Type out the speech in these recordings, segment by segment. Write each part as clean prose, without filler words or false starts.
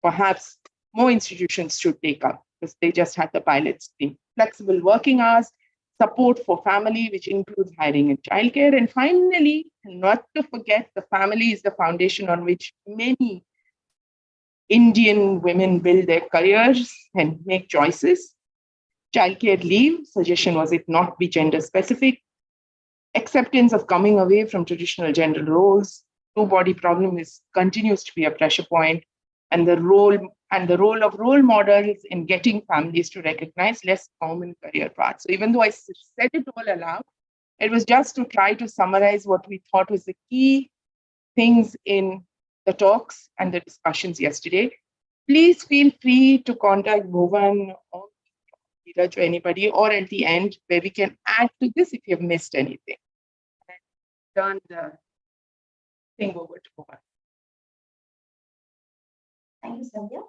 perhaps more institutions should take up, because they just had the pilot scheme. Flexible working hours, support for family, which includes hiring and childcare. And finally, not to forget, the family is the foundation on which many Indian women build their careers and make choices. Childcare leave, suggestion was it not be gender specific. Acceptance of coming away from traditional gender roles. Two body problem is continues to be a pressure point, and the role of role models in getting families to recognize less common career paths. So even though I said it all aloud, it was just to try to summarize what we thought was the key things in the talks and the discussions yesterday. Please feel free to contact Bhuvan or Dheeraj or anybody, or at the end where we can add to this if you've missed anything. Turn the thing over to Bhuvan. Thank you, Sandhya.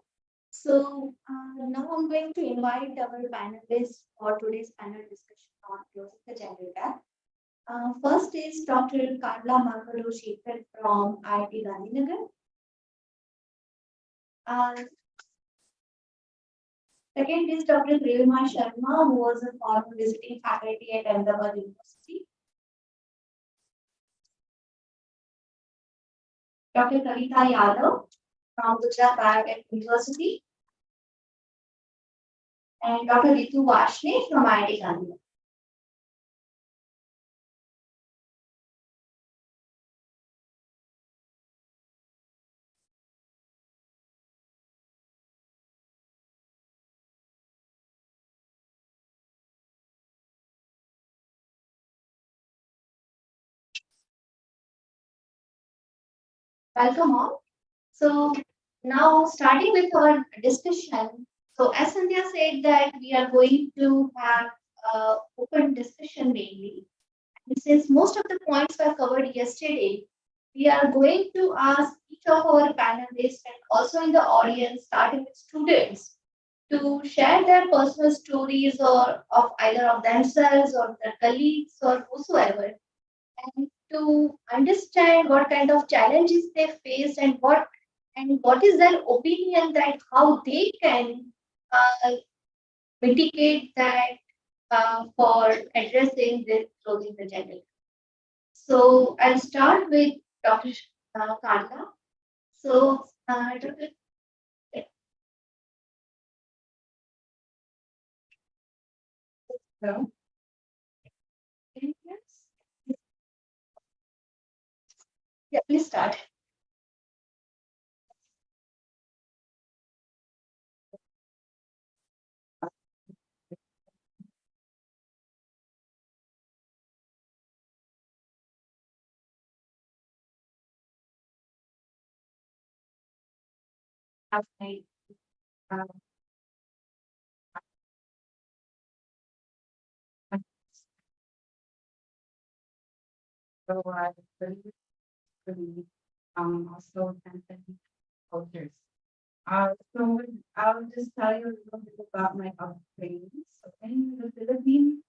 So now I'm going to invite our panelists for today's panel discussion on closing the gender gap. First is Dr. Karla Markado Shekhar from IIT Gandhinagar. Second is Dr. Prema Sharma, who was a former visiting faculty at Ahmedabad University. Dr. Kavita Yadav from Gujarat Biotek University. And Dr. Ritu Vashne from IIT Gandhinagar. Welcome all. So now starting with our discussion. So as Sandhya said that we are going to have open discussion mainly. And since most of the points were covered yesterday, we are going to ask each of our panelists and also in the audience, starting with students, to share their personal stories or of either of themselves or their colleagues or whosoever, and to understand what kind of challenges they face and what is their opinion that how they can uh, mitigate that for addressing this closing the gender. So I'll start with Dr. Karla. So Dr. Hello. Yes. Yeah, please start. Okay. Um, so really, also transcending cultures. So I'll just tell you a little bit about my upbringing. So in the Philippines,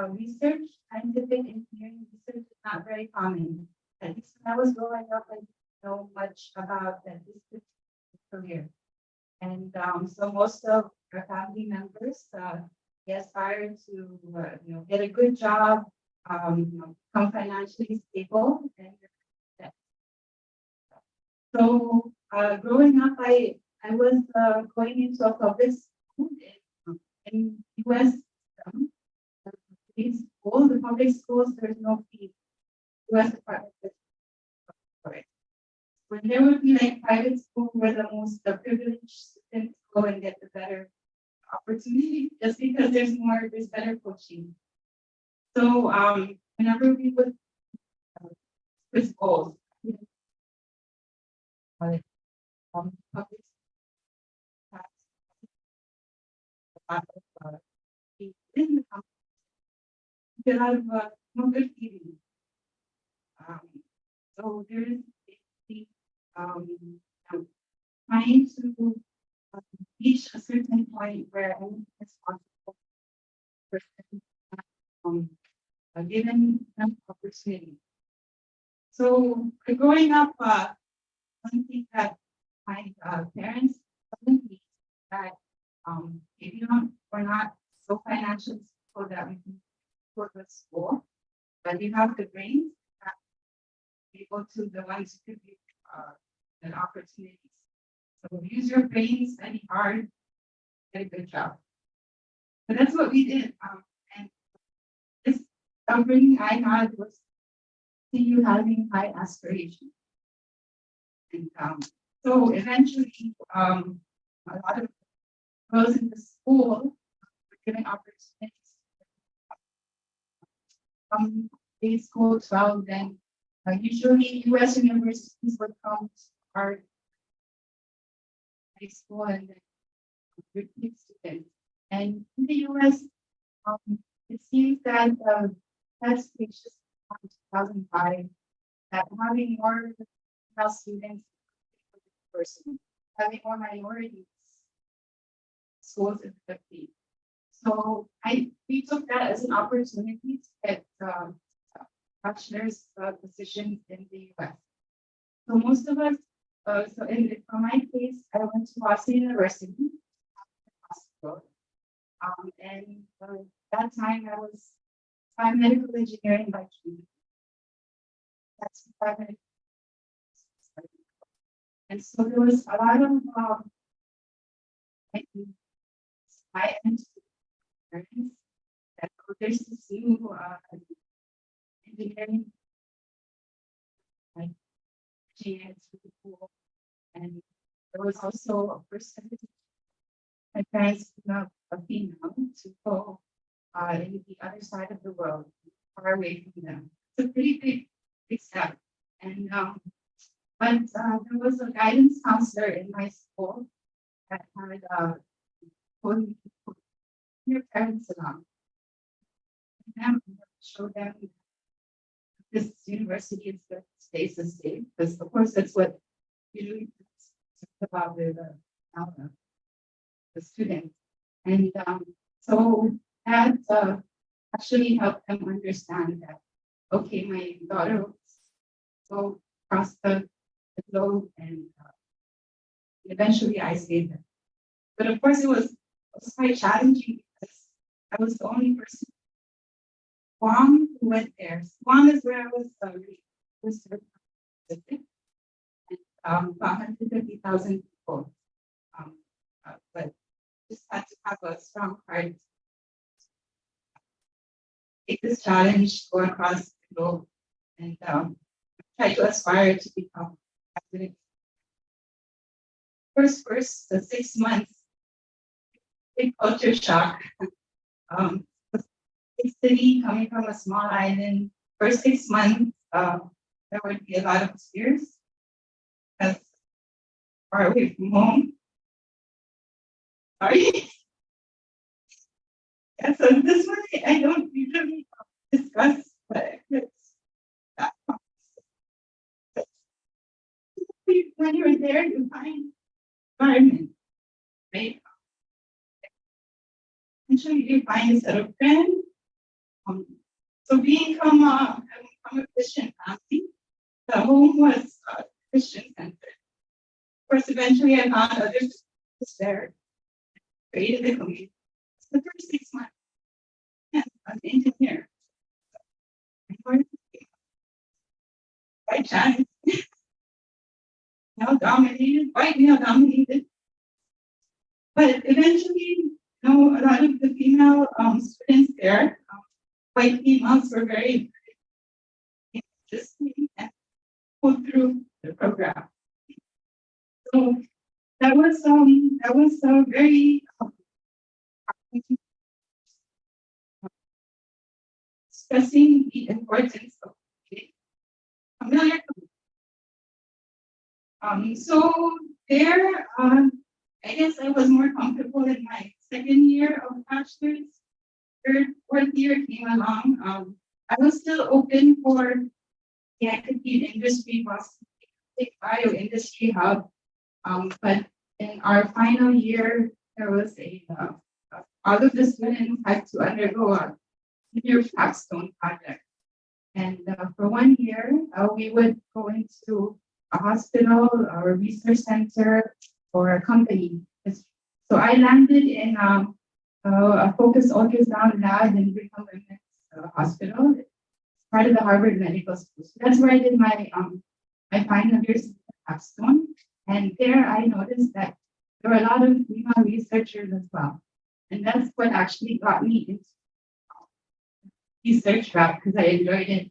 research, scientific engineering research is not very common. At least when I was growing up, I didn't know much about that this particular career. And so most of our family members, they aspire to get a good job, become financially stable. And so growing up, I was going into a public school in US. All the public schools, there's no fee. US Department for it. When there would be like private school where the privileged students go and get the better opportunity just because there's better coaching. So whenever we would with goals, public in the company, you have no good feeling. Um, so there is basically trying to reach a certain point where I'm responsible for given enough opportunity. So growing up, one thing that my parents that maybe we're not so financially so that we can go to school, but you have the brains that able to the ones who could be an opportunities. So use your brains, study hard, get a good job. But that's what we did. And this upbringing I had was continue having high aspirations. And so eventually, a lot of girls in the school were given opportunities from grade school 12, then usually US universities would come to our high school and then recruit students. And in the US, it seems that that's just 2005 that having more female students person, having more minorities schools in the 50s. So we took that as an opportunity to get bachelor's positions in the US. So most of us, for my case, I went to Boston University, hospital, and that time I was biomedical engineering by training. That's biomedical. And so there was a lot of high-end experience that others pursue engineering, like it's really cool. And there was also a person, my parents not a female to go in the other side of the world, far away from them. It's a pretty big step. And but there was a guidance counselor in my school that had told me to put your parents along. And show them this university is the space is safe, because of course that's what usually about the students. And so that actually helped them understand that, okay, my daughter will go across the globe, and eventually I saved them. But of course, it was quite challenging because I was the only person. Guam who went there. Guam is where I was and about 150,000 people. But just had to have a strong heart. Take this challenge, go across the globe, and try to aspire to become academic. First, the 6 months, big culture shock. Big city coming from a small island. First 6 months, there would be a lot of tears because far away from home. Sorry. Yeah, so this one I don't usually discuss, but it's that when you're there, you find environment, right? Eventually, you find a set of friends. So being from a Christian family, the home was Christian centered. Of course, eventually I found others there, created the community. It's the first 6 months. Yeah, I'm an engineer. By chance, male dominated, white male dominated. But eventually, a lot of the female students there, white females were very interesting and pulled through the program. So that was very stressing the importance of being familiar. So there, I guess I was more comfortable in my second year of bachelor's. Third, fourth year came along. I was still open for the academic industry, Boston bio industry hub. But in our final year, there was all of the students had to undergo a senior capstone project. And for 1 year, we would go into a hospital or a research center or a company. So I landed in a focused ultrasound lab in Brigham Women's Hospital, part of the Harvard Medical School. So that's where I did my final years capstone. And there I noticed that there were a lot of female researchers as well. And that's what actually got me into research lab because I enjoyed it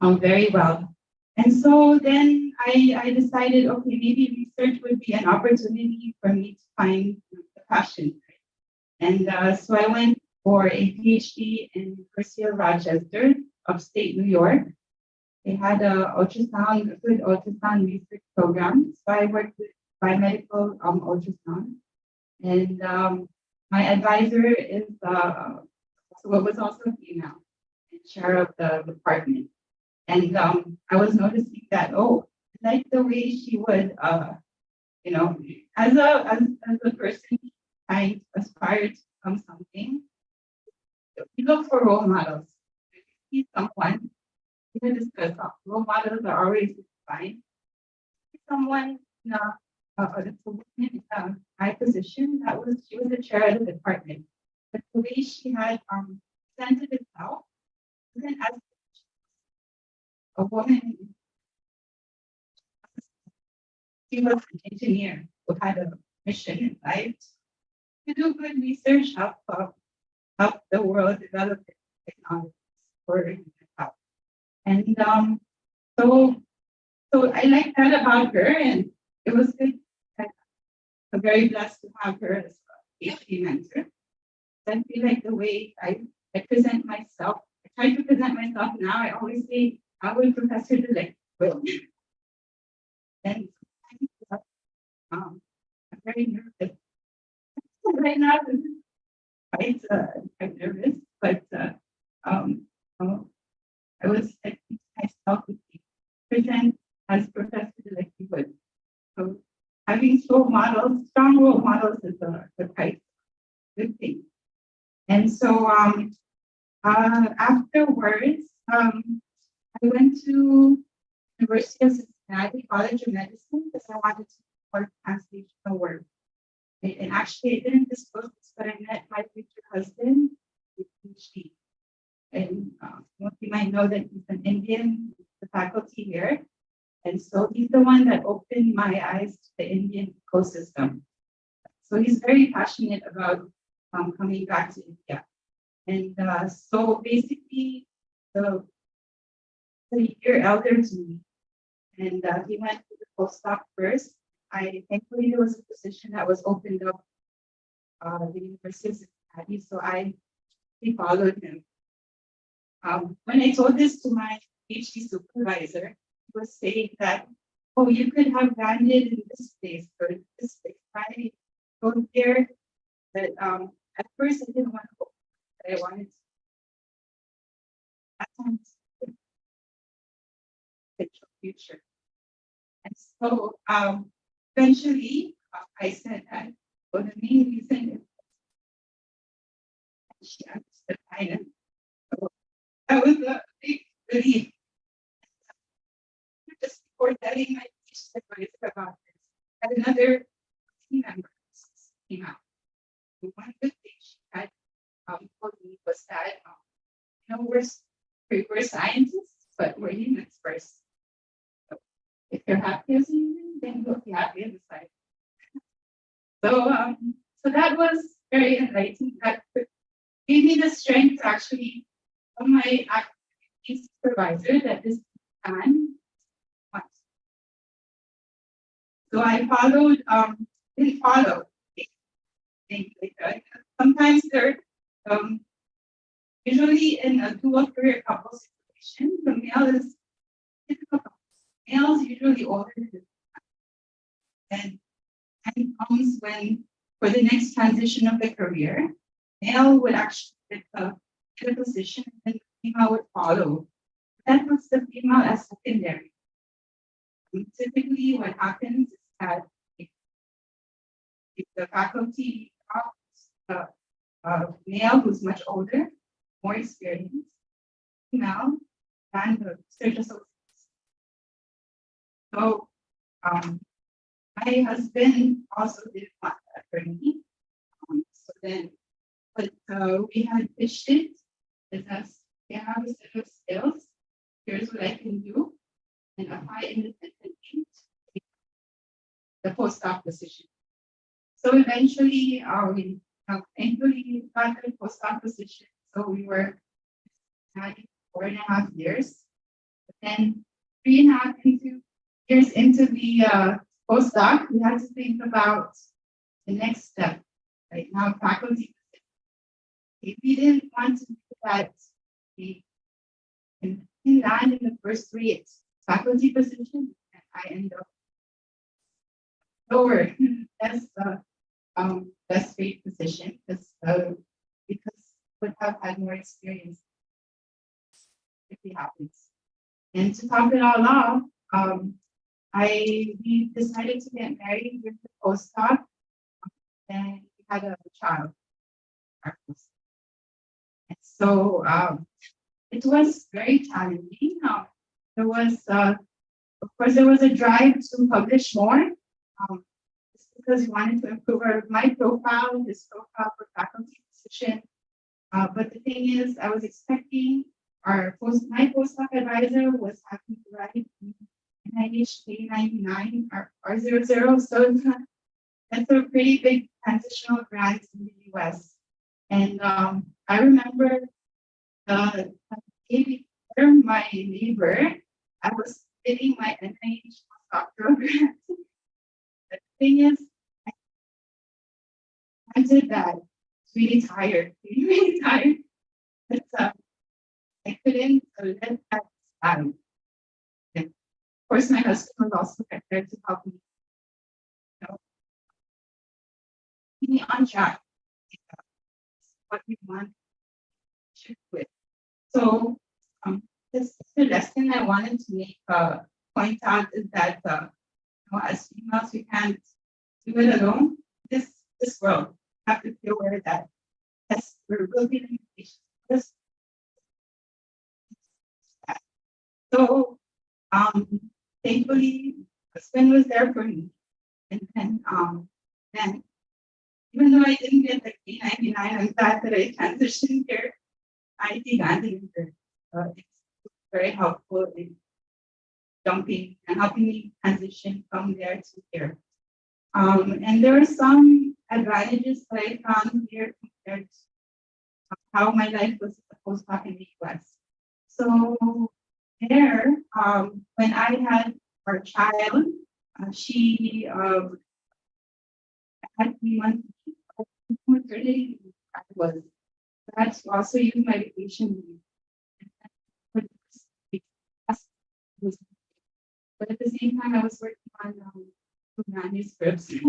very well. And so then I decided, okay, maybe research would be an opportunity for me to find the passion. And so I went for a PhD in University of Rochester, upstate New York. They had a good ultrasound research program. So I worked with biomedical ultrasound. And my advisor is was also female and chair of the department. And I was noticing that, I like the way she would, as a person trying to aspire to become something, you look for role models. If you see someone, you can discuss role models are always fine. Someone in a high position, she was the chair of the department. But the way she had presented herself, even as a woman, she was an engineer who had a mission in life to do good research, help the world develop technologies for health. And so I like that about her, and it was good. I'm very blessed to have her as a PhD mentor. I feel like the way I present myself, I try to present myself now. I always say, I will Professor Will. And I'm very nervous. Right now, quite nervous, but I was expecting myself to present as Professor Wood. So having strong role models is a quite good thing. And so afterwards, I went to University of Cincinnati College of Medicine because I wanted to work translational work. And actually, I didn't disclose this, but I met my future husband with PhD. And most of you might know that he's an Indian, the faculty here. And so he's the one that opened my eyes to the Indian ecosystem. So he's very passionate about coming back to India. And so basically, the year elder to me, and he went to the postdoc first. Thankfully there was a position that was opened up the University of Cincinnati, so I followed him. When I told this to my PhD supervisor, he was saying that, oh, you could have landed in this place or this place. I go there, but at first I didn't want to go, but I wanted to. That sounds potential future. And so eventually I said that, well, the main reason is she understood finance. So that was a big relief. Just before telling my advisor about this, I had another team member came out. And one of the things she had told me was that, we're scientists, but we're humans first. So if you're happy as a human, then you'll be happy as a scientist. So that was very enlightening. That gave me the strength to actually tell my activity supervisor that this plan. So I followed, didn't follow. Sometimes they're usually in a dual career couple situation, the male is typical. Males usually older and time comes when for the next transition of the career, male would actually get a position and the female would follow. That puts the female as secondary. Typically what happens is that if the faculty offers a male who's much older, more experienced, female, than the research associates. So my husband also did that for me. then, but we had pitched it as us. I have a set of skills. Here's what I can do, and apply independently to the postdoc position. So eventually, we eventually got the postdoc position. So we were at 4.5 years. But then 3.5 years into the postdoc, we had to think about the next step. Right now, faculty. If we didn't want to do that, we can land in the first 3 faculty positions, and I end up lower. That's the best paid position because would have had more experience if it happens. And to top it all off, we decided to get married with the postdoc, and we had a child. And so it was very challenging. There was, of course, there was a drive to publish more. Just because we wanted to improve my profile, his profile for faculty position. But the thing is, I was expecting my postdoc advisor was happy to write NIH K99 or R00. So that's a pretty big transitional grant in the US. And I remember the day before my neighbor, I was getting my NIH postdoctoral grant. The thing is, I did that. Really tired, really tired. But I couldn't let that slide. And of course, my husband was also there to help me, keep me on track. What we want to do it. So, this is the lesson I wanted to make point out is that as females, we can't do it alone. This world have to be aware that yes, there will be limitations. So, thankfully, husband was there for me, and then even though I didn't get the K99, I'm glad that I transitioned here. I think it's very helpful in jumping and helping me transition from there to here. And there are some advantages that I found here compared to how my life was supposed to happen in the US. So there, when I had our child, she had 3 months maternity leave. I was that's also use my vacation leave. But at the same time, I was working on manuscripts. It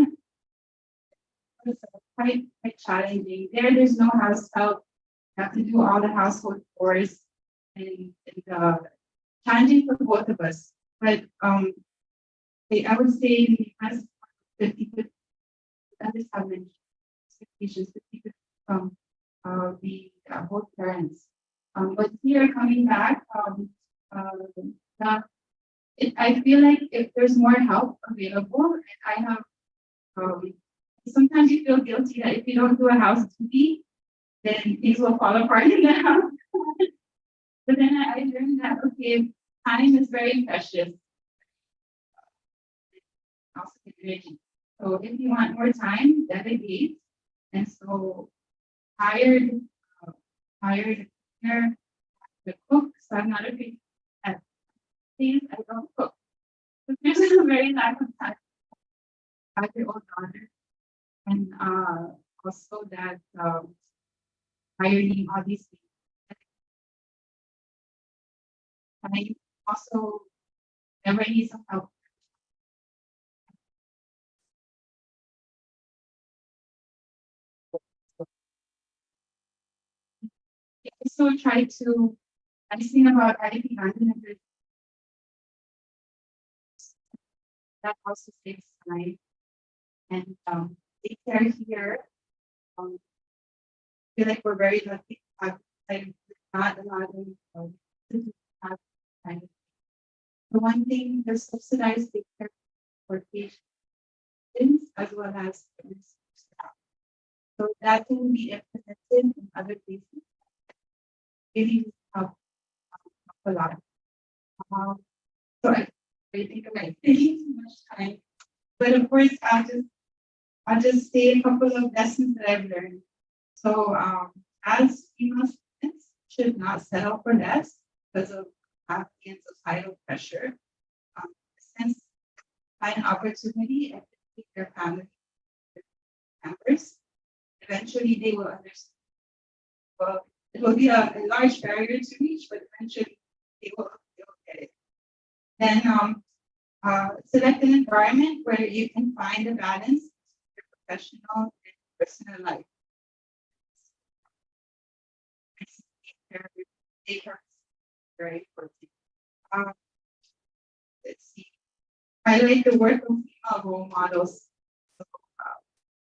was quite challenging. There's no house help. You have to do all the household chores, and challenging for both of us. But I would say in the past 50/50, others have mentioned expectations 50/50 from the both parents. But here coming back, I feel like if there's more help available, and I have sometimes you feel guilty that if you don't do a house duty, then things will fall apart in the house. But then I learned that okay, time is very precious. Also energy. So if you want more time, delegate. And so hired here to cook. So I'm not afraid at things I don't cook. But there's a very lack of time. 5-year-old daughter. And also that hiring all these things. And I also never need some help. I also try to, I think about IIT London, that also saves time. And take care here. Feel like we're very lucky to have like not a lot of have time. The one thing, the subsidized daycare for patients as well as staff. So that can be implemented in other places. Really help a lot. So I think I might take too much time. But of course, I'll just say a couple of lessons that I've learned. So as female students should not settle for less because of family and societal pressure. Since find opportunity and with their family members, eventually they will understand. Well, it will be a large barrier to reach, but eventually they will get it. Then select an environment where you can find a balance your professional and personal life. Take care, very important. Um, let's see. Highlight the work of female role models. So,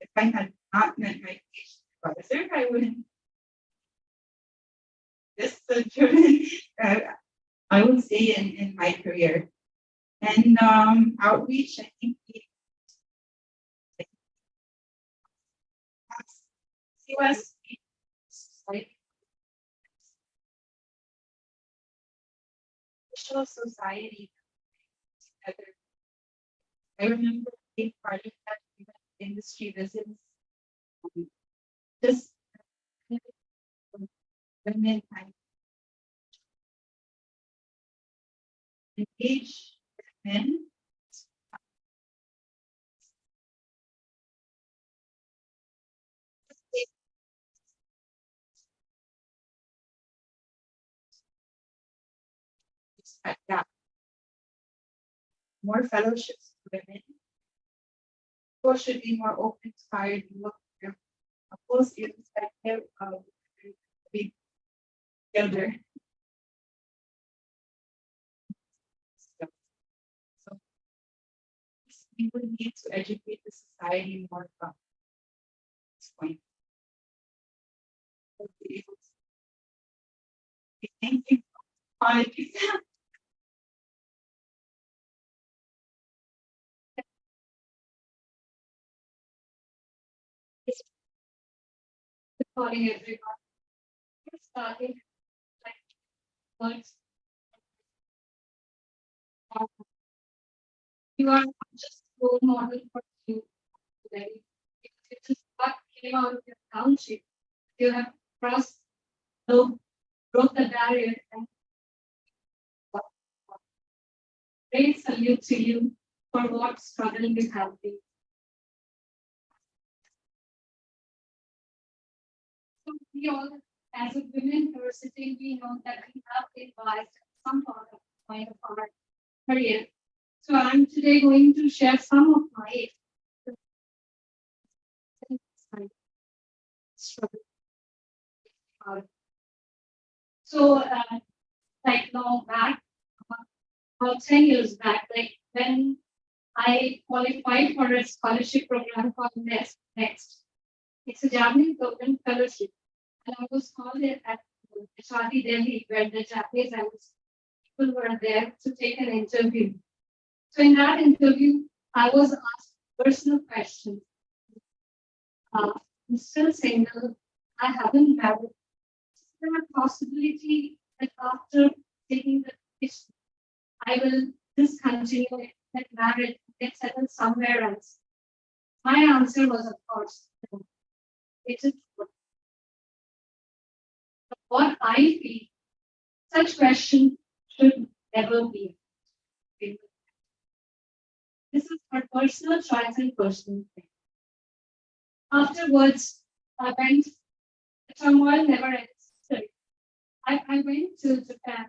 if I had not met my PhD advisor, I wouldn't. This driven, I would say in my career. And outreach, I think COS society, social society together. I remember being part of that industry visits. Just women and engage with men. Yeah, more fellowships for women. People should be more open to hiring look of course irrespective of the gender. So we would need to educate the society more from this point. We'll be able to thank you. Apologies. Good morning, everyone. We're starting like words. You are not just a role model for you today. It is what came out of your township. You have crossed, broke the barrier, and great salute to you for what struggle you have been. So we all, as a women who are sitting, we know that we have been biased at some point of our career. So I'm today going to share some of my struggle. So, like long back, about 10 years back, like when I qualified for a scholarship program called Next. It's a Japanese government fellowship. And I was called at Shadi Delhi, where the Japanese people were there to take an interview. So in that interview, I was asked personal questions. I'm still single. I haven't married. Is there a possibility that after taking the decision, I will discontinue it, get married, get settled somewhere else? My answer was, of course, no. It is true. But what I feel, such question should never be. This is for personal choice and personal thing. Afterwards, I went, the turmoil never ends. Sorry. I went to Japan.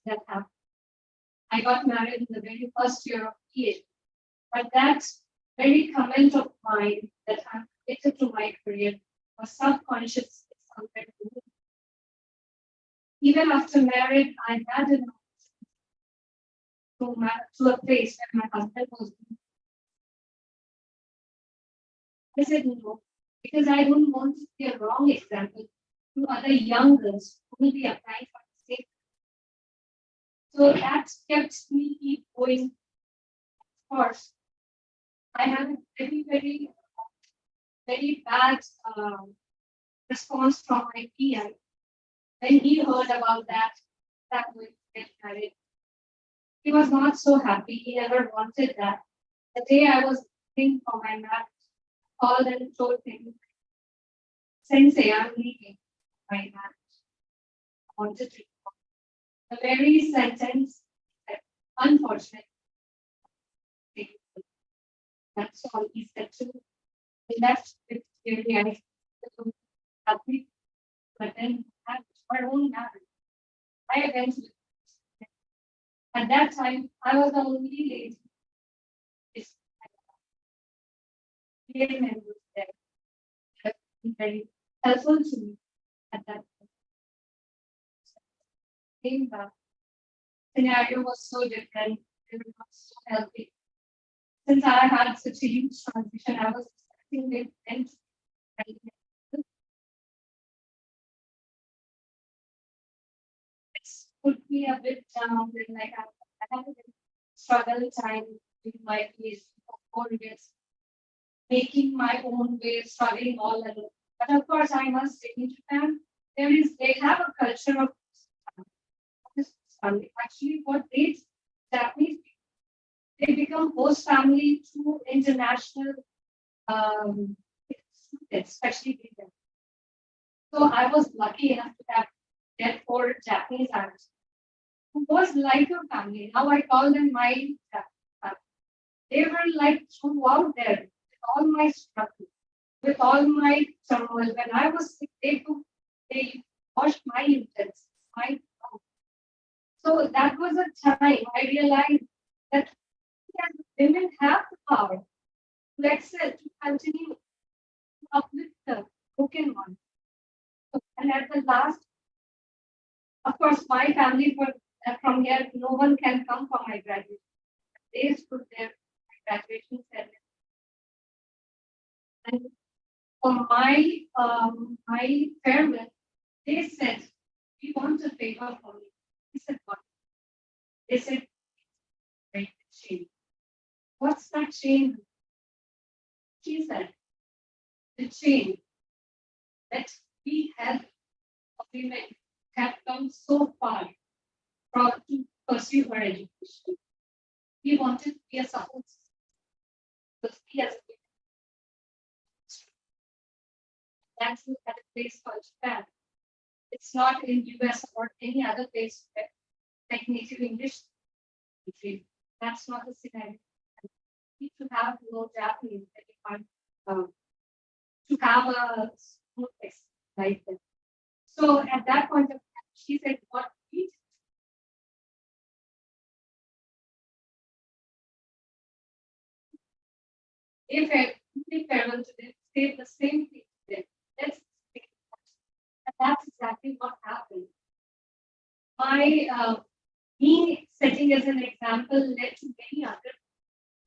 That happened. I got married in the very first year of PhD. But that very comment of mine that I'm committed to my career was subconscious somewhere. Even after marriage, I had an to a place where my husband was. I said no, because I don't want to be a wrong example to other young girls who will be applying for the same. So that kept me keep going. Of course, I have a very, very very bad response from my PI when he heard about that we get married. He was not so happy. He never wanted that. The day I was looking for my marriage, I called and told him, Sensei, I'm leaving my marriage. I wanted to. The very sentence, that, unfortunately, that's all he said to me. He left with really happy, but then had our own marriage. I eventually, at that time, I was the only lady. It's came and was there. Has been very helpful to me at that point. Came back. Scenario was so different. They were not so healthy. Since I had such a huge transition, I was expecting it and it's put me a bit down. And like I had a struggle time in my place for 4 years, making my own way, struggling all alone. But of course, I must say in Japan, they have a culture of this family. Actually, what they Japanese they become host family to international um, students, especially women. So I was lucky enough to have get 4 Japanese aunts who was like a family. Now I call them my family. They were like throughout there with all my struggle, with all my turmoil. When I was sick, they washed my utensils, my mouth. So that was a time I realized that women have the power to excel, to continue to uplift the broken one. And at the last, of course, my family from here, no one can come for my graduation. They stood there, my graduation ceremony. And for my farewell, they said, "We want a favor from you." I said, "What?" They said, "Break the chain." What's that chain? She said, "The chain that we have women have come so far from to pursue her education. We wanted to be a support system because we as women, that's at a place called Japan. It's not in US or any other place where like native English. That's not the scenario. You need to have no Japanese to have a smooth like that. So at that point of time, she said, "What we if farewell to them, say the same thing to them. Let's speak." And that's exactly what happened. My me setting as an example led to many other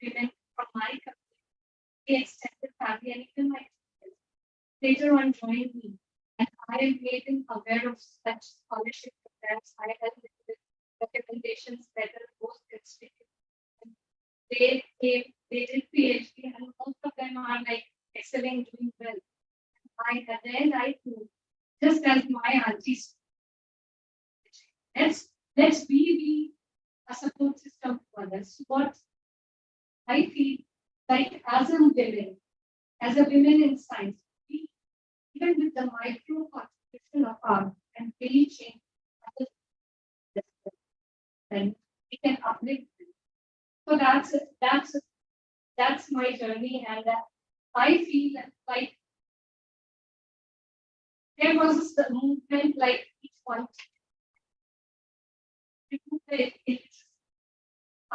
women from my community, extended family, and even my friends later on joined me. And I made them aware of such scholarship programs. I helped them with recommendations, better post institute. They did PhD, and most of them are like excelling, doing well. At the end, I feel just as my aunties, let's be a support system for others. What I feel like as a women in science, we, even with the micro contribution of our and really change others, then we can uplift them. So that's my journey, and I feel like there was a movement like each one.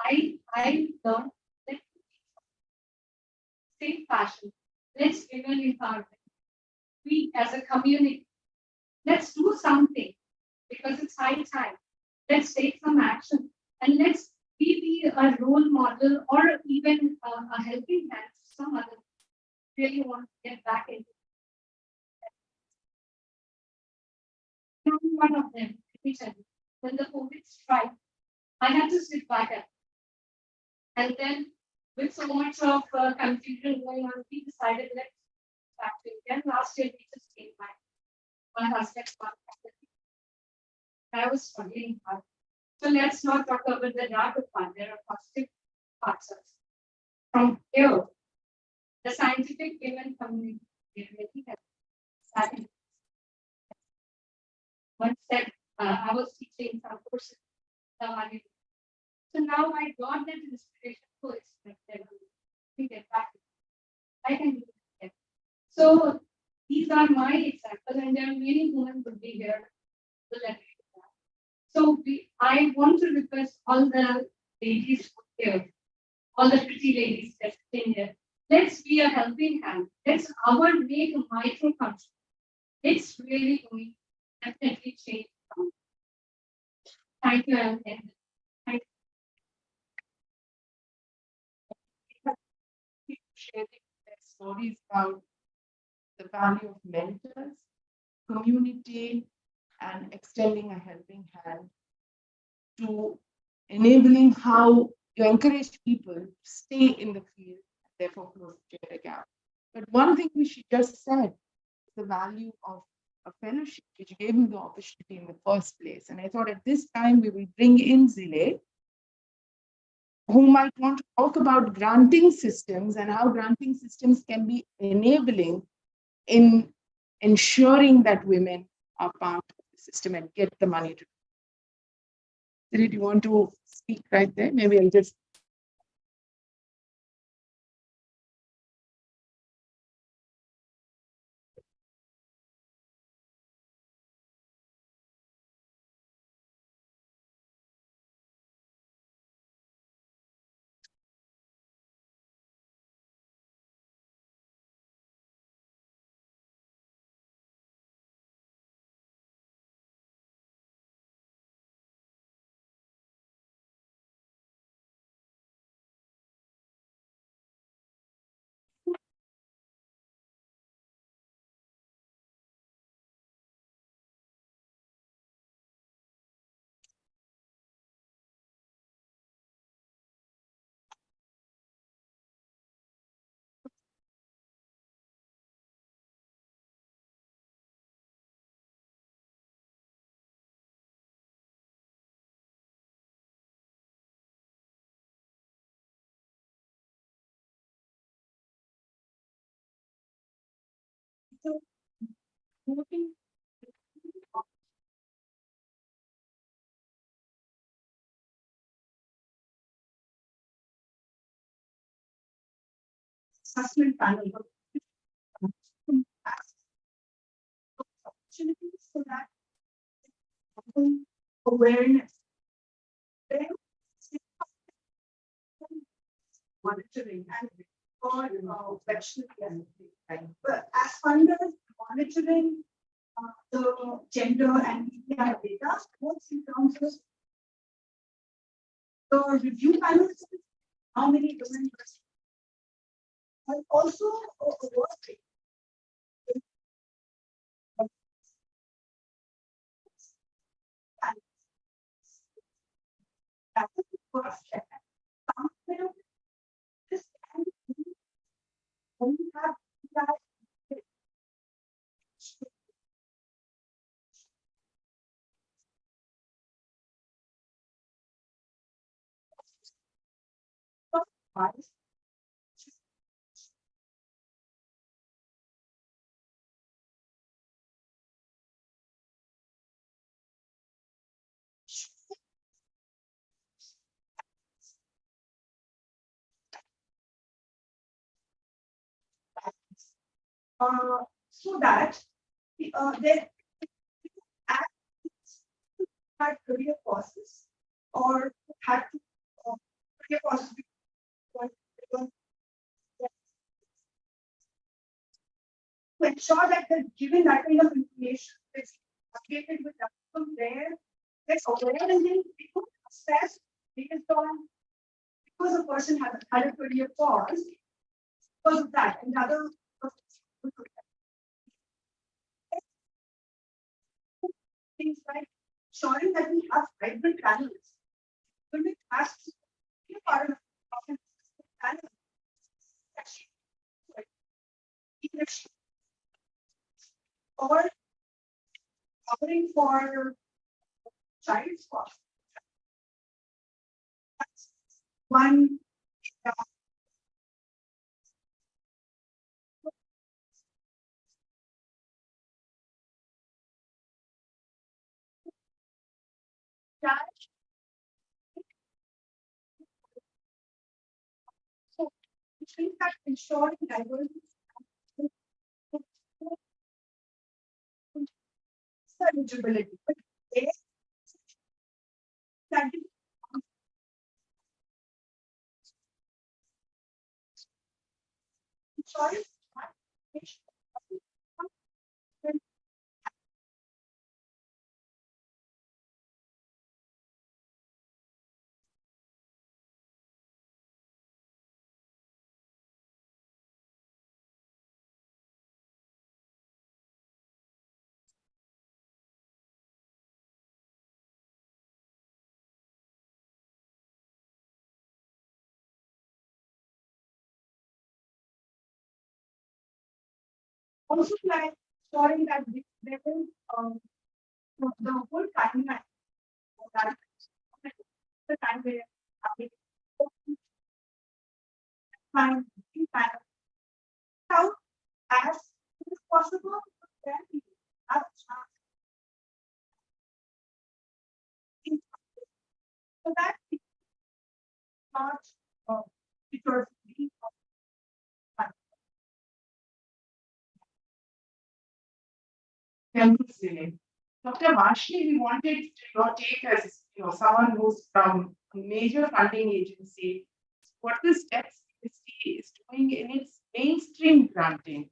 I learned that same passion. Let's women empowerment. We as a community, let's do something because it's high time. Let's take some action and let's be a role model or even a helping hand to some other really want to get back into. One of them, let me tell you, when the COVID strike, I had to sit back at. And then with so much of confusion going on, we decided back to India. Last year, we just came back. My husband contacted me. I was struggling hard. So let's not talk about the darker part. There are positive parts of it. From here, the scientific women community really has started. One said, I was teaching some courses. So now I got that inspiration to expect them to get back. I can do it. So these are my examples, and there are many women would be here to let me do that. So I want to request all the ladies here, all the pretty ladies that in here. Let's be a helping hand. Let's our make a micro country. It's really going to definitely change. Thank you, and thank People sharing their stories about the value of mentors, community, and extending a helping hand to enabling how you encourage people to stay in the field and therefore close the gender gap. But one thing which she just said is the value of a fellowship, which gave me the opportunity in the first place. And I thought at this time we will bring in Zile, who might want to talk about granting systems and how granting systems can be enabling in ensuring that women are part of the system and get the money to. Zile, do you want to speak right there? Maybe I'll just. So, moving assessment panel opportunities so that awareness, then monitoring and for veterinary and but as far as monitoring the gender and EPI data, both in terms of the review panels, how many women, and also work rate. That is the first step. This can be when you have that so that there had career courses or had to career courses to ensure that they're given that kind of information is updated with that from there. That's aware and then we could assess based on because a person had a career course because of that and other things like ensuring that we have vibrant panels. When we ask to be a part of the panel, or covering for child's cost. That's one. Charge. So, which means that ensuring diversity eligibility. But they that is choice. Also, like ensuring that there is the whole timeline of that the time where I find out as soon as possible, then we have a chance so that it's not because we Say. Dr. Vashni, we wanted your take as someone who's from a major funding agency. What the steps UST is doing in its mainstream granting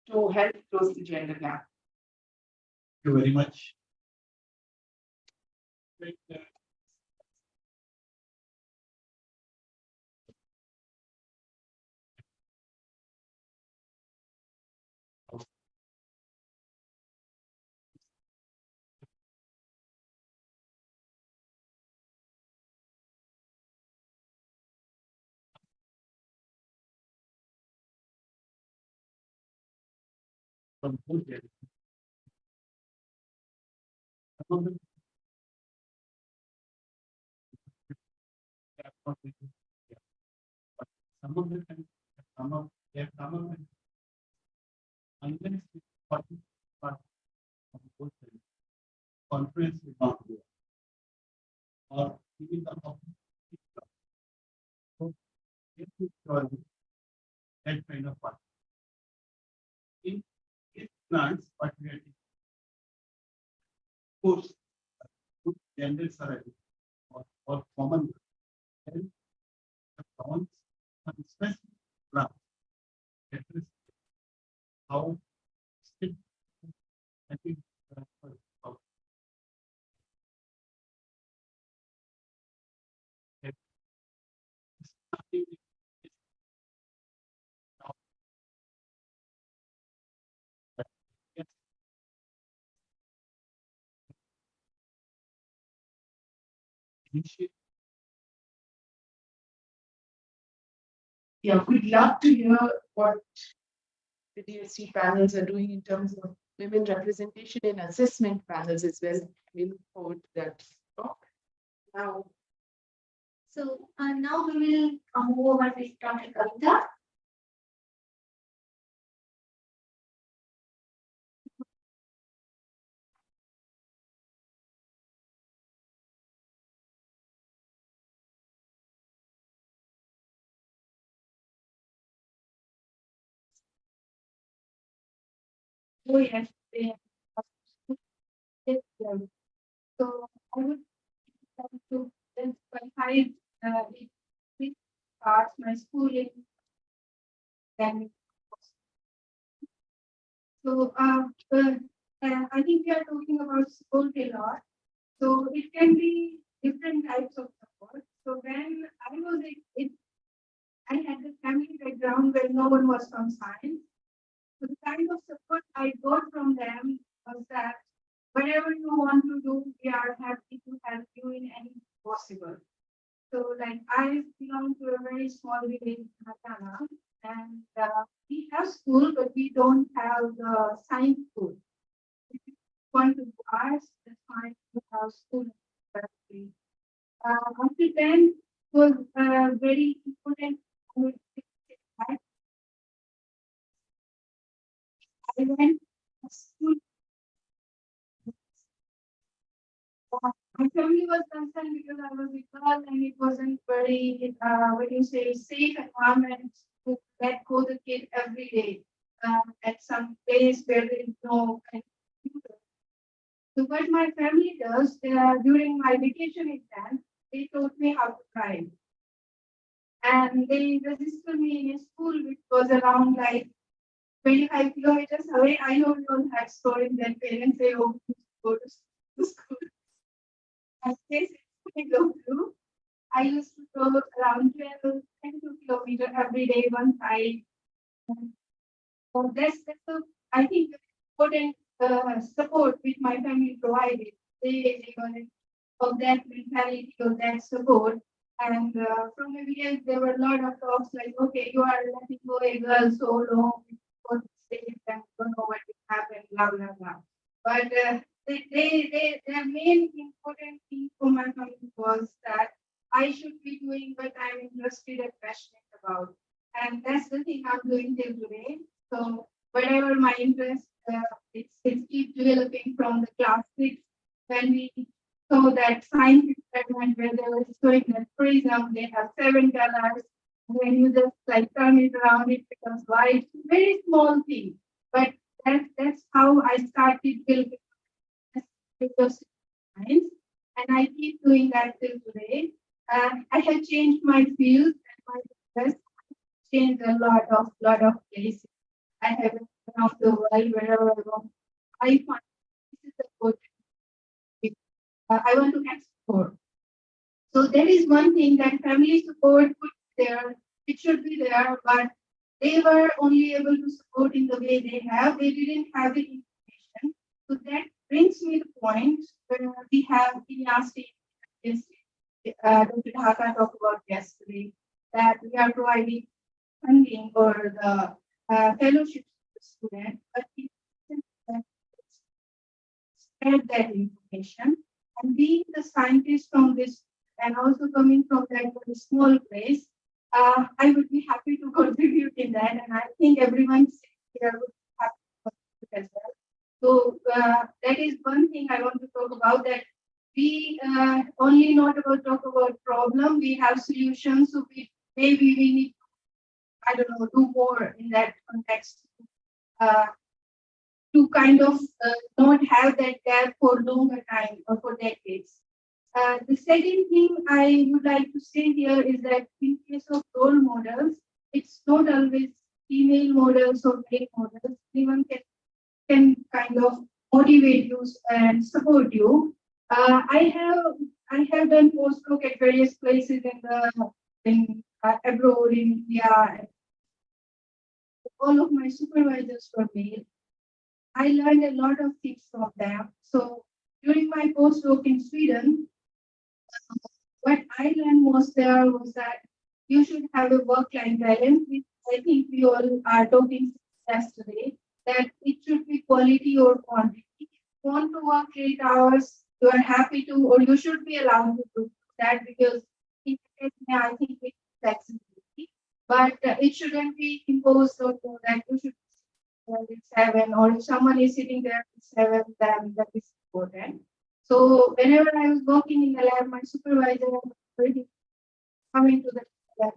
to help close the gender gap? Thank you very much. Like, from both ends. Some of them have not been- yeah. But some of them can come up, they have come up and unless it's part of both ends, conference will not go. Or even the office. So, if you join that kind of part. In plants, what we are doing, of course, good genders are or common, then the common specific plant. That is how still I think how- that is something is now, but yes, initiate Yeah, we'd love to hear what the DSC panels are doing in terms of women representation in assessment panels as well. We look forward to that talk. Now, So now we will move over with Dr. Kavita. Oh, yes, they have. Yes, yeah. So I would like to emphasize it starts my schooling. Then so I think we are talking about support a lot. So it can be different types of support. So when I was it I had a family background where no one was from science. So the kind of support I got from them was that whatever you want to do, we are happy to help you in any possible. So like I belong to a very small village in Haryana. And we have school, but we don't have the science school. If you want to do arts, that's fine. We have school. After 10 was very important. I went to school. My family was concerned because I was a girl and it wasn't very, what do you say, safe environment to let go the kid every day at some place where there is no computer. So what my family does during my vacation exam, they taught me how to drive. And they registered me in a school which was around like 25 kilometers away. I know we all had stories that parents say, oh, you go to school. And this I go through. I used to go around 12, 22 kilometers every day, one side. So that's the, I think, important support which my family provided. They were of that mentality, of that support. And from a village, there were a lot of talks like, okay, you are letting go a girl so long, for safe and don't know what will happen, blah, blah, blah. But their main important thing for my family was that I should be doing what I'm interested and passionate about. And that's the thing I'm doing till today. So whatever my interest, it's keep developing from the class 6 when we so that science experiment where they were showing that prism, they have 7 colors. When you just like turn it around, it becomes white. Very small thing, but that's how I started building science, and I keep doing that till today. I have changed my field and my interest changed a lot of places. I have been around the world wherever I go. I find this is a good. I want to explore. So there is one thing that family support could be there, it should be there, but they were only able to support in the way they have. They didn't have the information. So that brings me to the point where we have INYAS, Dr. Dhaka talked about yesterday, that we are providing funding for the fellowship to the student, but it doesn't spread that information. And being the scientist from this and also coming from that very small place, I would be happy to contribute in that. And I think everyone here would be happy to contribute as well. So that is one thing I want to talk about, that we only not about talk about problem, we have solutions. So maybe we need, I don't know, do more in that context. Uh, to kind of not have that gap for longer time or for decades. The second thing I would like to say here is that in case of role models, it's not always female models or male models. Anyone can kind of motivate you and support you. I have done postdoc at various places in abroad in India. All of my supervisors were male. I learned a lot of things from them. So during my postdoc in Sweden, what I learned most there was that you should have a work-life balance. Which I think we all are talking yesterday, that it should be quality or quantity. If you want to work 8 hours, you are happy to, or you should be allowed to do that, because in I think it's flexibility, but it shouldn't be imposed on you that you should at 7, or if someone is sitting there at 7, then that is important. So whenever I was working in the lab, my supervisor was already coming to the lab,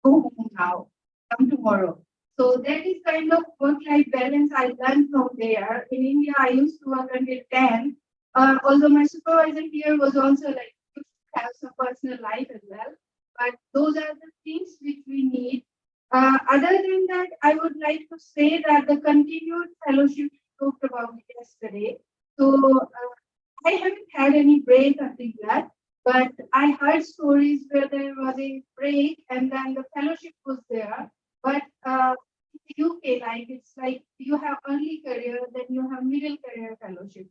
go home now, come tomorrow. So that is kind of work-life balance I learned from there. In India, I used to work until 10. Although my supervisor here was also like, you should have some personal life as well. But those are the things which we need. Other than that, I would like to say that the continued fellowship we talked about yesterday. So I haven't had any break until that, but I heard stories where there was a break and then the fellowship was there. But in the UK, like it's like you have early career, then you have middle career fellowship.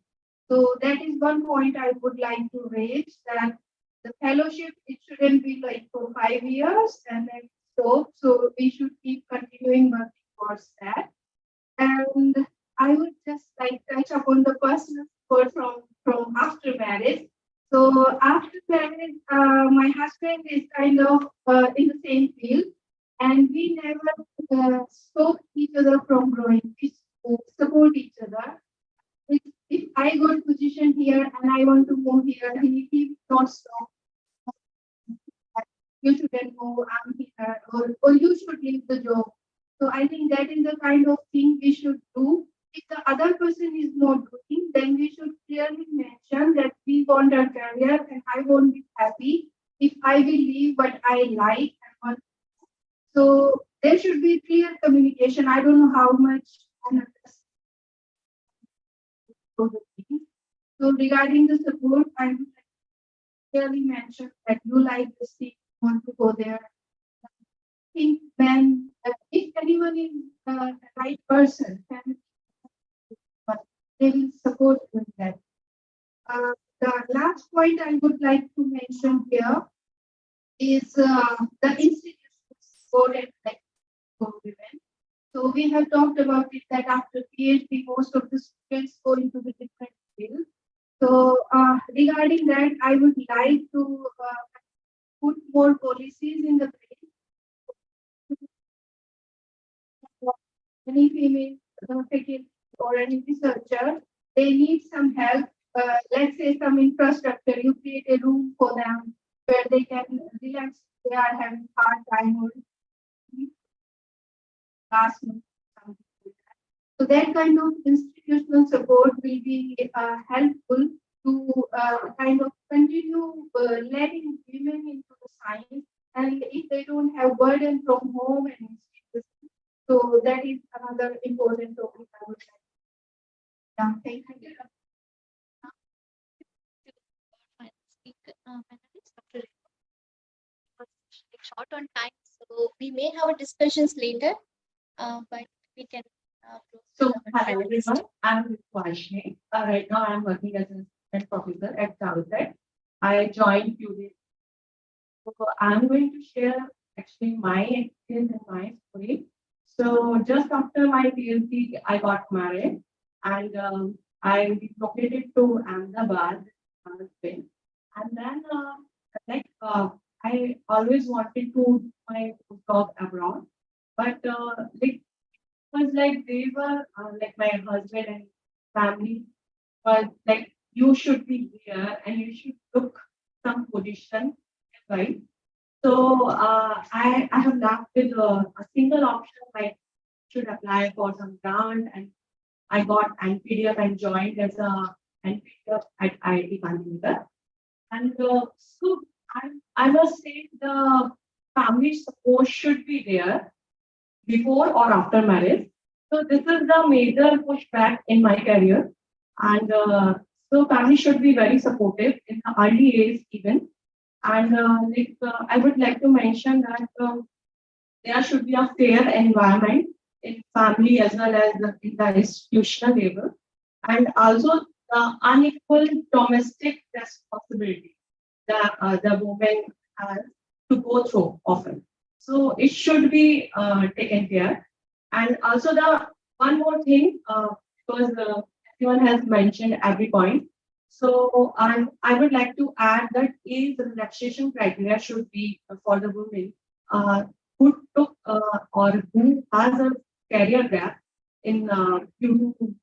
So that is one point I would like to raise, that the fellowship, it shouldn't be like for 5 years and then stop. So we should keep continuing working towards that. And I would just like touch upon the personal support from after marriage. So after marriage, my husband is kind of in the same field, and we never stop each other from growing. We support each other. If I got position here and I want to move here, he will not stop. You shouldn't go, I'm here, or you should leave the job. So I think that is the kind of thing we should do. If the other person is not doing, then we should clearly mention that we want a career and I won't be happy if I will leave what I like and want. So there should be clear communication. I don't know how much. So regarding the support, I would clearly mention that you like this thing, want to go there. Think when if anyone is the right person, then they will support you in that. The last point I would like to mention here is the institutional support and like for women. So we have talked about it that after PhD, most of the students go into the different fields. So regarding that, I would like to put more policies in the place. Any female faculty or any researcher, they need some help. Let's say some infrastructure, you create a room for them where they can relax. They are having hard time or last minute, something like that. So that kind of institutional support will be helpful to kind of continue letting women into the science, and if they don't have burden from home and institutions, so that is another important topic I would like. Yeah, thank you. Panelists, Dr. was short on time, so we may have a discussions later, but we can. So, hello everyone, I'm Vaishni. Right now, I'm working as an assistant professor at Southside. I joined few days. So, I'm going to share actually my experience and my story. So, just after my PhD, I got married, and I relocated to Ahmedabad, Spain. And then, I always wanted to do my job abroad, but was like they were like my husband and family was like you should be here and you should look some position, right? So I have left with a single option like should apply for some grant, and I got NPDF and joined as a NPDF at IIT Kanpur. And so I must say the family support should be there before or after marriage. So this is the major pushback in my career. And so family should be very supportive in the early age even. And I would like to mention that there should be a fair environment in family as well as in the institutional level. And also the unequal domestic responsibility that the woman has to go through often. So it should be taken care. And also the one more thing, because everyone has mentioned every point. So I would like to add that age relaxation criteria should be for the women who took or who has a career gap in due to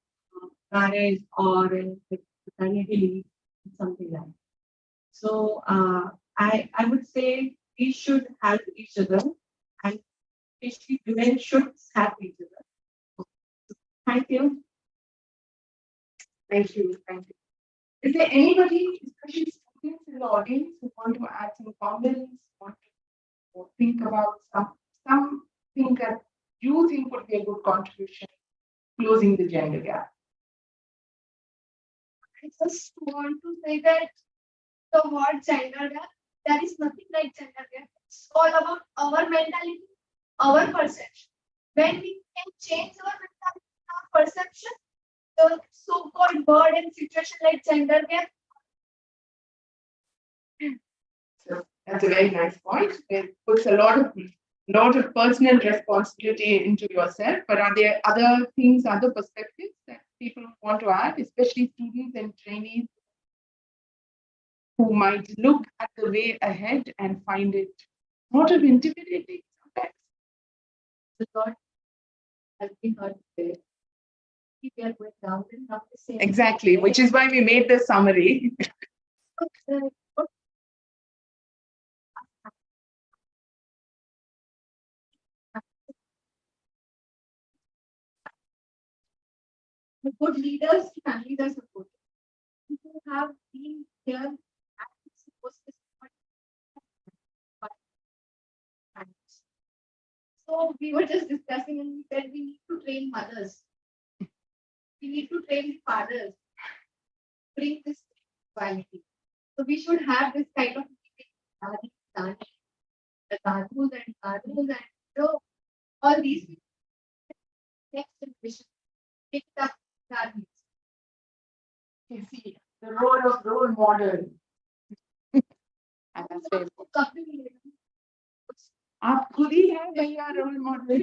marriage or in maternity leave, something like that. So I would say we should help each other, and especially women should help each other. Thank you. Thank you. Thank you. Is there anybody, especially students in the audience, who want to add some comments, want to think about something that you think would be a good contribution closing the gender gap? I just want to say that the word gender gap, there is nothing like gender gap. It's all about our mentality, our perception. When we can change our mentality, our perception, the so-called word and situation like gender gap. So that's a very nice point. It puts a lot of lot of personal responsibility into yourself. But are there other things, other perspectives that people want to add, especially students and trainees who might look at the way ahead and find it sort of intimidating sometimes? The thought has been heard today. We are going down and not the same. Exactly, which is why we made the summary. The good leaders, families are supported. People have been here at this post this point. So we were just discussing and we said we need to train mothers. We need to train fathers. Bring this quality. So we should have this kind of meeting, the cartoons and all these people, next generation pick up cartoons. You see, the role of role model. And that's very important. आप खुद ही हैं भैया role model.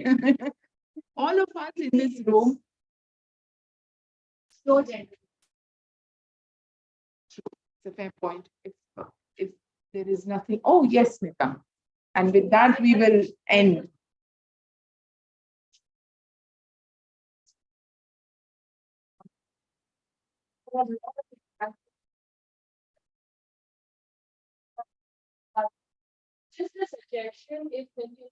All of us in this room. Slow gender. It's a fair point. If there is nothing, oh yes, Smita. And with that, we will end. Just a suggestion, if when you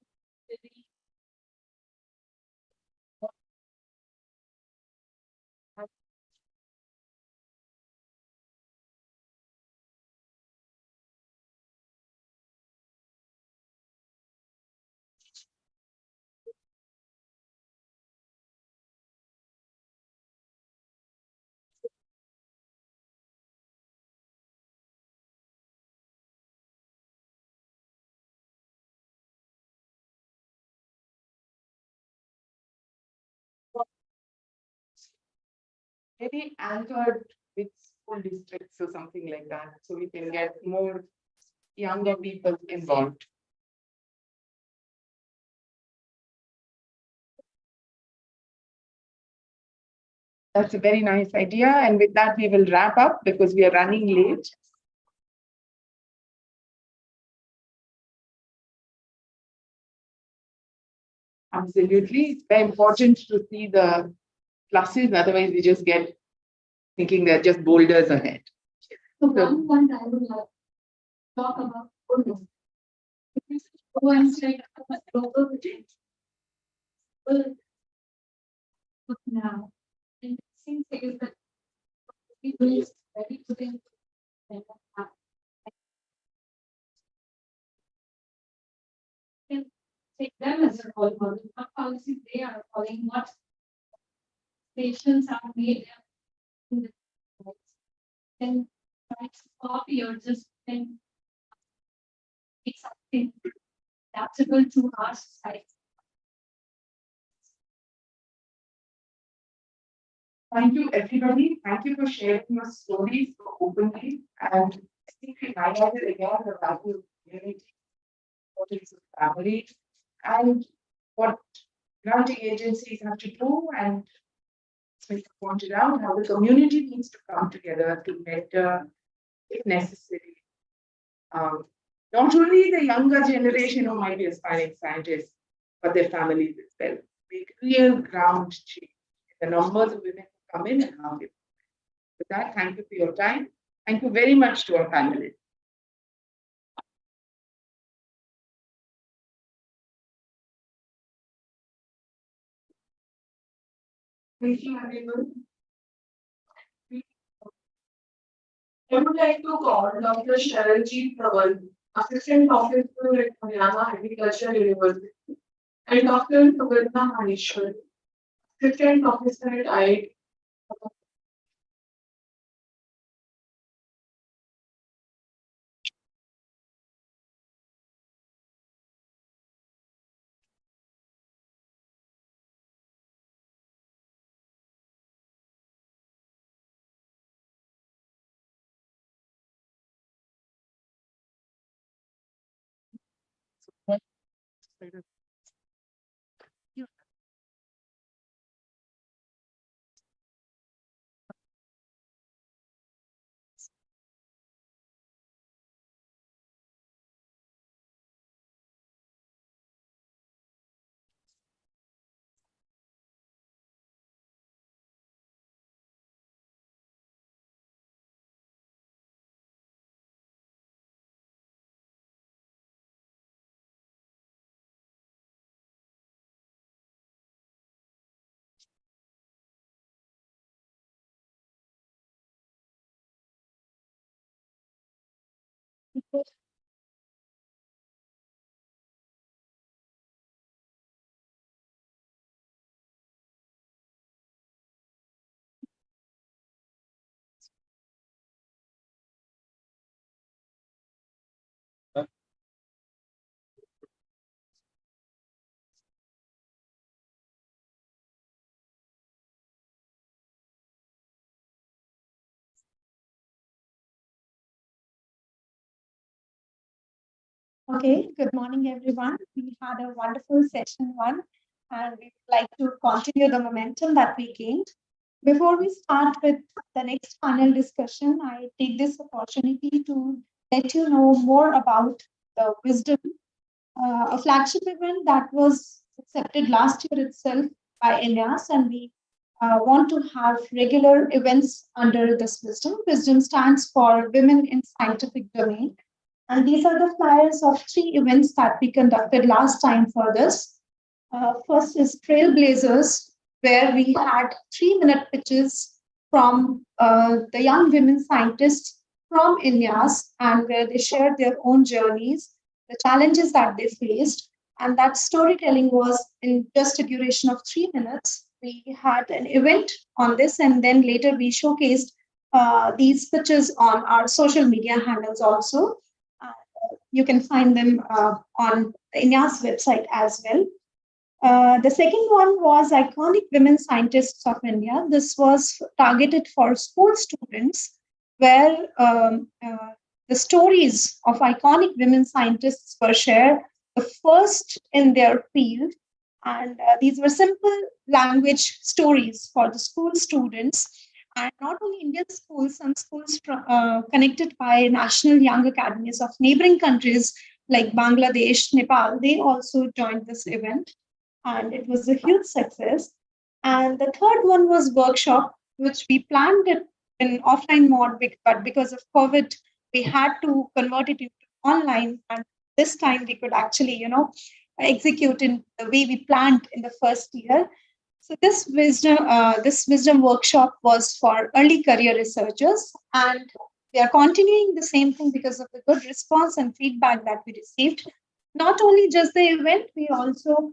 Maybe anchored with school districts or something like that, so we can get more younger people involved. That's a very nice idea. And with that, we will wrap up because we are running late. Absolutely. It's very important to see the pluses. Otherwise, we just get thinking they're just boulders ahead. So one point I would like to talk about goodness. If you go and check global well, now, and it seems like that people is ready to think and can take them as a role model. What policies they are following, what stations are made in the then try to copy or just then make something adaptable to our society. Thank you, everybody. Thank you for sharing your stories so openly. And I think we highlighted again the value of community, importance of family, and what granting agencies have to do. And Smith pointed out how the community needs to come together to mentor, if necessary, not only the younger generation who might be aspiring scientists, but their families as well. Make real ground change. The numbers of women who come in and how they. With that, thank you for your time. Thank you very much to our panelists. Thank you, everyone. I would like to call Dr. Sharajit Dhawan, Assistant Professor at Haryana Agriculture University, and Dr. Sugarna Manishwar, Assistant Professor at IIT. Okay, good morning, everyone. We had a wonderful session one, and we would like to continue the momentum that we gained. Before we start with the next panel discussion, I take this opportunity to let you know more about the Wisdom, a flagship event that was accepted last year itself by INYAS, and we want to have regular events under this Wisdom. Wisdom stands for Women in Scientific Domain, and these are the flyers of three events that we conducted last time for this. First is Trailblazers, where we had 3-minute pitches from the young women scientists from INYAS, and where they shared their own journeys, the challenges that they faced. And that storytelling was in just a duration of 3 minutes. We had an event on this, and then later we showcased these pitches on our social media handles also. You can find them on the INYAS website as well. The second one was Iconic Women Scientists of India. This was targeted for school students, where the stories of iconic women scientists were shared, the first in their field. And these were simple language stories for the school students. And not only Indian schools, some schools connected by national young academies of neighboring countries like Bangladesh, Nepal, they also joined this event. And it was a huge success. And the third one was workshop, which we planned it in offline mode, but because of COVID, we had to convert it into online. And this time we could actually, execute in the way we planned in the first year. So this wisdom workshop was for early career researchers, and we are continuing the same thing because of the good response and feedback that we received. Not only just the event, we also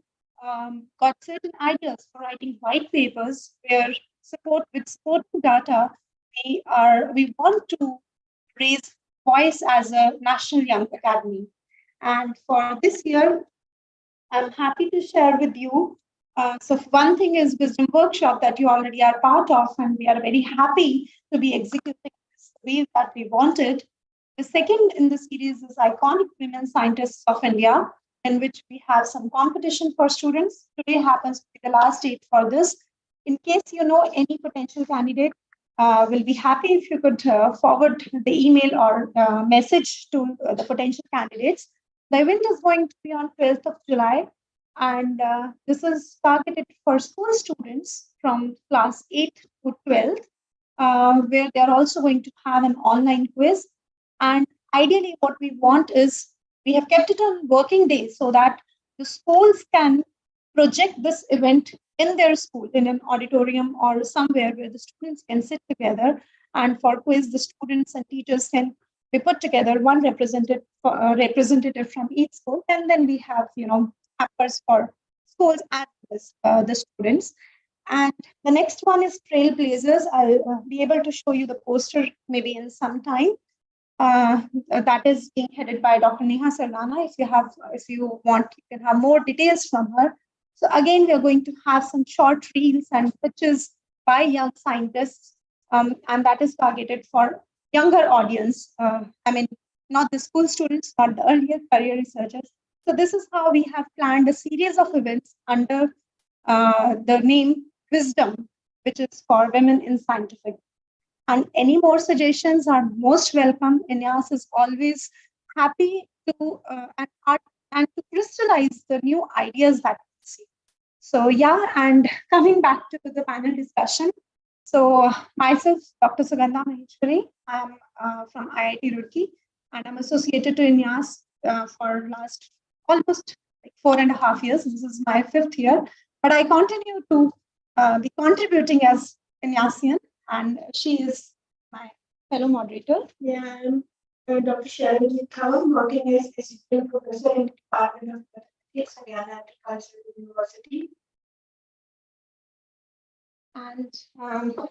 got certain ideas for writing white papers where supporting data. We want to raise voice as a national young academy, and for this year I'm happy to share with you. So one thing is Wisdom Workshop that you already are part of, and we are very happy to be executing this the way that we wanted. The second in the series is Iconic Women Scientists of India, in which we have some competition for students. Today happens to be the last date for this. In case you know any potential candidate, we'll be happy if you could forward the email or message to the potential candidates. The event is going to be on 12th of July, and this is targeted for school students from class 8 to 12th, where they're also going to have an online quiz. And ideally, what we want is we have kept it on working days so that the schools can project this event in their school, in an auditorium or somewhere where the students can sit together. And for quiz, the students and teachers can we put together one representative from each school, and then we have hampers for schools and the students. And the next one is Trailblazers. I'll be able to show you the poster maybe in some time. That is being headed by Dr. Neha Sardana. If you want, you can have more details from her. So again, we are going to have some short reels and pitches by young scientists, and that is targeted for younger audience. Not the school students, not the earlier career researchers. So this is how we have planned a series of events under the name Wisdom, which is for women in scientific. And any more suggestions are most welcome. INYAS is always happy to and to crystallize the new ideas that we see. So yeah, and coming back to the panel discussion. So myself, Dr. Sugandha Maheshwari, I'm from IIT Roorkee, and I'm associated to INYAS for last almost like 4.5 years. This is my 5th year, but I continue to be contributing as INYASian, and she is my fellow moderator. Yeah, I'm Dr. Sharon Thawan, working as Assistant Professor in the Department of Mathematics, Haryana Agricultural University. And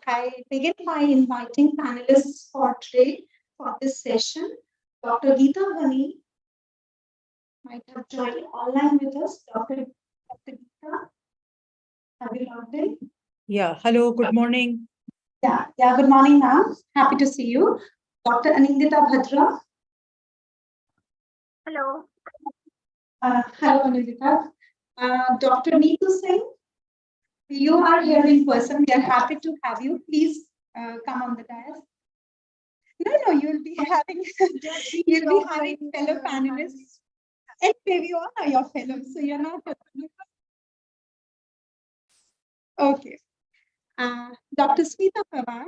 I begin by inviting panelists for today for this session. Dr. Geeta Ghani might have joined online with us. Dr. Geeta, have you logged in? Yeah, hello, good morning. Yeah, good morning, ma'am. Happy to see you. Dr. Anindita Bhadra. Hello. Hello, Anindita. Dr. Neetu Singh, you are here in person. We are happy to have you. Please come on the dais. No, you'll be having fellow panelists. Anyway, we all are your fellows, so you're not. Okay. Dr. Smita Pawar,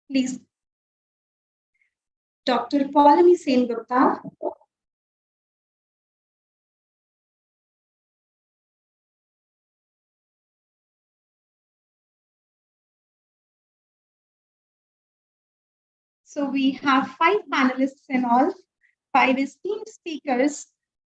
please. Dr. Paulami Sengupta. So we have 5 panelists in all, 5 esteemed speakers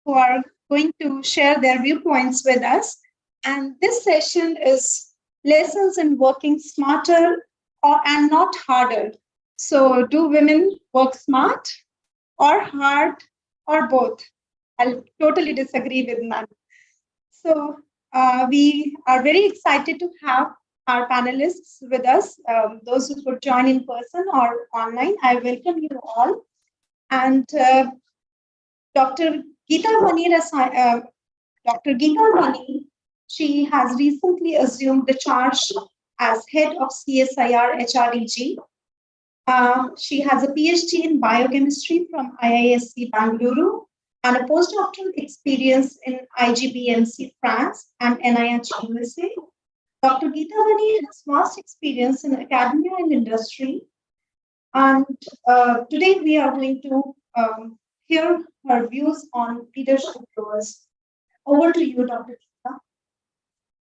who are going to share their viewpoints with us. And this session is lessons in working smarter and not harder. So do women work smart or hard or both? I'll totally disagree with none. So we are very excited to have our panelists with us, those who could join in person or online. I welcome you all. And Dr. Geeta Ghani, she has recently assumed the charge as head of CSIR HRDG. She has a PhD in biochemistry from IISc Bangalore and a postdoctoral experience in IGBMC France and NIH USA. Dr. Geeta Ghani has vast experience in academia and industry. And today we are going to hear her views on leadership roles. Over to you, Dr. Geeta.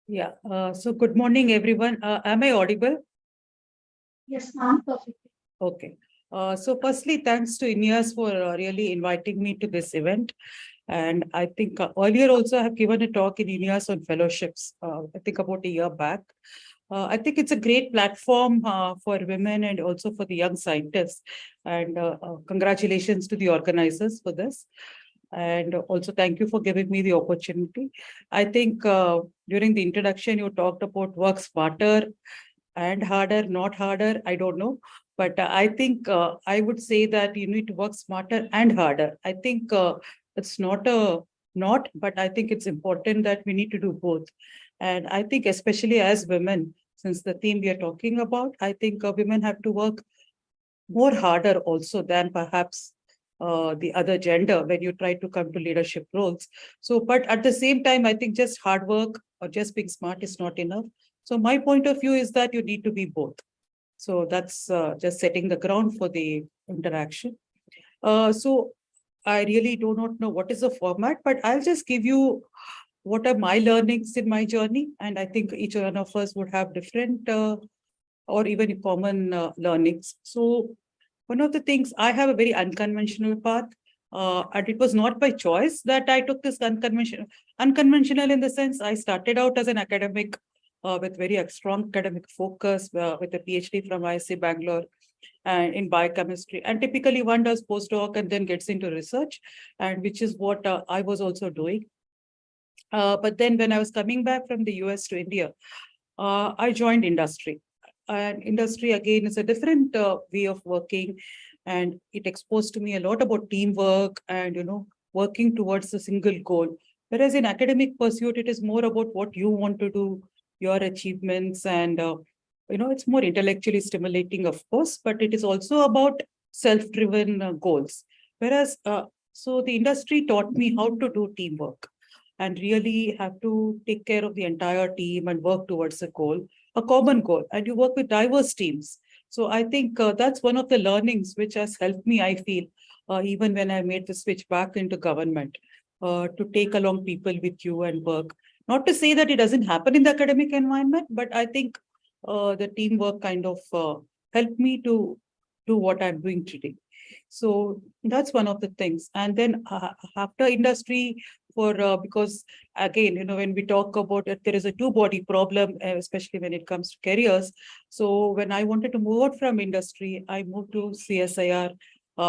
Yeah, so good morning, everyone. Am I audible? Yes, ma'am, perfect. Okay. So firstly, thanks to INYAS for really inviting me to this event. And I think earlier also I have given a talk in INYAS on fellowships, I think about a year back. I think it's a great platform for women and also for the young scientists. And congratulations to the organizers for this. And also thank you for giving me the opportunity. I think during the introduction, you talked about work smarter and harder, not harder, I don't know. But I think I would say that you need to work smarter and harder. I think it's not, but I think it's important that we need to do both. And I think especially as women, since the theme we are talking about, I think women have to work more harder also than perhaps the other gender when you try to come to leadership roles. So, but at the same time, I think just hard work or just being smart is not enough. So my point of view is that you need to be both. So that's just setting the ground for the interaction. So I really do not know what is the format, but I'll just give you what are my learnings in my journey. And I think each one of us would have different or even common learnings. So one of the things, I have a very unconventional path. And it was not by choice that I took this unconventional in the sense I started out as an academic with very strong academic focus with a PhD from IISc Bangalore in biochemistry. And typically one does postdoc and then gets into research, and which is what I was also doing. But then when I was coming back from the US to India, I joined industry. And industry again is a different way of working, and it exposed to me a lot about teamwork and working towards a single goal. Whereas in academic pursuit, it is more about what you want to do, your achievements, and it's more intellectually stimulating, of course, but it is also about self-driven goals. Whereas, so the industry taught me how to do teamwork and really have to take care of the entire team and work towards a goal, a common goal, and you work with diverse teams. So I think that's one of the learnings which has helped me, I feel, even when I made the switch back into government, to take along people with you and work. Not to say that it doesn't happen in the academic environment, but I think the teamwork kind of helped me to do what I'm doing today. So that's one of the things. And then after industry, because again, when we talk about it, there is a two-body problem, especially when it comes to careers. So when I wanted to move out from industry, I moved to CSIR.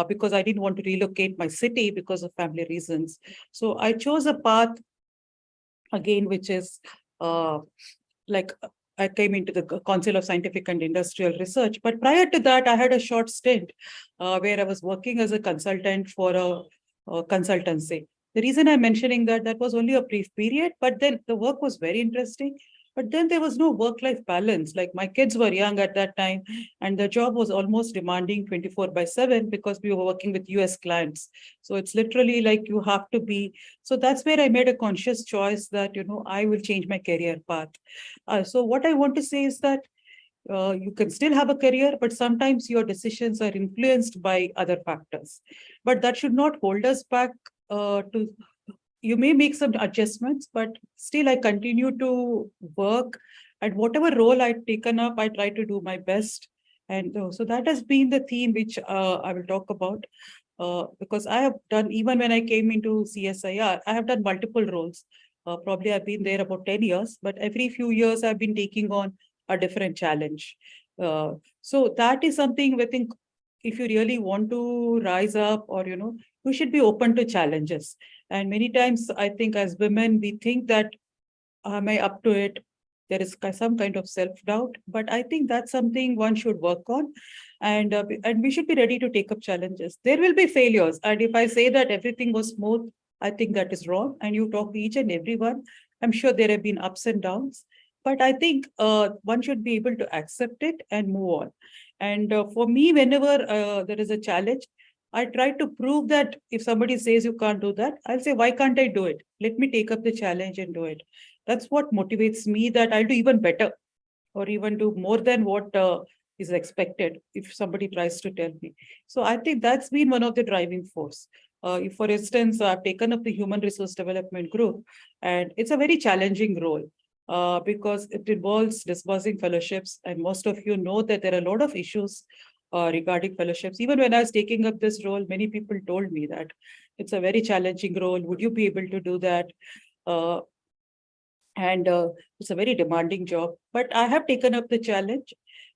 Because I didn't want to relocate my city because of family reasons. So I chose a path again, which is like I came into the Council of Scientific and Industrial Research. But prior to that, I had a short stint where I was working as a consultant for a consultancy. The reason I'm mentioning that was only a brief period, but then the work was very interesting. But then there was no work-life balance. Like my kids were young at that time, and the job was almost demanding 24/7 because we were working with US clients. So it's literally like you have to be. So that's where I made a conscious choice that, I will change my career path. So what I want to say is that you can still have a career, but sometimes your decisions are influenced by other factors. But that should not hold us back to you may make some adjustments, but still I continue to work. And whatever role I've taken up, I try to do my best. And so that has been the theme which I will talk about. Because I have done, even when I came into CSIR, I have done multiple roles. Probably I've been there about 10 years, but every few years I've been taking on a different challenge. So that is something I think if you really want to rise up or, you should be open to challenges. And many times I think as women, we think that am I up to it? There is some kind of self-doubt, but I think that's something one should work on. And we should be ready to take up challenges. There will be failures. And if I say that everything was smooth, I think that is wrong. And you talk to each and everyone, I'm sure there have been ups and downs. But I think one should be able to accept it and move on. And for me, whenever there is a challenge, I try to prove that if somebody says you can't do that, I'll say, why can't I do it? Let me take up the challenge and do it. That's what motivates me, that I'll do even better or even do more than what is expected if somebody tries to tell me. So I think that's been one of the driving force. If, for instance, I've taken up the human resource development group, and it's a very challenging role because it involves disbursing fellowships. And most of you know that there are a lot of issues regarding fellowships. Even when I was taking up this role, many people told me that it's a very challenging role. Would you be able to do that? Uh, and it's a very demanding job, but I have taken up the challenge.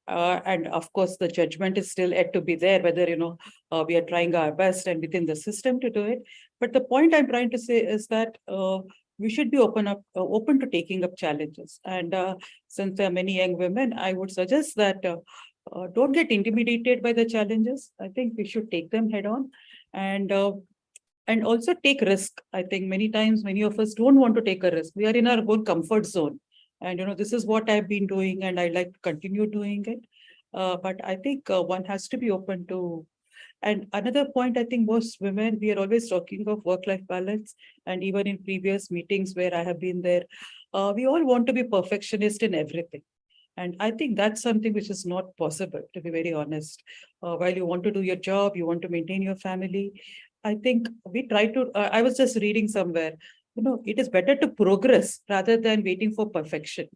And of course, the judgment is still yet to be there, whether, we are trying our best and within the system to do it. But the point I'm trying to say is that we should be open to taking up challenges. And since there are many young women, I would suggest that don't get intimidated by the challenges. I think we should take them head on. And also take risk. I think many times, many of us don't want to take a risk. We are in our own comfort zone. And, this is what I've been doing and I like to continue doing it. But I think one has to be open to. And another point, I think most women, we are always talking of work-life balance. And even in previous meetings where I have been there, we all want to be perfectionist in everything. And I think that's something which is not possible, to be very honest. While you want to do your job, you want to maintain your family, I think we try to, I was just reading somewhere, it is better to progress rather than waiting for perfection.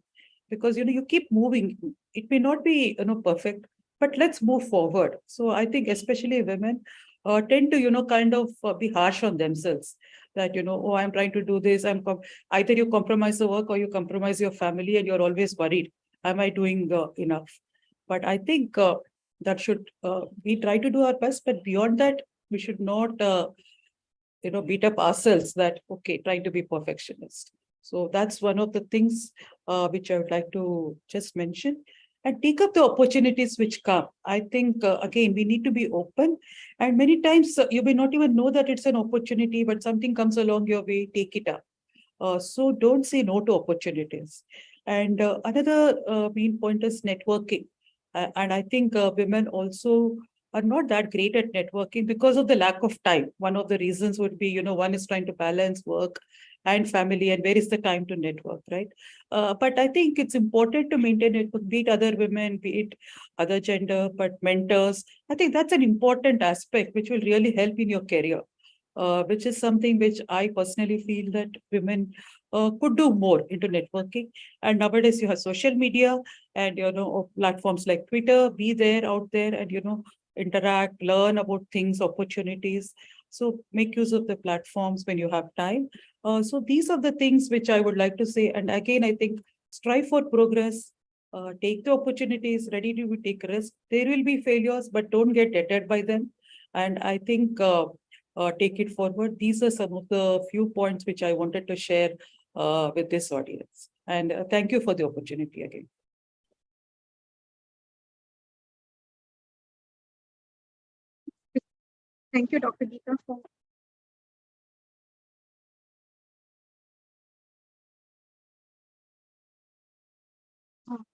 Because, you keep moving. It may not be, perfect, but let's move forward. So I think especially women tend to, kind of be harsh on themselves. That, oh, I'm trying to do this. Either you compromise the work or you compromise your family and you're always worried. Am I doing enough? But I think that should, we try to do our best, but beyond that, we should not, beat up ourselves that, okay, trying to be perfectionist. So that's one of the things which I would like to just mention. And take up the opportunities which come. I think, again, we need to be open. And many times you may not even know that it's an opportunity, but something comes along your way, take it up. So don't say no to opportunities. And another main point is networking. And I think women also are not that great at networking because of the lack of time. One of the reasons would be, one is trying to balance work and family, and where is the time to network, right? But I think it's important to maintain it, be it other women, be it other gender, but mentors. I think that's an important aspect which will really help in your career. Which is something which I personally feel that women could do more into networking. And nowadays you have social media and, platforms like Twitter, be there out there and, interact, learn about things, opportunities. So make use of the platforms when you have time. So these are the things which I would like to say. And again, I think strive for progress, take the opportunities, ready to take risks. There will be failures, but don't get deterred by them. And I think take it forward. These are some of the few points which I wanted to share with this audience. And thank you for the opportunity again. Thank you, Dr. Geeta, for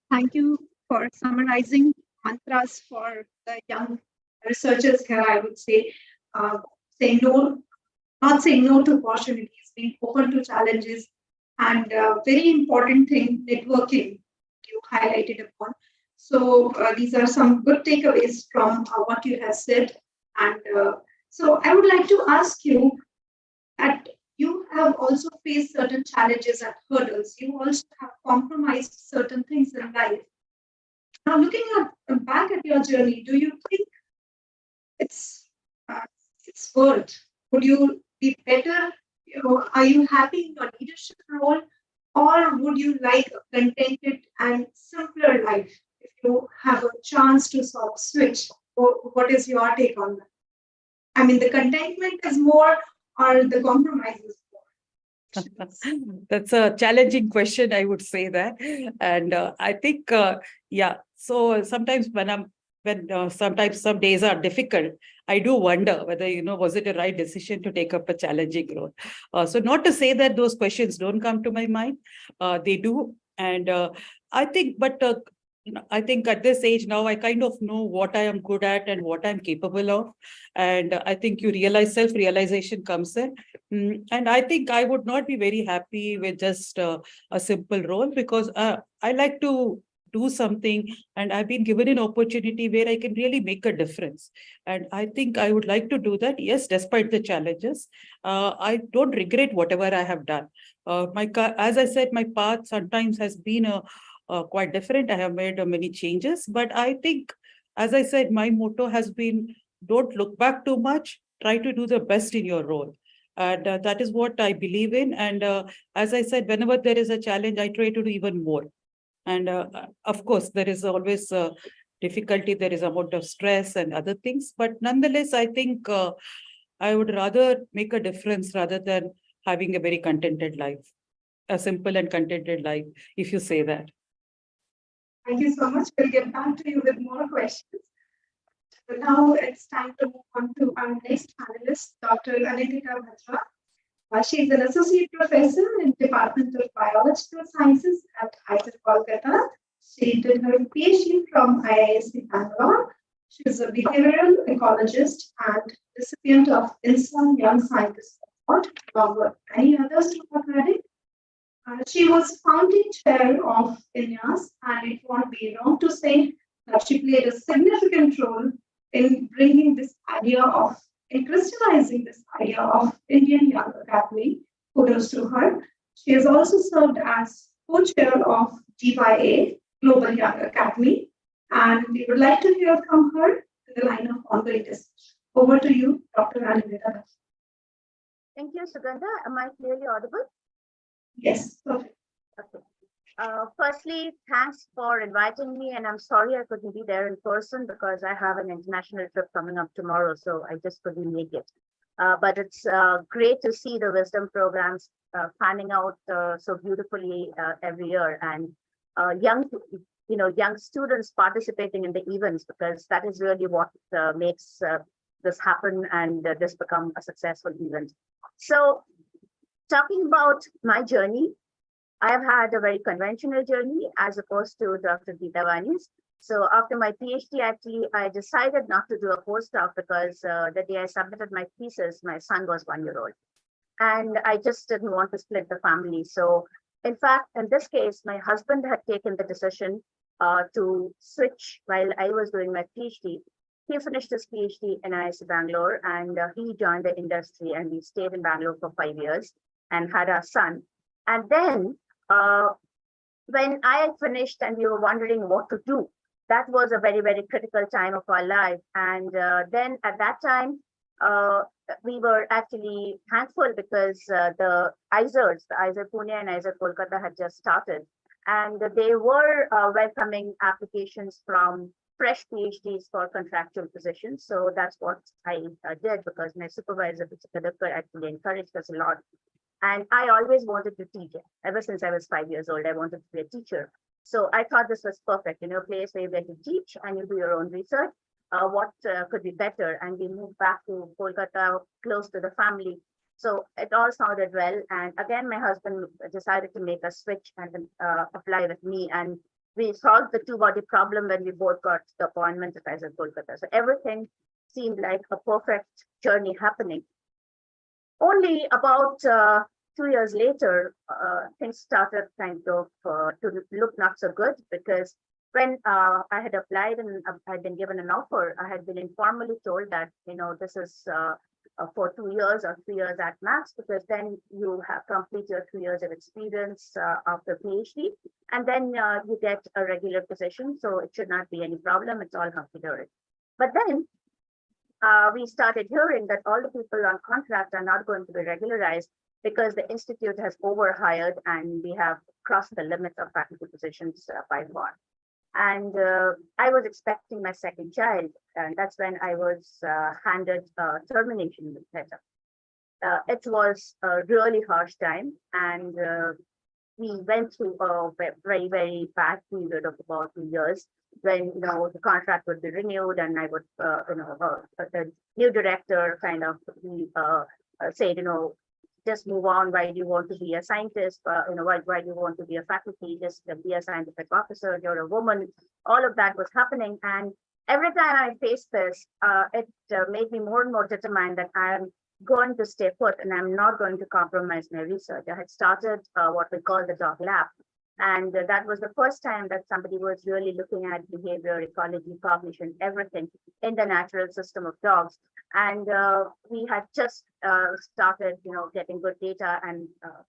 thank you for summarizing mantras for the young researchers here. I would say, saying no, not saying no to opportunities, being open to challenges, and very important thing, networking, you highlighted upon. So these are some good takeaways from what you have said. And so I would like to ask you that you have also faced certain challenges and hurdles. You also have compromised certain things in life. Now, looking back at your journey, do you think it's uh, it's worth? Would you be better? Are you happy in your leadership role, or would you like a contented and simpler life if you have a chance to sort of switch? Or what is your take on that? I mean, the contentment is more, or the compromise is more? That's a challenging question, I would say that. And I think, yeah, so sometimes sometimes some days are difficult, I do wonder whether, was it a right decision to take up a challenging role? So not to say that those questions don't come to my mind, they do. And I think, but I think at this age now, I kind of know what I am good at and what I'm capable of. And I think you realize self-realization comes in. And I think I would not be very happy with just a simple role, because I like to do something, and I've been given an opportunity where I can really make a difference. And I think I would like to do that. Yes, despite the challenges, I don't regret whatever I have done. As I said, my path sometimes has been quite different. I have made many changes, but I think, as I said, my motto has been, don't look back too much, try to do the best in your role. And that is what I believe in. And as I said, whenever there is a challenge, I try to do even more. And of course, there is always difficulty, there is amount of stress and other things. But nonetheless, I think I would rather make a difference rather than having a very contented life, a simple and contented life, if you say that. Thank you so much. We'll get back to you with more questions. But now it's time to move on to our next panelist, Dr. Anitika Bhatra. She is an associate professor in Department of Biological Sciences at IIT Kolkata. She did her PhD from IISc Bangalore. She is a behavioral ecologist and recipient of INSA Young Scientist Award, along with many others to her credit. She was founding chair of INYAS, and it won't be wrong to say that she played a significant role in bringing this idea of, in crystallizing this idea of Indian Young Academy. Kudos to her. She has also served as co-chair of GYA, Global Young Academy, and we would like to hear from her in the line of ongoing discussion. Over to you, Dr. Anindita. Thank you, Sugandha. Am I clearly audible? Yes, perfect. Okay. Firstly, thanks for inviting me, and I'm sorry I couldn't be there in person because I have an international trip coming up tomorrow, so I just couldn't make it. But it's great to see the wisdom programs panning out so beautifully every year, and young students participating in the events, because that is really what makes this happen and this become a successful event. So, talking about my journey, I have had a very conventional journey as opposed to Dr. Geeta Vani's. So after my PhD, actually, I decided not to do a postdoc because the day I submitted my thesis, my son was 1 year old. And I just didn't want to split the family. So in fact, in this case, my husband had taken the decision to switch while I was doing my PhD. He finished his PhD in IISc Bangalore, and he joined the industry, and we stayed in Bangalore for 5 years and had our son. And then when I had finished and we were wondering what to do, that was a very, very critical time of our life. And then at that time, we were actually thankful because the ISER Pune and ISER Kolkata had just started. And they were welcoming applications from fresh PhDs for contractual positions. So that's what I did, because my supervisor, Mr. Kadakar, actually encouraged us a lot. And I always wanted to teach. Ever since I was 5 years old, I wanted to be a teacher. So I thought this was perfect, a place where you get to teach and you do your own research. What could be better? And we moved back to Kolkata, close to the family. So it all sounded well. And again, my husband decided to make a switch and apply with me. And we solved the two-body problem when we both got the appointment at ISER Kolkata. So everything seemed like a perfect journey happening. Only about 2 years later, things started kind of to look not so good, because when I had applied and I had been given an offer, I had been informally told that, this is for 2 years or 3 years at max, because then you have complete your 3 years of experience after PhD, and then you get a regular position. So it should not be any problem. It's all hunky-dory. But then we started hearing that all the people on contract are not going to be regularized because the institute has overhired and we have crossed the limits of faculty positions by far. And I was expecting my second child, and that's when I was handed a termination letter. It was a really harsh time, and we went through a very, very bad period of about 2 years when the contract would be renewed, and I would the new director kind of said, just move on. Why do you want to be a scientist? Why do you want to be a faculty? Just be a scientific officer. You're a woman. All of that was happening, and every time I faced this, it made me more and more determined that I am going to stay put and I'm not going to compromise my research. I had started what we call the dog lab. And that was the first time that somebody was really looking at behavior, ecology, cognition, everything in the natural system of dogs. And we had just started, getting good data, and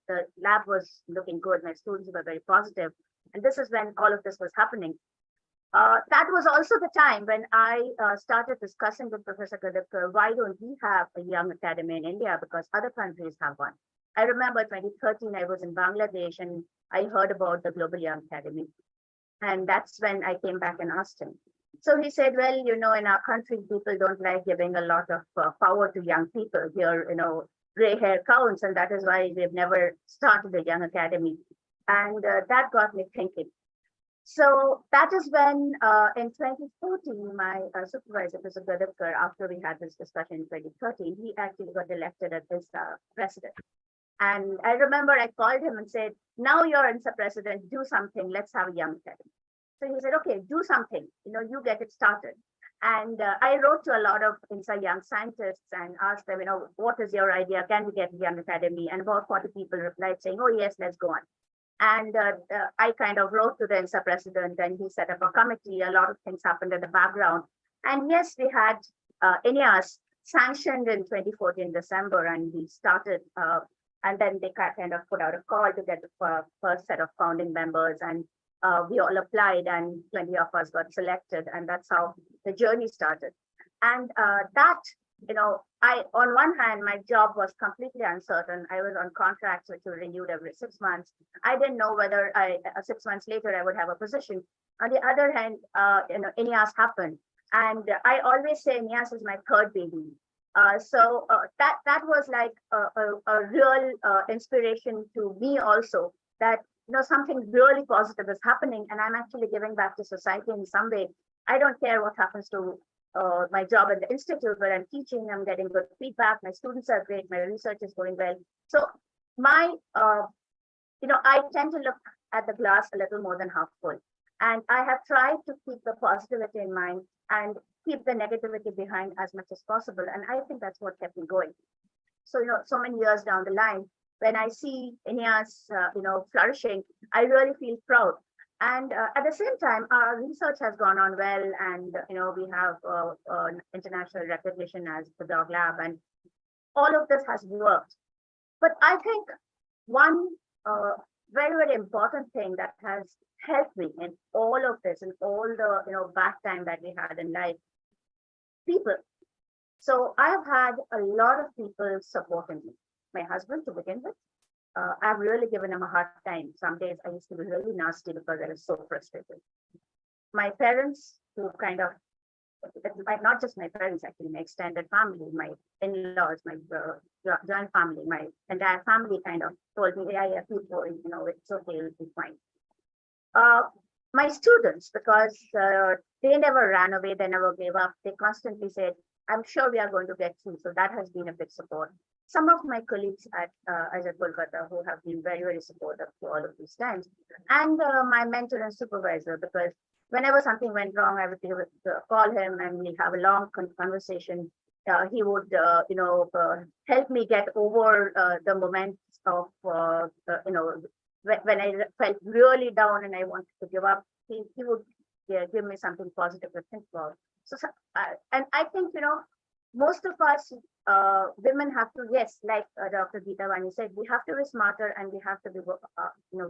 the lab was looking good. My students were very positive. And this is when all of this was happening. That was also the time when I started discussing with Professor Kadakar, why don't we have a young academy in India, because other countries have one. I remember 2013, I was in Bangladesh and I heard about the Global Young Academy. And that's when I came back and asked him. So he said, well, in our country, people don't like giving a lot of power to young people. Here, gray hair counts, and that is why we've never started a young academy. And that got me thinking. So that is when in 2014, my supervisor, Professor Gadavkar, after we had this discussion in 2013, he actually got elected as his president. And I remember I called him and said, now you're INSA president, do something, let's have a young academy. So he said, okay, do something, you get it started. And I wrote to a lot of INSA young scientists and asked them, what is your idea? Can we get a young academy? And about 40 people replied saying, oh yes, let's go on. And I kind of wrote to the INSA president, and he set up a committee. A lot of things happened in the background. And yes, we had INYAS sanctioned in 2014 December, and we started, and then they kind of put out a call to get the first set of founding members, and we all applied, and 20 of us got selected, and that's how the journey started. And that, on one hand, my job was completely uncertain. I was on contracts which were renewed every 6 months. I didn't know whether 6 months later I would have a position. On the other hand, INYAS happened, and I always say INYAS is my third baby. So that was like a real inspiration to me also, that something really positive is happening, and I'm actually giving back to society in some way. I don't care what happens to my job at the institute where I'm teaching. I'm getting good feedback. My students are great. My research is going well. So my, I tend to look at the glass a little more than half full. And I have tried to keep the positivity in mind and keep the negativity behind as much as possible. And I think that's what kept me going. So, so many years down the line, when I see INYAS, flourishing, I really feel proud. And at the same time, our research has gone on well, and we have international recognition as the Dog Lab, and all of this has worked. But I think one very, very important thing that has helped me in all of this and all the bad time that we had in life, people. So I have had a lot of people supporting me. My husband to begin with. I've really given him a hard time. Some days I used to be really nasty because I was so frustrated. My parents, who kind of, not just my parents, actually, my extended family, my in-laws, my joint family, my entire family kind of told me, yeah, keep going, it's okay, it'll be fine. My students, because they never ran away, they never gave up, they constantly said, I'm sure we are going to get through. So that has been a big support. Some of my colleagues at Kolkata who have been very, very supportive through all of these times. And my mentor and supervisor, because whenever something went wrong, I would call him and we'd have a long conversation. He would, help me get over the moments of, when I felt really down and I wanted to give up. He would give me something positive to think about. So, and I think, most of us women have to, yes, like Dr. Geeta Vani said, we have to be smarter and we have to be,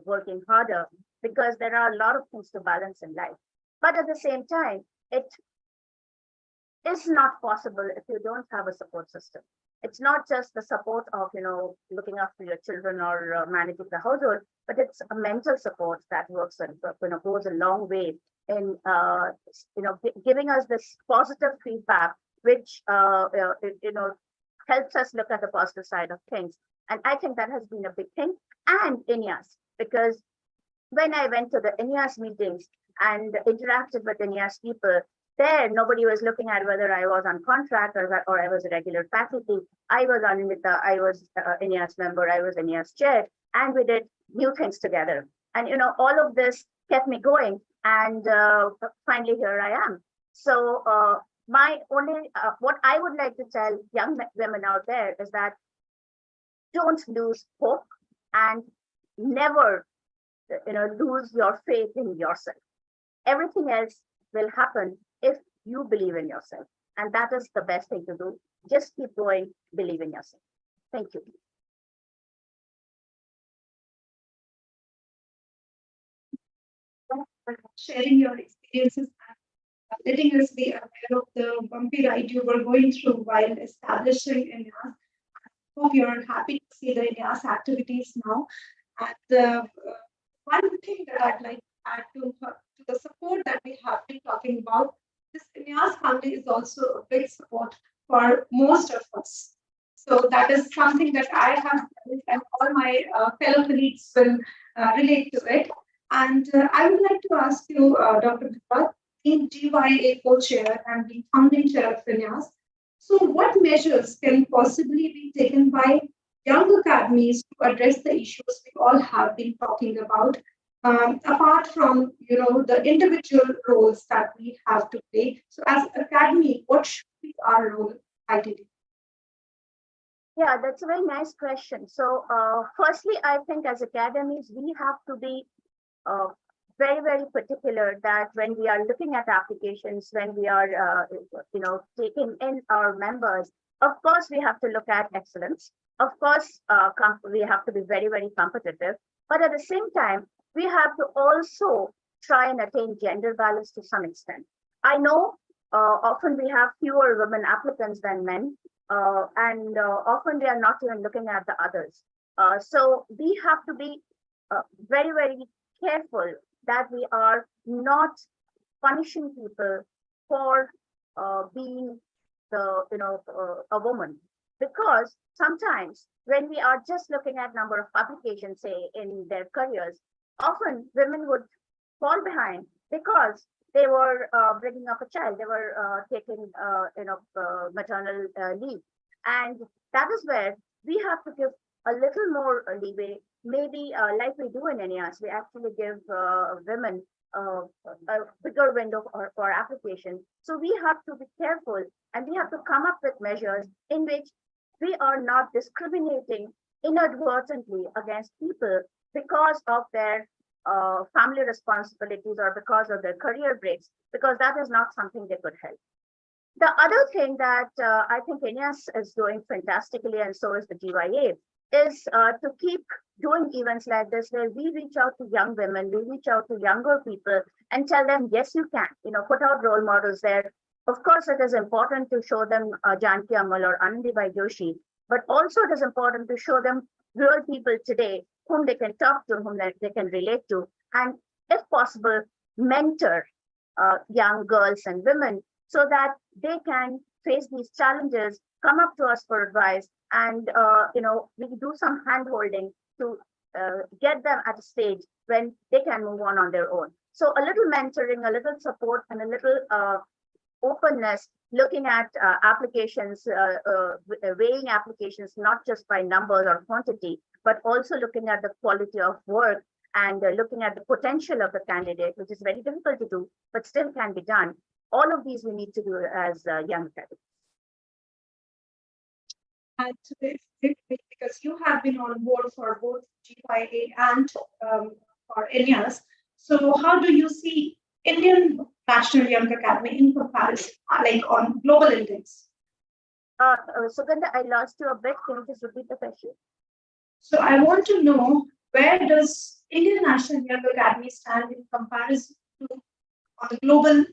working harder, because there are a lot of things to balance in life. But at the same time, it is not possible if you don't have a support system. It's not just the support of, looking after your children or managing the household, but it's a mental support that works and, goes a long way in, giving us this positive feedback, which, helps us look at the positive side of things. And I think that has been a big thing. And INYAS, because when I went to the INYAS meetings and interacted with INYAS people, there nobody was looking at whether I was on contract or I was a regular faculty. I was INYAS member, I was INYAS chair, and we did new things together. And all of this kept me going, and finally here I am. So my only what I would like to tell young women out there is that don't lose hope and never lose your faith in yourself. Everything else will happen if you believe in yourself, and that is the best thing to do. Just keep going, believe in yourself. Thank you. Sharing your experiences and letting us be aware of the bumpy ride you were going through while establishing INYAS. Hope you're happy to see the INYAS activities now. And one thing that I'd like to add to the support that we have been talking about, this INYAS family is also a big support for most of us. So that is something that I have felt, and all my fellow colleagues will relate to it. And I would like to ask you, Dr. Bharat, being GYA co-chair and the founding chair of INYAS, so what measures can possibly be taken by young academies to address the issues we all have been talking about, apart from the individual roles that we have to play? So as academy, what should be our role ideally? Yeah, that's a very nice question. So firstly, I think as academies, we have to be very, very particular that when we are looking at applications, when we are, taking in our members, of course, we have to look at excellence. Of course, we have to be very, very competitive. But at the same time, we have to also try and attain gender balance to some extent. I know often we have fewer women applicants than men, and often they are not even looking at the others. So we have to be very, very careful that we are not punishing people for being a woman, because sometimes when we are just looking at number of publications, say in their careers, often women would fall behind because they were bringing up a child, they were taking maternal leave, and that is where we have to give a little more leeway. Maybe like we do in INYAS, we actually give women a bigger window for application. So we have to be careful, and we have to come up with measures in which we are not discriminating inadvertently against people because of their family responsibilities or because of their career breaks, because that is not something they could help. The other thing that I think INYAS is doing fantastically, and so is the GYA, is to keep doing events like this where we reach out to young women, we reach out to younger people and tell them, yes, you can, put out role models there. Of course, it is important to show them Janki Ammal or Anandibai Joshi, but also it is important to show them real people today whom they can talk to, whom they can relate to, and if possible, mentor young girls and women so that they can face these challenges, come up to us for advice, and we do some hand holding to get them at a stage when they can move on their own. So a little mentoring, a little support, and a little openness, looking at applications, weighing applications, not just by numbers or quantity, but also looking at the quality of work and looking at the potential of the candidate, which is very difficult to do, but still can be done. All of these we need to do as young academics. And because you have been on board for both GYA and for INYAS, so how do you see Indian National Young Academy in comparison, like on global index? Sugandha, I lost you a bit. Can you just repeat the question? So I want to know, where does Indian National Young Academy stand in comparison to on the global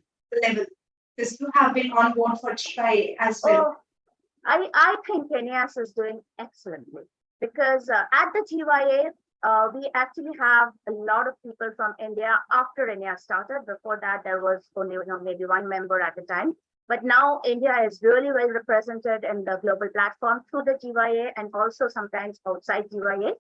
level? Because you have been on board for GYA as well. I think INYAS is doing excellently because at the GYA, we actually have a lot of people from India after INYAS started. Before that, there was only maybe one member at the time. But now India is really well represented in the global platform through the GYA and also sometimes outside GYA.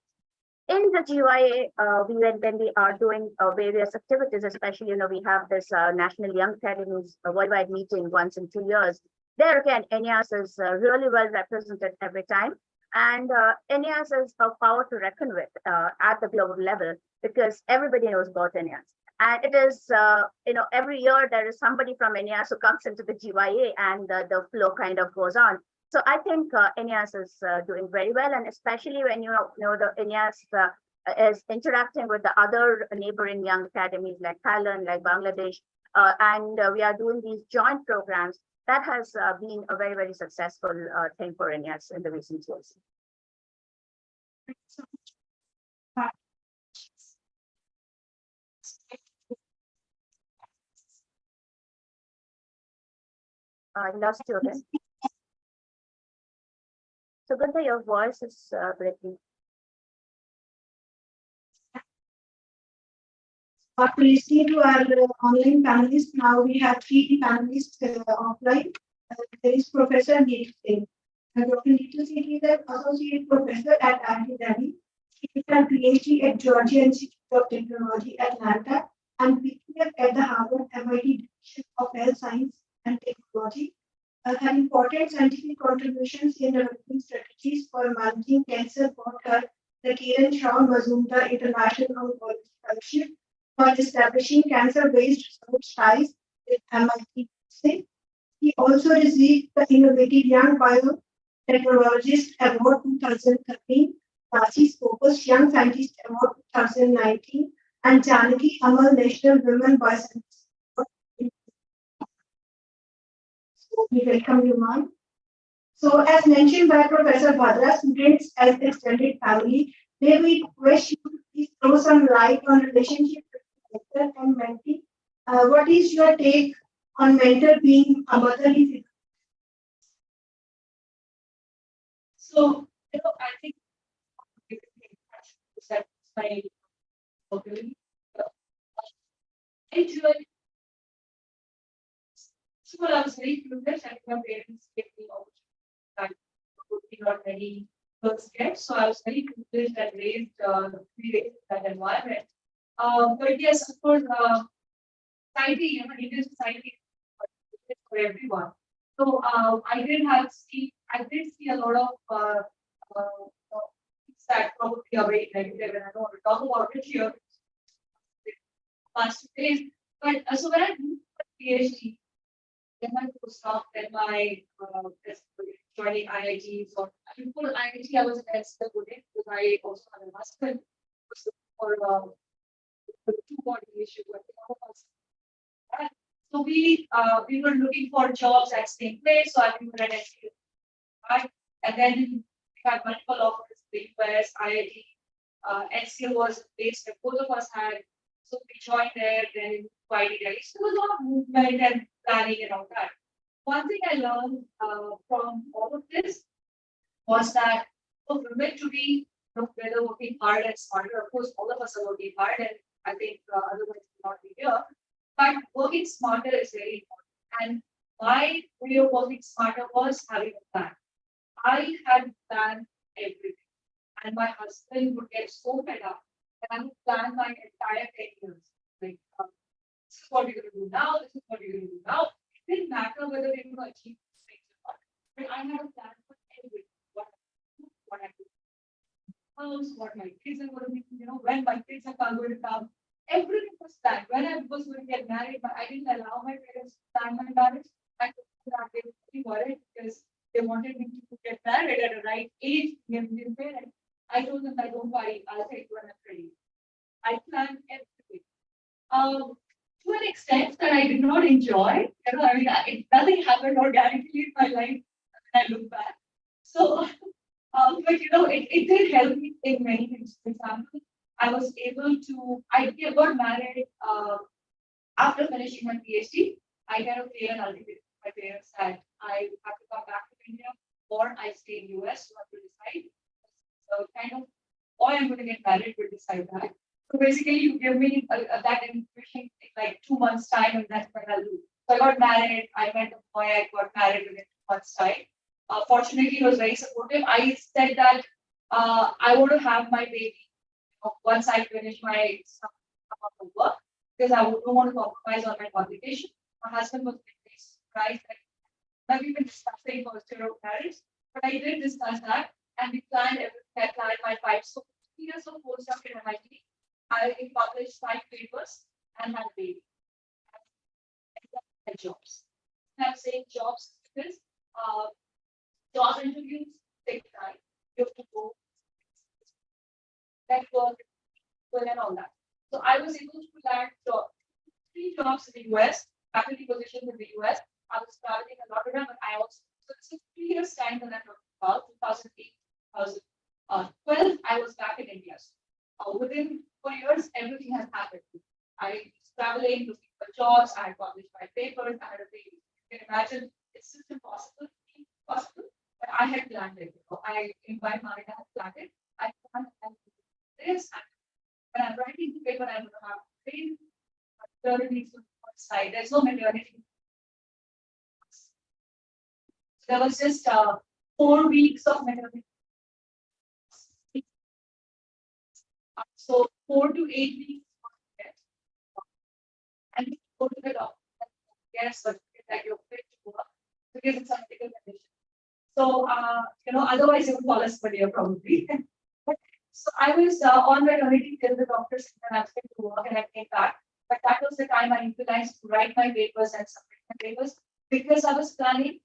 In the GYA, when we are doing various activities, especially, we have this National Young Academies worldwide meeting once in 2 years. There again, INYAS is really well represented every time. And INYAS is a power to reckon with at the global level because everybody knows about INYAS. And it is, every year there is somebody from INYAS who comes into the GYA and the flow kind of goes on. So I think INYAS is doing very well, and especially when the INYAS is interacting with the other neighboring young academies like Thailand, like Bangladesh, and we are doing these joint programs. That has been a very, very successful thing for INYAS in the recent years. I lost you again. Sugandha, your voice is breaking. Previously to our online panelists, now we have 3 panelists offline. There is Professor Neil Singh. Dr. Neil Singh is an associate professor at IIT Delhi. He is a PhD at Georgia Institute of Technology, Atlanta, and PhD at the Harvard MIT Division of Health Science and Technology. Her important scientific contributions in developing strategies for managing cancer brought her the Kiran Shah Mazumdar International Oncology Fellowship for establishing cancer-based research ties with MIT. He also received the Innovative Young Biotechnologist Award 2013, Ranchi's Focus Young Scientist Award 2019, and Janaki Ammal National Women Biosciences Award. So we welcome you, ma'am. So as mentioned by Professor Bhadra, students as extended family, may we request you to please throw some light on relationship between mentor and mentee. What is your take on mentor being a motherly figure? So, I think that my ability. So I was very privileged and my parents gave me opportunity to be not very first get. So I was very privileged and raised that environment. But yes, of course, society, Indian society is for everyone. So I did see a lot of things that probably are very negative, and I don't want to talk about it here. Past days, but so when I moved to PhD, then my postdoc, then my joining IITs or before IIT, I was an SL because I also had a husband for the two-body issue. So we were looking for jobs at same place. So I think we were at SL, right? And then we had multiple offers the US, IIT, NCL was based where both of us had. So we joined there, then quite there. So there was a lot of movement and planning and all that. One thing I learned from all of this was that for women to be whether working hard and smarter, of course, all of us are working hard, and I think otherwise we will not be here. But working smarter is very important. And my way of working smarter was having a plan. I had planned everything, and my husband would get so fed up that I would plan my entire 10 years. Like, this is what we're going to do now, this is what we're going to do now. It didn't matter whether we're going to achieve these things or not. But I had a plan for everything. What I do, house, what my kids are going to be, when my kids are going to come. Everything was planned. When I was going to get married, but I didn't allow my parents to plan my marriage. I told them that they were really worried because they wanted me to get married at the right age, be Indian parent. I told them that don't worry, I'll take when I'm ready. I planned everything. To an extent that I did not enjoy. Nothing happened organically in my life when I look back. So, but it did help me in many things. For example, I was able to, I got married after finishing my PhD. I kind of clear an ultimatum. My parents said I have to come back to India or I stay in US, so I have to decide. So kind of, or I'm going to get married, will decide that. So basically, you give me that information in like 2 months' time, and that's what I'll do. So I got married. I met a boy. I got married within 2 months' time. Fortunately, he was very supportive. I said that I want to have my baby once I finish my stuff of work because I don't want to compromise on my qualification. My husband was very surprised that I've been discussing first year of marriage, but I did discuss that and we planned everything. I planned my 5 years of postdoc in MIT. I published 5 papers and had a baby. And jobs. I'm saying jobs because job interviews take time. You have to go network and all that. So I was able to land 3 jobs in the US, faculty positions in the US. I was traveling a lot of them, but I also, so this is 3 years time that I'm talking about, 2008, 2012, I was back in India. So, within 4 years, everything has happened. I was traveling, looking for jobs, I had published my papers, I had a baby. You can imagine it's just impossible, but I had planned it. In my mind, I had planned it. I planned this. When I'm writing the paper, I'm going to have pain. Maternity side. There's no maternity. So there was just 4 weeks of maternity. So 4 to 8 weeks. And you go to the doctor get a certificate that you're fit to work because it's a medical condition. So otherwise you would call us for year probably. So I was on maternity till the doctor said that I was fit to work and I came back. But that was the time I utilized to write my papers and submit my papers. Because I was planning,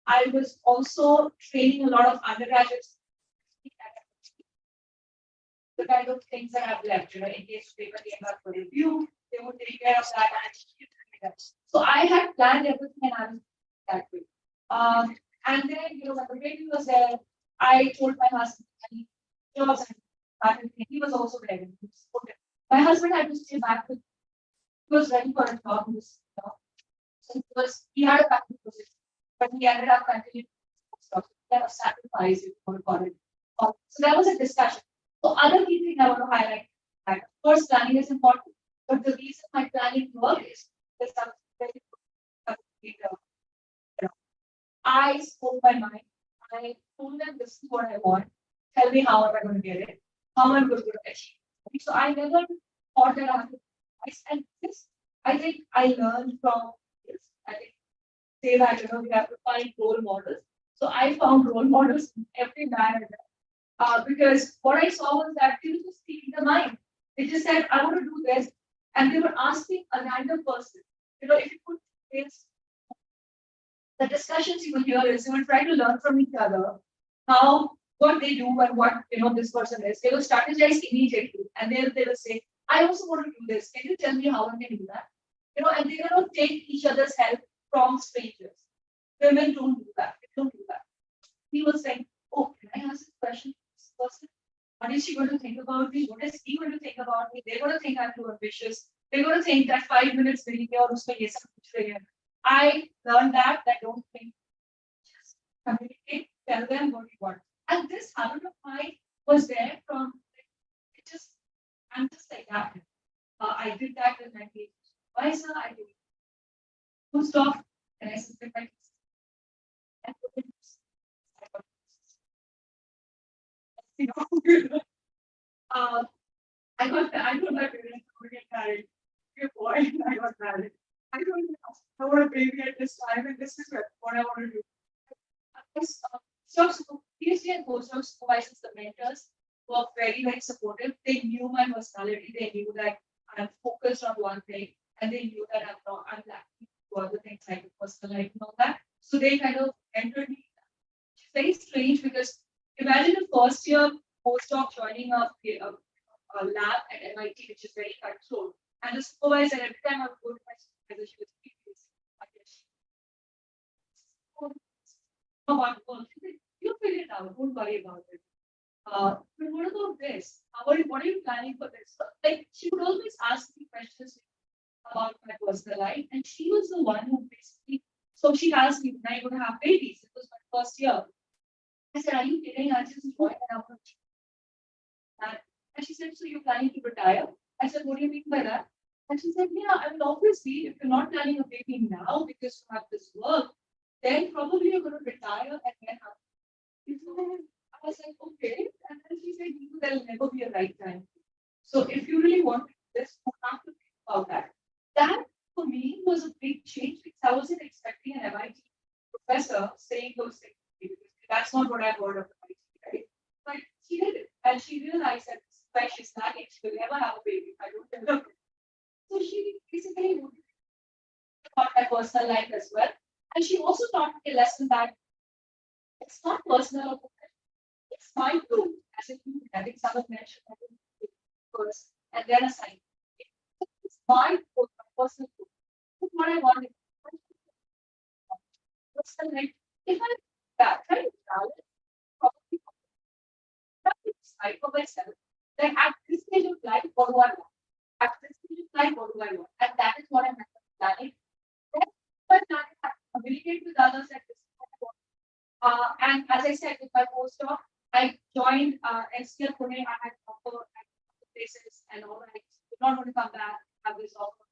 I was also training a lot of undergraduates. The kind of things that I've left, in case paper came up for review, they would take care of that. So I had planned everything and I was that way. And then, when the baby was there, I told my husband, jobs and he was also there. My husband had to stay back with. He was ready for a job. So he had a faculty position, but he ended up continuing to kind of sacrifice it for it. So there was a discussion. So other key thing I want to highlight that of course planning is important, but the reason my planning work is because I'm very I spoke my mind. I told them this is what I want. Tell me how am I going to get it? How am I going to achieve? So I never thought that I have to. And this, I think I learned from this. I think say that we have to find role models. So I found role models in every man. Because what I saw was that they were just speaking the mind. They just said, I want to do this. And they were asking a random person, if you put this, the discussions you will hear is you will try to learn from each other how what they do and what this person is. They will strategize immediately and they will say, I also want to do this. Can you tell me how I can do that? And they don't take each other's help from strangers. Women don't do that. They don't do that. He was saying, oh, can I ask a question? person? What is she going to think about me? What is he going to think about me? They're going to think I'm too ambitious. They're going to think that 5 minutes will be or usme ye sab kuch rahe hain. I learned that don't think, just communicate, tell them what you want. And this habit of mine was there from it just I'm just like that. I did that with my kids. Why sir? I did full stop and I said my kids. And put it- you know, I got I don't have parents who get married. Your boy, I got married. I don't know. I want a baby at this time, and this is what I want to do. Yes, so PhD and postdoc supervisors, the mentors were very, very supportive. They knew my personality. They knew that I'm focused on one thing, and they knew that I'm lacking to other things like personal life and all that. So they kind of entered me. It's very strange because imagine a first year postdoc joining a lab at MIT, which is very controlled. And the supervisor, every time I would go to my supervisor, she was please, about work. She said, you figure it out, don't worry about it. But what about this? What are you planning for this? So, like she would always ask me questions about my personal life, and she was the one who basically. So she asked me, "When are you going to have babies?" It was my first year. I said, "Are you kidding? I just joined and I'm and she said, "So you're planning to retire?" I said, "What do you mean by that?" And she said, "Yeah, I mean, obviously, if you're not planning a baby now because you have this work, then probably you're going to retire and then have." I was like, "Okay." And then she said, "There'll never be a right time. So if you really want this, you have to think about that." That for me was a big change because I wasn't expecting an MIT professor saying those things. Because that's not what I heard of MIT, right? But she did it. And she realized that by she's lacking, she will never have a baby. I don't tell her. So she basically taught my personal life as well. And she also taught me a lesson that it's not personal or professional. It's my growth as a human. I think someone mentioned that first and then a sign. It's my growth, my personal growth. It's what I want. Personal life. If I try to balance, probably decide for myself. Like at this stage of life, what do I want? At this stage of life, what do I want? And that is what I'm planning. Then my plan is to communicate with others at this point. And as I said, with my postdoc, I joined STL Pune. I had offer at places and all. I did not want to come back, have this offer.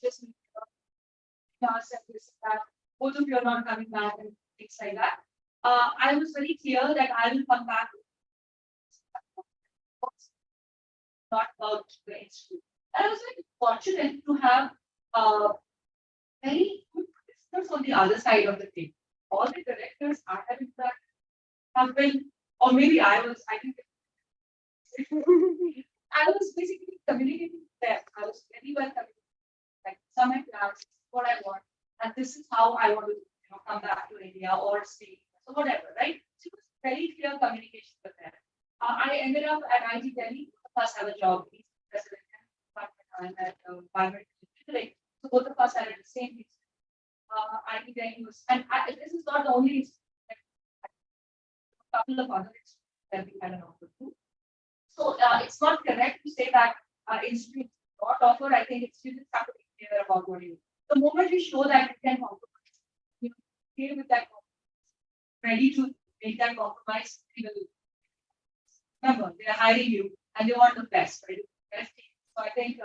Just said this, that both of you are not coming back and things like that. I was very clear that I will come back. Not about the institute. And I was very fortunate to have very good listeners on the other side of the table. All the directors I have interacted have been, or maybe I think I was basically communicating with them. I was very well communicating. Like some of plans, what I want, and this is how I want to come back to India or stay, so whatever, right? So it was very clear communication with them. I ended up at IT Delhi. Both of us have a job. He's president and at biomedical engineering. So both of us are at the same place. IT Delhi was, and this is not the only a couple of other that we had an offer to. So it's not correct to say that institutes not offer. I think students have to be clear about what you. The moment you show that you can compromise, you clear with that compromise, ready to make that compromise, you will remember they are hiring you and they want the best, right? Best team. So I think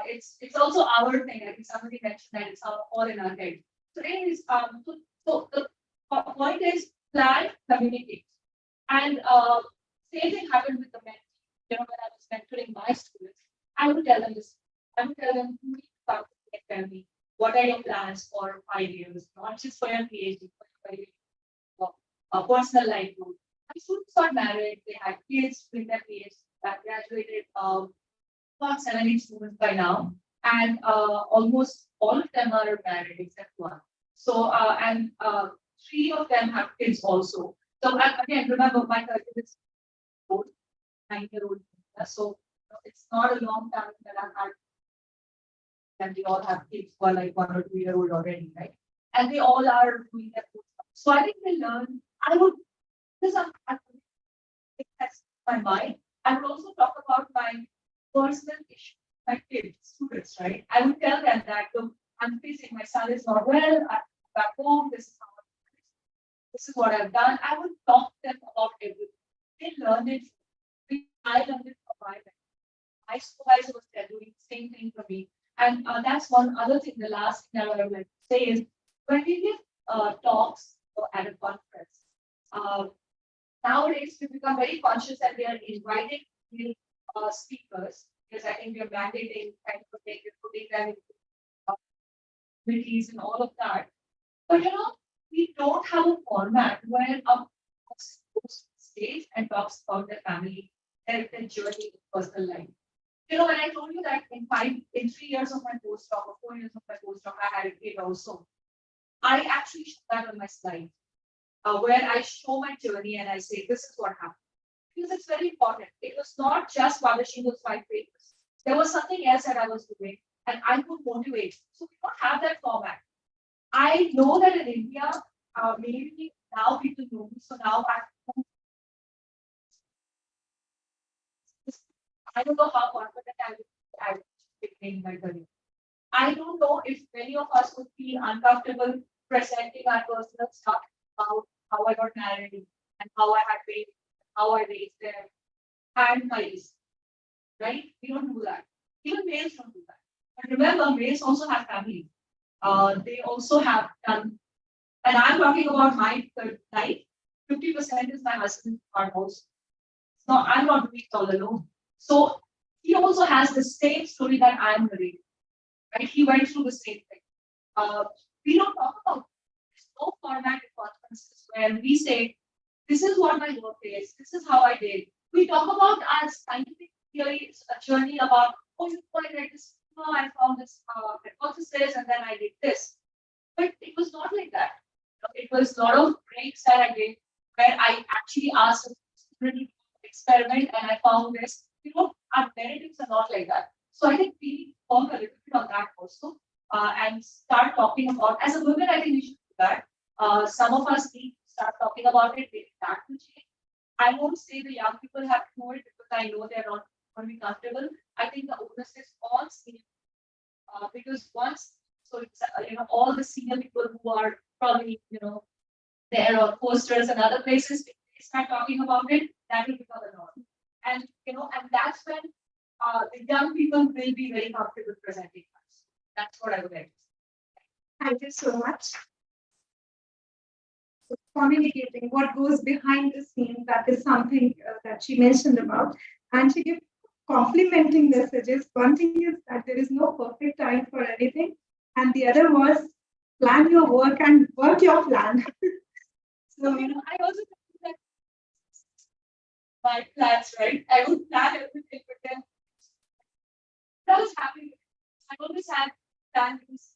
it's also our thing. I think somebody mentioned that it's all in our head. So anyways, so the point is plan, communicate, and same thing happened with the mentor. When I was mentoring my students, I would tell them this. I would tell them, you need to come and tell me what are your plans for 5 years, not just for your PhD, but for your personal life. My students got married, they had kids with their PhD, that graduated about 17 students by now, and almost all of them are married except one. So, and 3 of them have kids also. So, again, remember, my cousin is old, 9-year-old. So, it's not a long time that I've had, and they all have kids who are like 1 or 2-year-old already, right? And they all are doing their food. So, I think they learn. I would, because I'm my mind. I would also talk about my personal issues, my kids, students, right? I would tell them that, look, I'm facing, my son is not well, I'm back home, this is what I've done. I would talk to them about everything. They learn it. I learned it from my parents. My supervisor was there doing the same thing for me. And that's one other thing, the last thing I would like to say is when we give talks at a conference, uh, nowadays we become very conscious that we are inviting new speakers because I think we are mandating kind of putting them in committees and all of that. But we don't have a format where a host goes to the stage and talks about their family, their journey in personal life. When I told you that in 3 years of my postdoc or 4 years of my postdoc, I had a kid also. I actually show that on my slide, where I show my journey and I say, this is what happened. Because it's very important. It was not just publishing those 5 papers. There was something else that I was doing, and I could motivate. So we don't have that format. I know that in India, maybe now people know me, so now I don't know how confident I will be at beginning my career. I don't know if many of us would feel uncomfortable presenting our personal stuff about how I got married and how I had babies, how I raised them, and my race. Right? We don't do that. Even males don't do that. But remember, males also have family. They also have done, and I'm talking about my life. 50% is my husband's part also. So I'm not doing it all alone. So he also has the same story that I'm narrating. Right? He went through the same thing. We don't talk about it. There's no format in conferences where we say, this is what my work is, this is how I did. We talk about our scientific theory, a journey about, oh, I read this, I found this hypothesis, and then I did this. But it was not like that. It was a lot of breaks that I did where I actually asked a student experiment and I found this. Our narratives are not like that. So I think we need to work a little bit on that also and start talking about, as a woman, I think we should do that. Some of us need to start talking about it, maybe that will change. I won't say the young people have to know it because I know they're not going to be comfortable. I think the onus is on senior because once, so it's, all the senior people who are probably, there on posters and other places, if they start talking about it, that will become a norm. And, and that's when the young people will be very comfortable presenting us. That's what I would like to say. Thank you so much. So communicating what goes behind the scene, that is something that she mentioned about. And she gave complimenting messages. One thing is that there is no perfect time for anything. And the other was plan your work and work your plan. So, I also think that my plans, right? I would plan everything, but then that was happening. I always had plans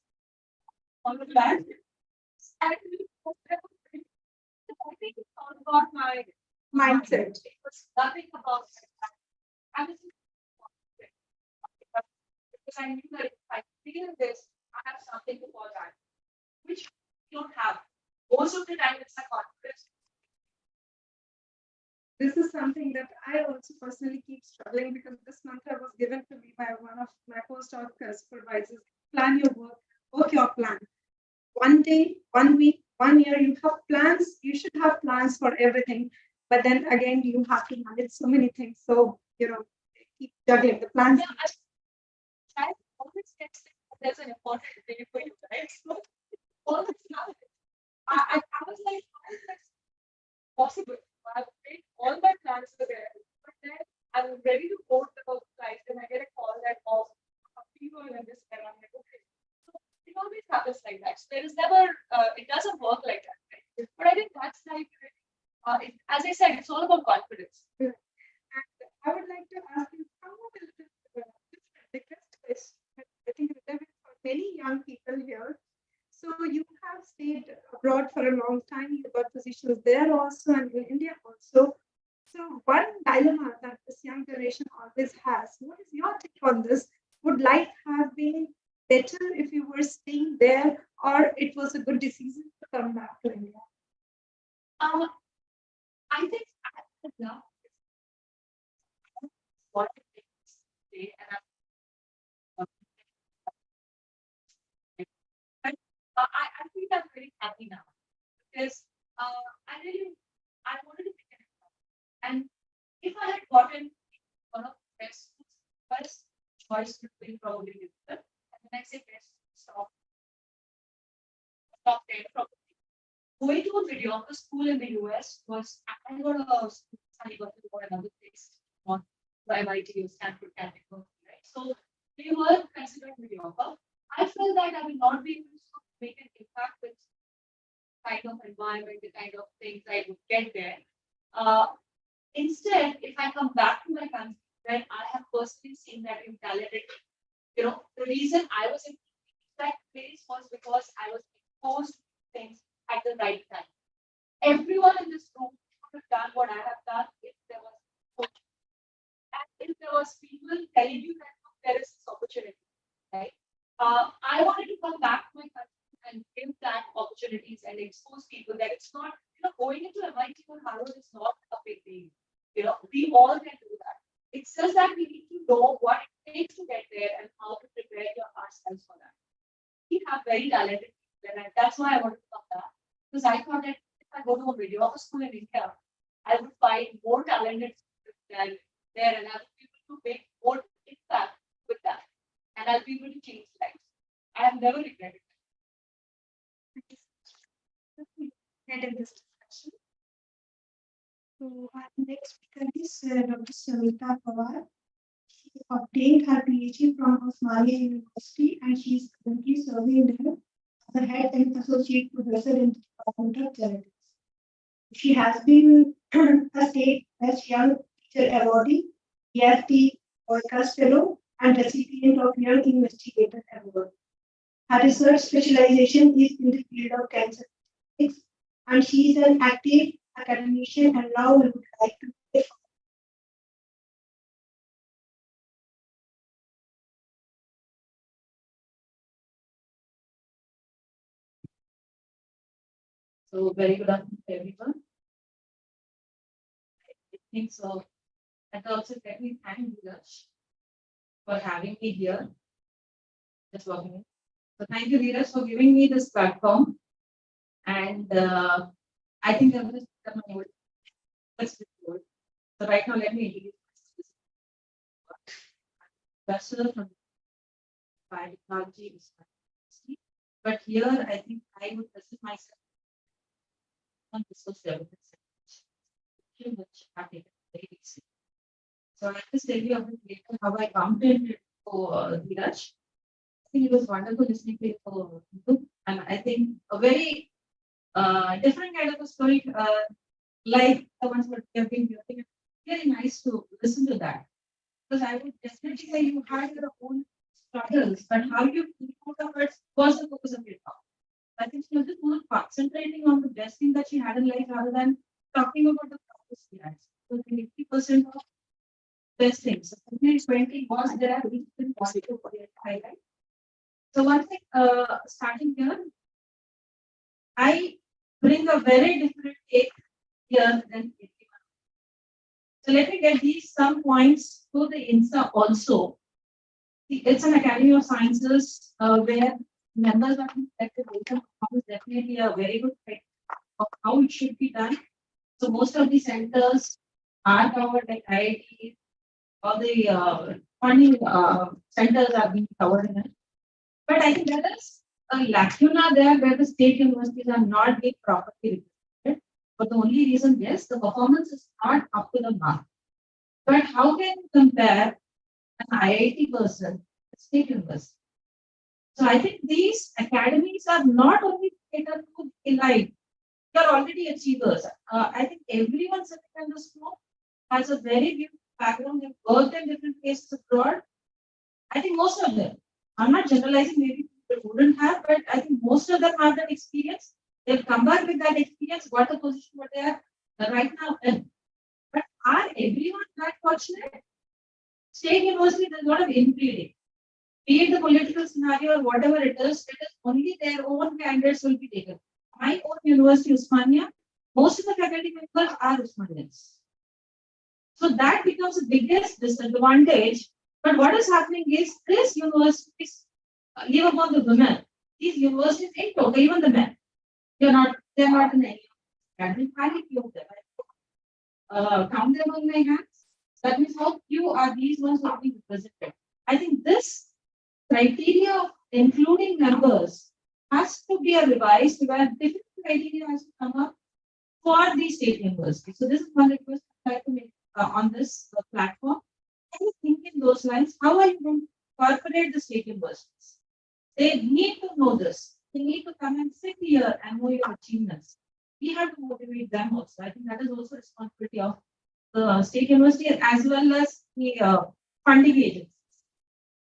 on the plan. And I think it's all about my Mindset. It was nothing about I was because I knew that if I feel this, I have something to fall back, which you don't have. Most of the time, it's a confidence. This is something that I also personally keep struggling because this mantra was given to me by one of my postdoc supervisors. Plan your work, work your plan. One day, 1 week, 1 year, you have plans. You should have plans for everything. But then again, you have to manage so many things. So, keep juggling the plans. Yeah, I always get there's an important day for you guys. So, all the time. I was like, how is this possible? I've made all my plans were there, but then I'm ready to go to the flight and I get a call that of people in this and I'm like, okay. So it always happens like that. So there is never, it doesn't work like that. Right? But I think that's like, as I said, it's all about confidence. And I would like to ask you somewhat a little different question. I think relevant for many young people here. So you have stayed abroad for a long time. You got positions there also and in India also. So one dilemma that this young generation always has. What is your take on this? Would life have been better if you were staying there, or it was a good decision to come back to India? I think now what it takes today, and I feel I'm very happy now because I wanted to pick it up. And if I had gotten one of the best schools, first choice would be probably different. And then I say best top 10 probably. Going to a mediocre school in the US was, I got a I got to go another place, not by MIT or Stanford category, right? So they were considered mediocre. I felt that I will not be able to make an impact with kind of environment, the kind of things I would get there. Uh, Instead, if I come back to my country, when I have personally seen that in talented, the reason I was in that place was because I was exposed to things at the right time. Everyone in this room could have done what I have done if there was coach. And if there was people telling you that there is this opportunity, right? I wanted to come back to my country and give that opportunities and expose people that it's not, going into MIT or Harvard is not a big deal. We all can do that. It's just that we need to know what it takes to get there and how to prepare ourselves for that. We have very talented people, and that's why I wanted to come back. Because I thought that if I go to a mediocre school in India, I would find more talented students than there, and I would be able to make more impact with that. And I'll be able to change lives. I have never regretted And in this discussion. So our next speaker is Dr. Samita Pawar. She obtained her PhD from Osmania University and she is currently serving there as a head and associate professor in the Department of Genetics. She has been a state best young teacher awardee, EFT Podcast Fellow, and recipient of Young Investigator Award. Her research specialization is in the field of cancer genetics, and she is an active academician and now we would like to hear from So very good afternoon to everyone. I think so. And also let me thank Dheeraj for having me here. Just walking in. So thank you, Dheeraj, for giving me this platform. And I think I'm going to start my word. So right now, let me introduce myself. Bachelor from Biotechnology. But here, I think I would present myself on resource development, which I have taken very recently. So I'll just tell you a bit later how I bumped into Dheeraj. I think it was wonderful listening to you, and I think a very different kind of a story, like the ones that we have been hearing. Very nice to listen to that, because I would definitely say you had your own struggles, but how you came out of it was the focus of your talk. I think she was just more concentrating on the best thing that she had in life rather than talking about the problems she has. So 80% of best things. So 20 was there, which been positive for your highlight. So one thing, starting here, I bring a very different take here than everyone. So let me get these some points to the INSA also. It's an Academy of Sciences where members are expected to is definitely a very good fit of how it should be done. So most of the centers are covered like IIT, all the funding centers are being covered in it. But I think there is a lacuna there where the state universities are not being properly represented. But the only reason, yes, the performance is not up to the mark. But how can you compare an IIT person with state university? So I think these academies are not only catered to elite, they are already achievers. I think everyone sitting in this room has a very beautiful background. They've worked in different places abroad. I think most of them. I'm not generalizing, maybe people wouldn't have, but I think most of them have that experience. They'll come back with that experience, got the position what they are right now in. But are everyone that fortunate? State university, there's a lot of inbreeding. Be it the political scenario or whatever it is only their own candidates will be taken. My own university, Usmania, most of the faculty members are Usmanians. So that becomes the biggest disadvantage. But what is happening is these universities, leave about the women, these universities in total, even the men, they're not in any. That means highly few of them. Count them on my hands. That means how few are these ones who are being represented. I think this criteria of including members has to be a revised where different criteria has to come up for the state university. So this is one request I like to make on this platform. Can you think in those lines? How are you going to incorporate the state universities? They need to know this. They need to come and sit here and know your achievements. We have to motivate them also. I think that is also a responsibility of the state university as well as the funding agencies.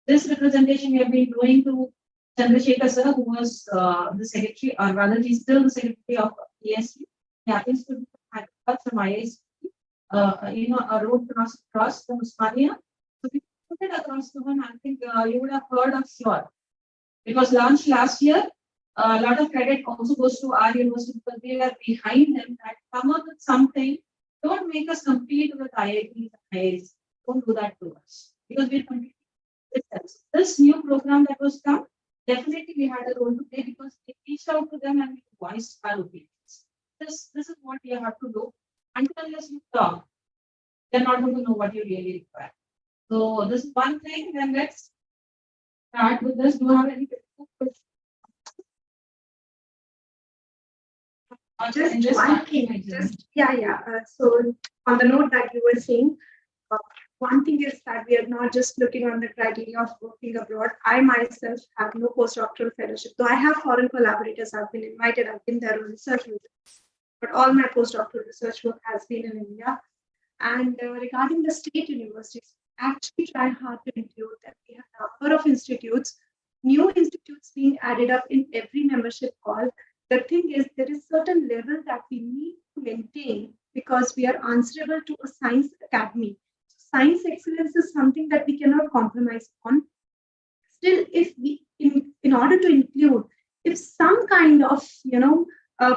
This representation we have been doing to Chandrasekhar sir, who was the secretary, or rather he's still the secretary of ESU. He happens to be from IISc, a road cross from Uspania. So we put it across to him. I think you would have heard of SURE. It was launched last year. A lot of credit also goes to our university because we are behind them. That come up with something. Don't make us compete with IITs and IIS. Don't do that to us because we're competing with them. This new program that was come, definitely we had a role to play because we reached out to them and we voiced our opinions. This is what you have to do. Until unless you talk, they're not going to know what you really require. So this is one thing. Then let's start with this. Do you have any questions? Just one thing, so on the note that you were saying, one thing is that we are not just looking on the criteria of working abroad. I myself have no postdoctoral fellowship, though I have foreign collaborators. I've been invited. I've been there on research visits, but all my postdoctoral research work has been in India. And regarding the state universities, actually try hard to include them. We have a number of institutes, new institutes being added up in every membership call. The thing is, there is certain level that we need to maintain because we are answerable to a science academy. Science excellence is something that we cannot compromise on. Still, if we, in order to include, if some kind of,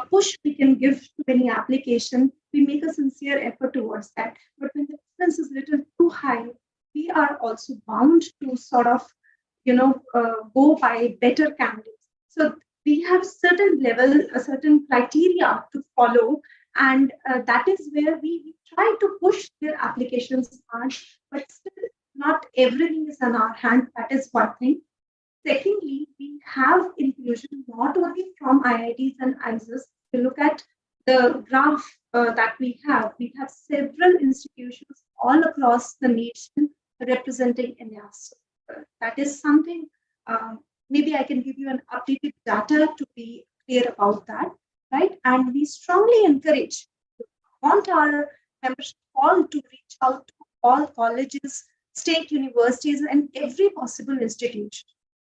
push we can give to any application, we make a sincere effort towards that. But when the difference is little too high, we are also bound to sort of, go by better candidates. So we have certain level, a certain criteria to follow, and that is where we try to push their applications hard, but still not everything is in our hand. That is one thing. Secondly, we have inclusion not only from IITs and INYAS. If you look at the graph that we have several institutions all across the nation representing INYAS. That is something, maybe I can give you an updated data to be clear about that, right? And we strongly encourage, want our membership all to reach out to all colleges, state universities, and every possible institution.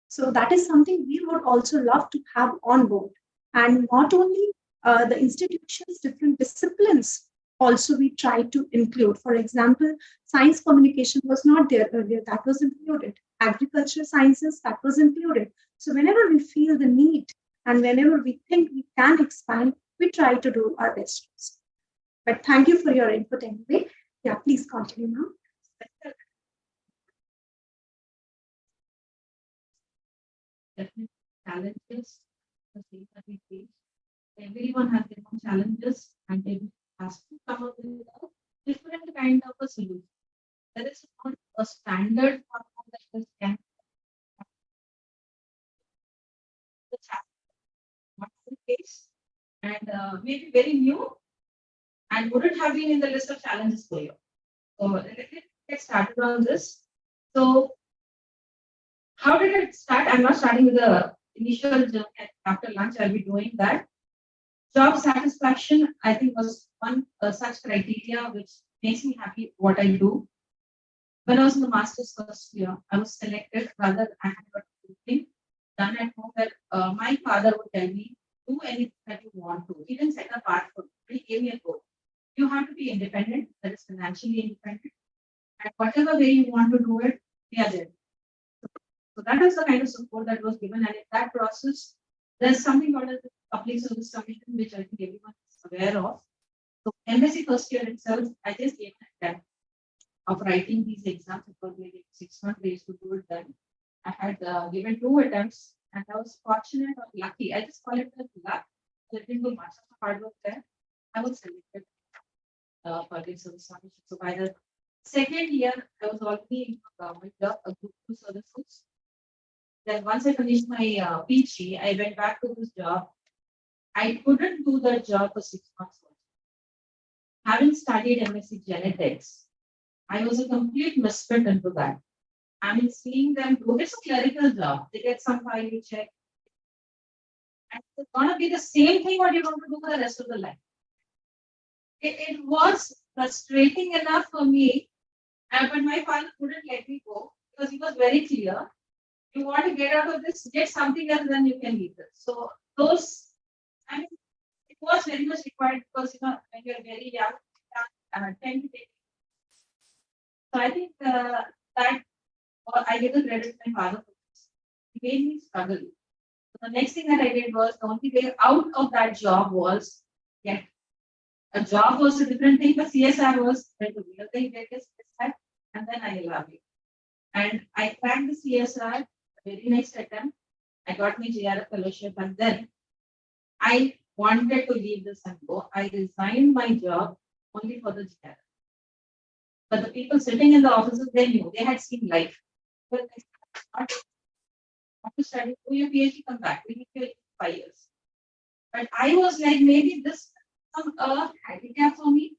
So that is something we would also love to have on board. And not only the institutions, different disciplines also we try to include. For example, science communication was not there earlier, that was included. Agriculture sciences, that was included. So whenever we feel the need and whenever we think we can expand, we try to do our best. But thank you for your input anyway. Yeah, please continue now. Definitely challenges the things that we face. Everyone has their own challenges and everyone has to come up with a different kind of a solution. There is not a standard formula that is can the challenge what we face and maybe very new and wouldn't have been in the list of challenges for you. So let's get started on this. So how did it start? I'm not starting with the initial journey. After lunch, I'll be doing that. Job satisfaction, I think, was one such criteria which makes me happy what I do. When I was in the master's first year, I was selected, rather I had got something done at home that my father would tell me, do anything that you want to. He didn't set a path for me. He gave me a goal. You have to be independent, that is financially independent. And whatever way you want to do it, we are there. So that is the kind of support that was given. And in that process, there's something called as the Public Service Commission, which I think everyone is aware of. So embassy first year itself, I just gave an attempt. of writing these exams. It was maybe 6 months days to do it then. I had given 2 attempts and I was fortunate or lucky. I just call it as luck. I didn't do much of hard work there. I was selected for this service scholarship. So by the second year, I was already in a government job, a group two services. Then once I finished my PG, I went back to this job. I couldn't do that job for 6 months. Having studied MSc genetics, I was a complete misfit into that. I mean, seeing them do it's a clerical job. They get some file you check. And it's gonna be the same thing what you're going to do for the rest of the life. It was frustrating enough for me, but my father couldn't let me go because he was very clear. You want to get out of this, get something else, then you can leave this. So those, I mean, it was very much required because when you're very young, tend to take. So I think that I give the credit to my father for this. He made me struggle. So the next thing that I did was the only way out of that job was a job was a different thing, but CSR was the real thing. Get this CSR, and then I love it. And I cracked the CSR the very next attempt. I got my JRF fellowship, and then I wanted to leave this and go. I resigned my job only for the JRF. But the people sitting in the offices, they knew they had seen life. But I want to study, do your PhD, come back. We need you in 5 years. But I was like, maybe this some handicap for me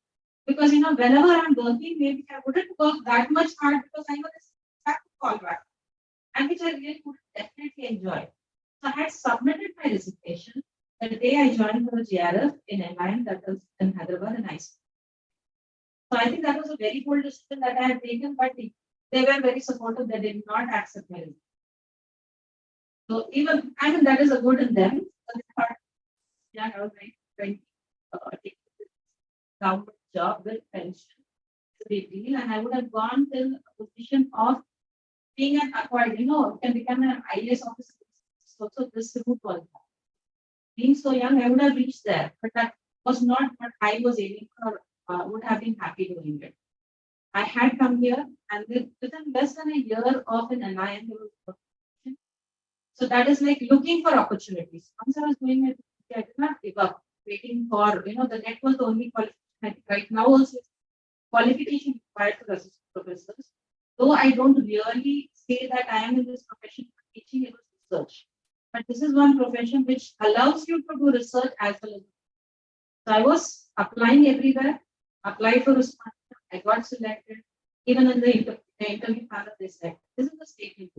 because whenever I'm working, maybe I wouldn't work that much hard because I know this have to fall back, and which I really would definitely enjoy. So I had submitted my resignation the day I joined for the GRF in NIN, that was in Hyderabad, and I. So I think that was a very bold decision that I had taken, but they were very supportive. They did not accept my resignation. So even I mean that is a good in them. Yeah, I was like 20. Government job with pension. It's a big deal, and I would have gone till a position of being an acquired, can become an IAS officer. So this route was that. Being so young, I would have reached there, but that was not what I was aiming for. Would have been happy doing it. I had come here, and within less than a year of an NIN, there was a. So that is like looking for opportunities. Once I was doing it, I did not give up, waiting for the net was the only qualification. Right now, also qualification required for assistant professors. Though I don't really say that I am in this profession for teaching, it was research. But this is one profession which allows you to do research as well as. So I was applying everywhere, applied for response, I got selected. Even in the interview panel, they said, this is the statement.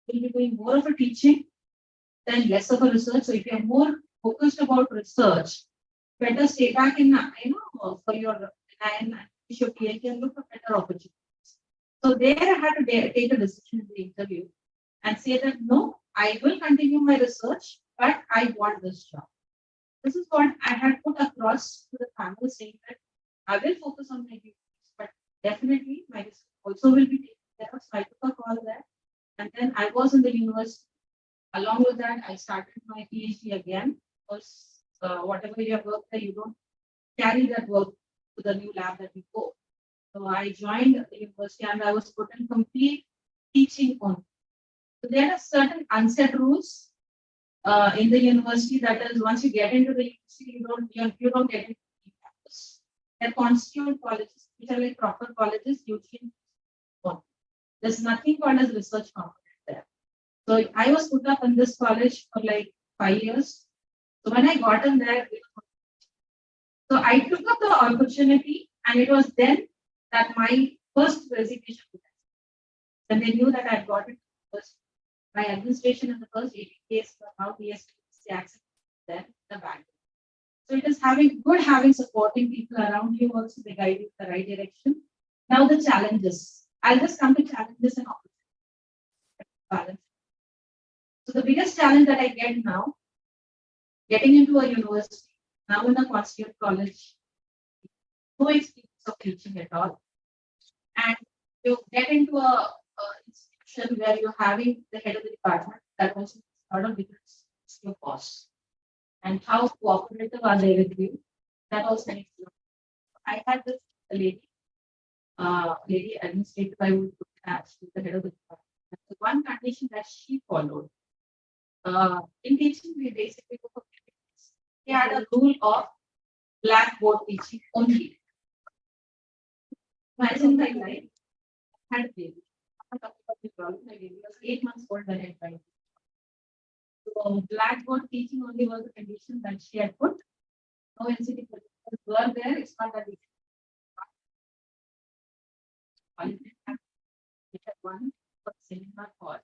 You'll be doing more of a teaching than less of a research. So if you're more focused about research, better stay back in, for your and PhD and look for better opportunities. So there I had to take a decision in the interview and say that no, I will continue my research, but I want this job. This is what I had put across to the family, saying that I will focus on my duties, but definitely my research also will be taken care of. So I took a call there, and then I was in the university. Along with that, I started my PhD again because whatever you have worked there, you don't carry that work to the new lab that you go. So I joined the university and I was put in complete teaching on. So there are certain unset rules in the university. That is, once you get into the university, you don't get into the campus. They're constituent colleges, which are like proper colleges. Usually, there's nothing called as research component there. So I was put up in this college for like 5 years. So when I got in there, so I took up the opportunity, and it was then that my first resignation was. When they knew that I got it first, my administration in the first 80 days for how PhD accepted then the bank. So it is having supporting people around you also, they guide you in the right direction. Now the challenges. I'll just come to challenges and opportunities. So the biggest challenge that I get now, getting into a university, now in a constituent college, no experience of teaching at all. And you get into a institution where you're having the head of the department that also a lot of difference in your costs. And how cooperative are they with you? That also makes you. I had this lady lady administrative I would look at, she's the head of the department. The one condition that she followed, in teaching, we basically took a he had a rule of blackboard teaching only. Imagine my life, I had a baby. I'm talking about the problem. My baby was 8 months old when I tried. So blackboard teaching only was the condition that she had put. No NCT were there, it's not that we had one for seminar for.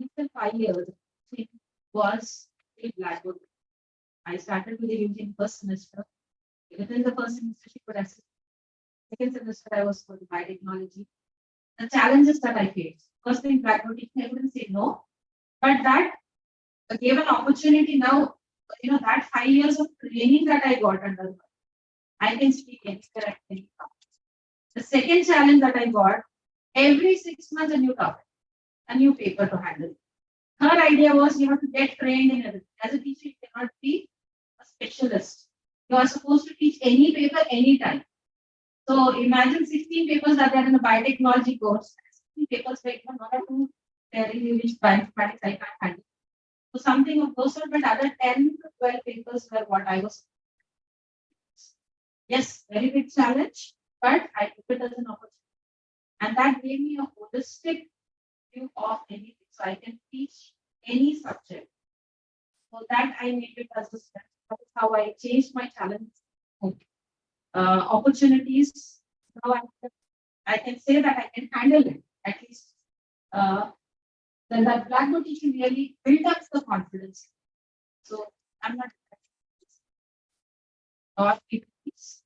After 5 years, it was a blackboard. I started with the using first semester. Within the first semester, she could assist. Second semester, I was for the biotechnology. The challenges that I faced. First thing, blackboard teaching, I wouldn't say no, but that gave an opportunity now. That 5 years of training that I got under her, I can speak anywhere at any time. The second challenge that I got, every 6 months a new topic, a new paper to handle. Her idea was you have to get trained in everything. As a teacher, you cannot be a specialist. You are supposed to teach any paper anytime. So imagine 16 papers that are in the biotechnology course. 16 papers where one or two there in which bioinformatics I can't handle. So something of those sort, but other 10 to 12 papers were what I was. Yes, very big challenge, but I took it as an opportunity. And that gave me a holistic view of anything. So I can teach any subject. So that I made it as a strength. That is how I changed my challenge. Opportunities. Now I can say that I can handle it at least. Then that blackboard teaching really built up the confidence. So I'm not. Or PhDs.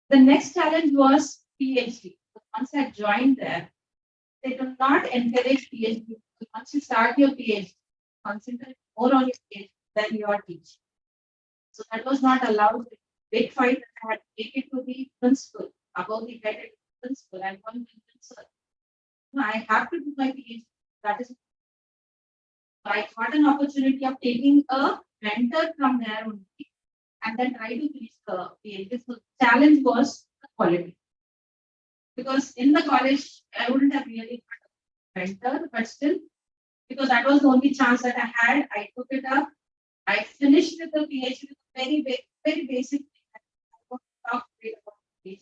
The next challenge was PhD. Once I joined there, they do not encourage PhD. Once you start your PhD, concentrate more on your PhD than your teaching. So that was not allowed. Big fight. I had to take it to the principal, above the head principal, and one sir, I have to do my PhD. That is, I got an opportunity of taking a mentor from there only, and then try to finish the PhD. So the challenge was the quality. Because in the college, I wouldn't have really got a mentor, but still, because that was the only chance that I had, I took it up. I finished with the PhD with very basic thing. I want to talk about PhD.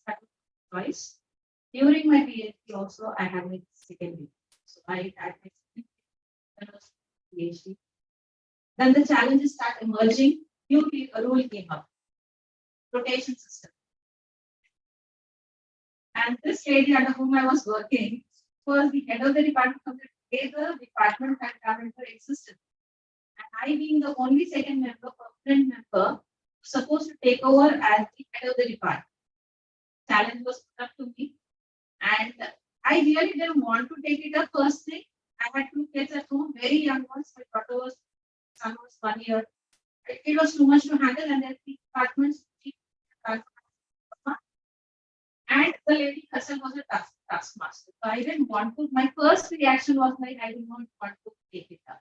That was twice. During my PhD also, I had my second degree. So I had my second PhD. Then the challenges start emerging. New rule came up. Rotation system. And this lady under whom I was working was the head of the department of the day the department had come into existence. And I being the only second member, permanent member, supposed to take over as the head of the department. Challenge was put up to me. And I really didn't want to take it up first thing. I had 2 kids at home, very young ones. My daughter was, son was 1 year. It was too much to handle, and then the departments. And the lady herself was a taskmaster. So I didn't want to. My first reaction was like, I did not want to take it up.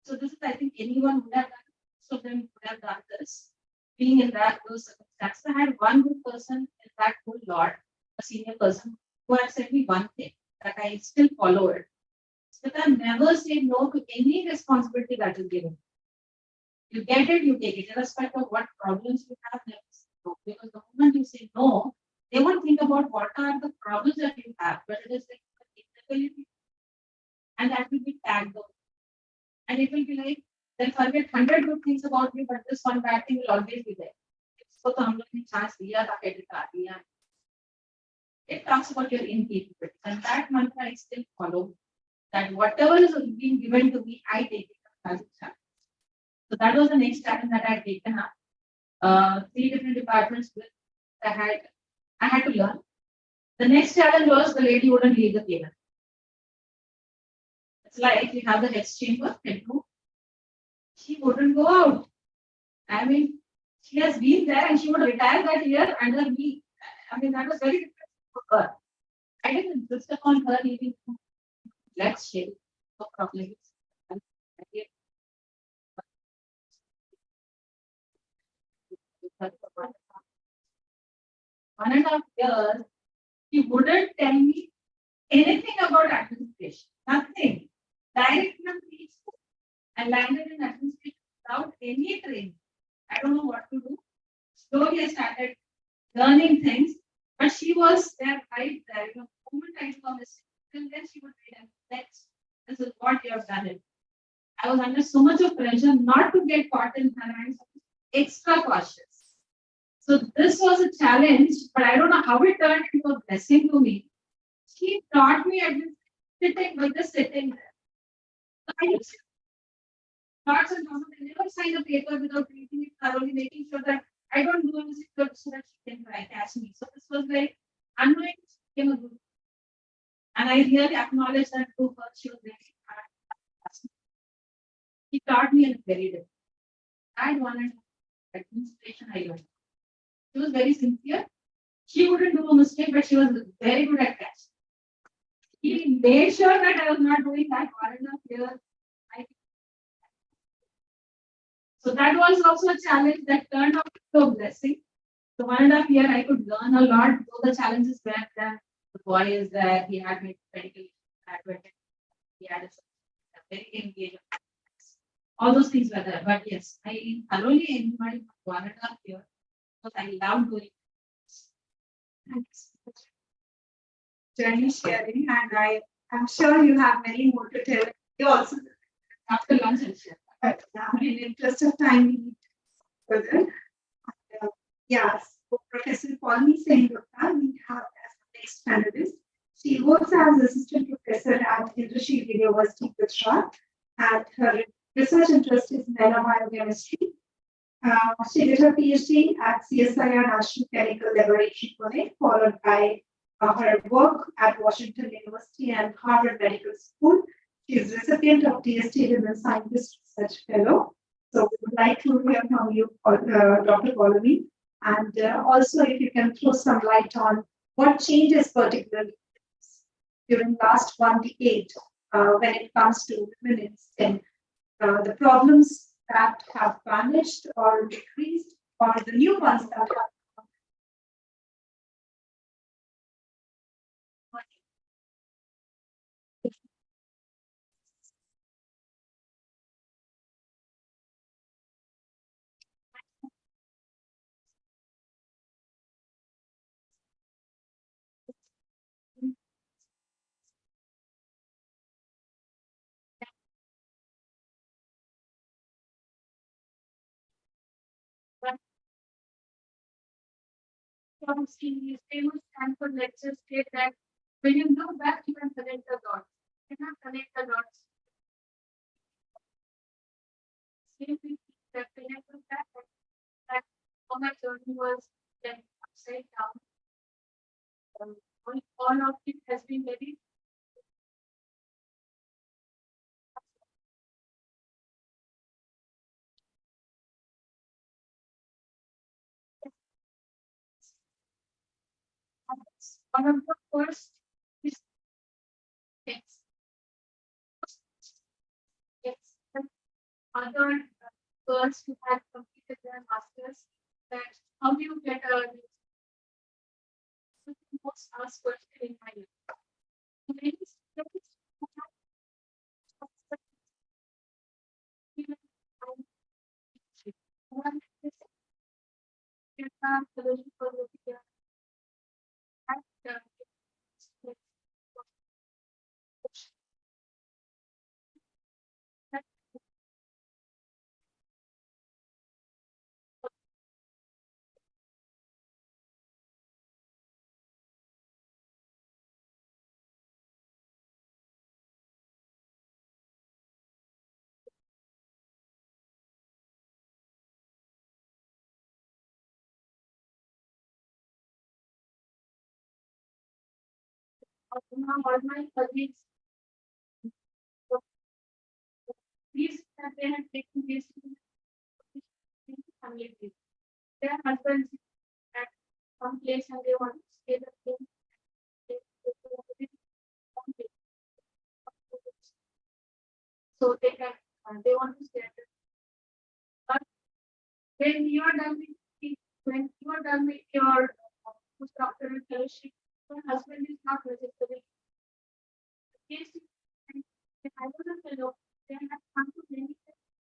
So this is, I think, anyone would have done. Most of them would have done this. Being in those circumstances, I had one good person in that whole lot, a senior person, who had said me one thing that I still follow it. But I never say no to any responsibility that is given. You get it, you take it, irrespective of what problems you have. Never say no. Because the moment you say no, they won't think about what are the problems that you have, but it is like the inability, and that will be tagged on. And it will be like, they'll forget 100 good things about you, but this one bad thing will always be there. So it talks about your incapability. And that mantra I still follow. That whatever is being given to me, I take it as a challenge. So that was the next challenge that I had taken up. 3 different departments with I had to learn. The next challenge was the lady wouldn't leave the table. It's like you have the head's chamber, headroom. She wouldn't go out. I mean, she has been there and she would retire that year under me. I mean, that was very difficult for her. I didn't insist upon her leaving. Let's share. No problem. 1.5 years, he wouldn't tell me anything about administration. Nothing. Direct from preschool and landed in administration without any training. I don't know what to do. Slowly I started learning things, but she was there right there. The moment I saw this, and then she would read and next, this is what you have done it. I was under so much of pressure not to get caught in her hands, extra cautious. So this was a challenge, but I don't know how it turned into a blessing to me. She taught me at this sitting with the sitting there. I used to lots and lots of they never sign a paper without reading it thoroughly, making sure that I don't do anything so that she can catch me. So this was like unknowing she became a good. And I really acknowledge that to her. She was very hard. He taught me a very different. I wanted administration. I learned. She was very sincere. She wouldn't do a mistake, but she was very good at catch. He made sure that I was not doing that 1.5 years. So that was also a challenge that turned out into a blessing. So 1.5 years, I could learn a lot. Though the challenges were there, the boy is there. He had medical graduate. He had a very engaged. All those things were there. But yes, I thoroughly enjoyed 1.5 years because I love doing. Thanks. Journey sharing, and I'm sure you have many more to tell. You also, After lunch, I'll share. but in the interest of time, we need to further. Yes, so Professor Paulini Sengupta, we have as the next panelist. She works as assistant professor at Indushield University, Gujarat, and her research interest is nanobiochemistry. She did her PhD at CSIR National Chemical Laboratory, Pune, followed by her work at Washington University and Harvard Medical School. She is recipient of DST Women Scientist Research Fellow. So we would like to hear from you, Dr. Paulini, and also if you can throw some light on what changes particularly during last 1 decade when it comes to women in STEM, the problems that have vanished or decreased, or the new ones that have come. From the famous Stanford lecture state that when you look back, you can connect the dots. You cannot connect the dots. Same thing that connect the back, that how my journey was then upside down. All of it has been very one of the first mistakes. Yes, other girls who had completed their masters, that how do you get a most asked question in my life. Many students who have one is solution for the and now all my colleagues, these that they have taken this family. Their husbands at some place and they want to stay the same. So they can they want to stay at the but when you are done with when you are done with your postdoctoral fellowship. My husband is not registering. Yes, and I was a fellow. They have come to many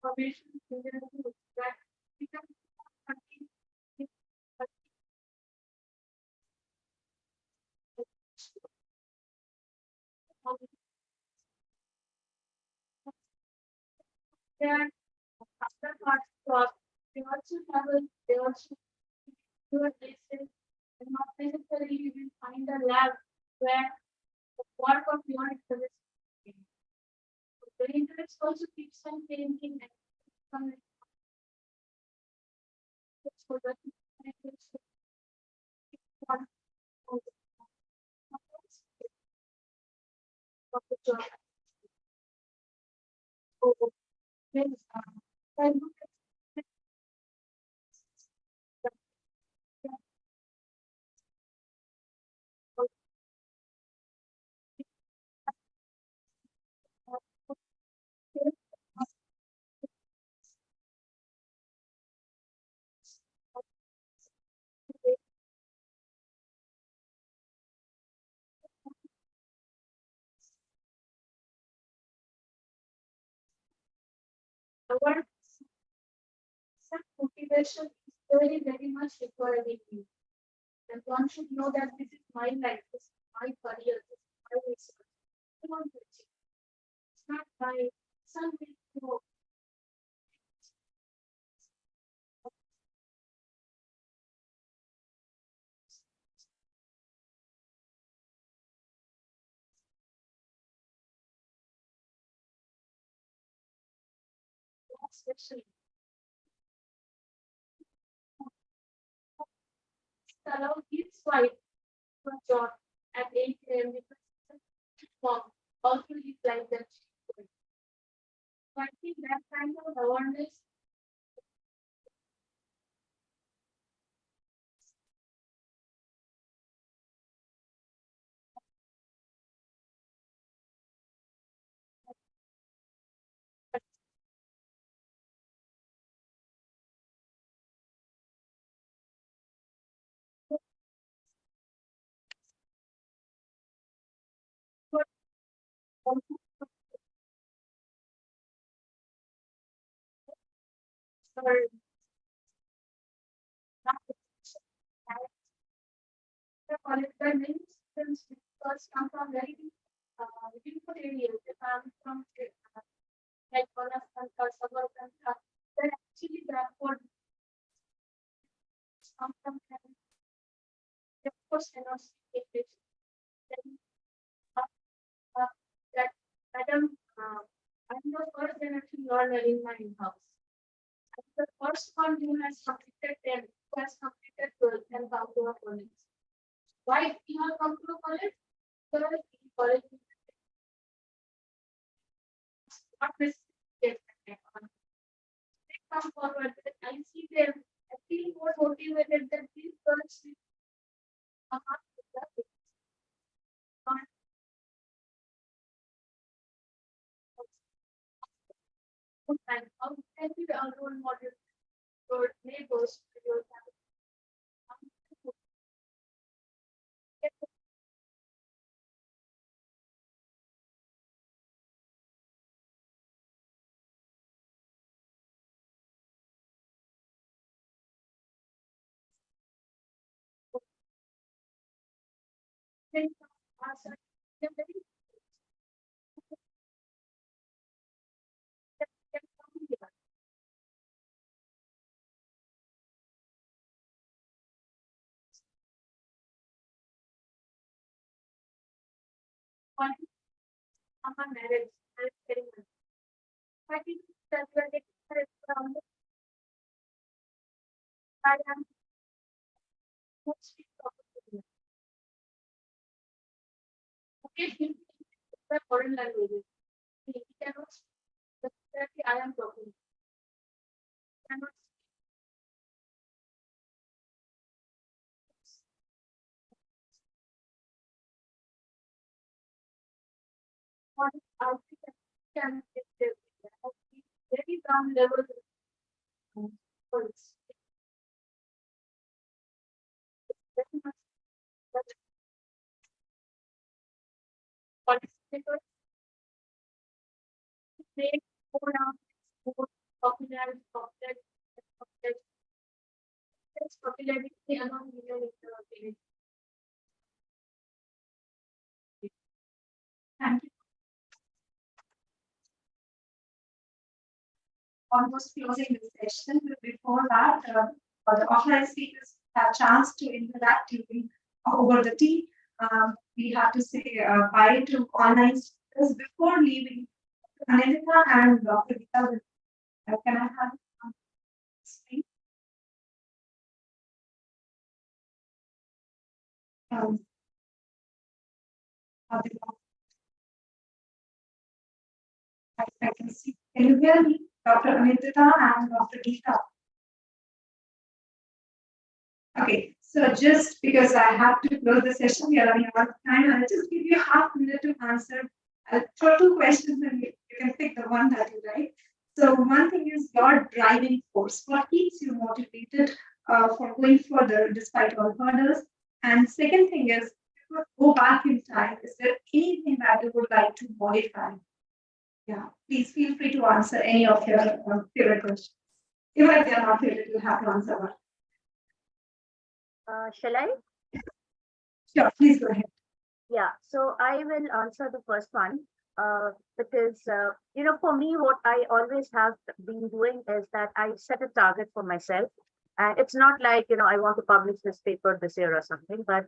information in their group that we can continue with, but there are other parts of they also travel, they also do a places, and not necessarily you will find a lab where the work of your interest is. The interest also keeps on changing and some so that one of the job. So then, I look at our self-motivation is very, very much required in you. And one should know that this is my life, this is my career, this is my research. I want to achieve. It's not my something to especially allow his wife to job at 8 a.m. because mom also is like that. So I think that kind of awareness also for the college by many students because come from very remote areas. They come from like Palestine or suburban. Then actually the afford come from the course cannot speak English. Then uh, that Madam, I'm the first generation learner in my house. I'm the first one who has completed 10, who has completed 12 and come to a college. Why you have come to a college? Because in college you not necessarily get they come forward. I see them. I feel more motivated than these girls. Are not good and how can be a role model for neighbors to your family? Think of ourselves. They're very can come here. One of our marriage and ceremony. I think that we are getting from I am mostly talking. Okay, he the foreign languages. He cannot speak the I am talking. Cannot one African can get very down level words. Very much because they go down popular popularity among women in Thank you. Almost closing the session. But before that, the offline speakers have chance to interact during over the tea. We have to say bye to online speakers before leaving. Anita and Dr. Gita, can I have speak? Um, I can see. Can you hear me, Dr. Anita and Dr. Gita? Okay, so just because I have to close the session, we are running out of time. I'll just give you half a minute to answer. I'll throw two questions and you can pick the one that you like. So one thing is your driving force. What keeps you motivated for going further despite all hurdles? And second thing is, if you could go back in time, is there anything that you would like to modify? Yeah, please feel free to answer any of your favorite questions. Even if they are not favorite, you have to answer one. Shall I? Sure, please go ahead. Yeah, so I will answer the first one because, for me, what I always have been doing is that I set a target for myself. And it's not like, I want to publish this paper this year or something, but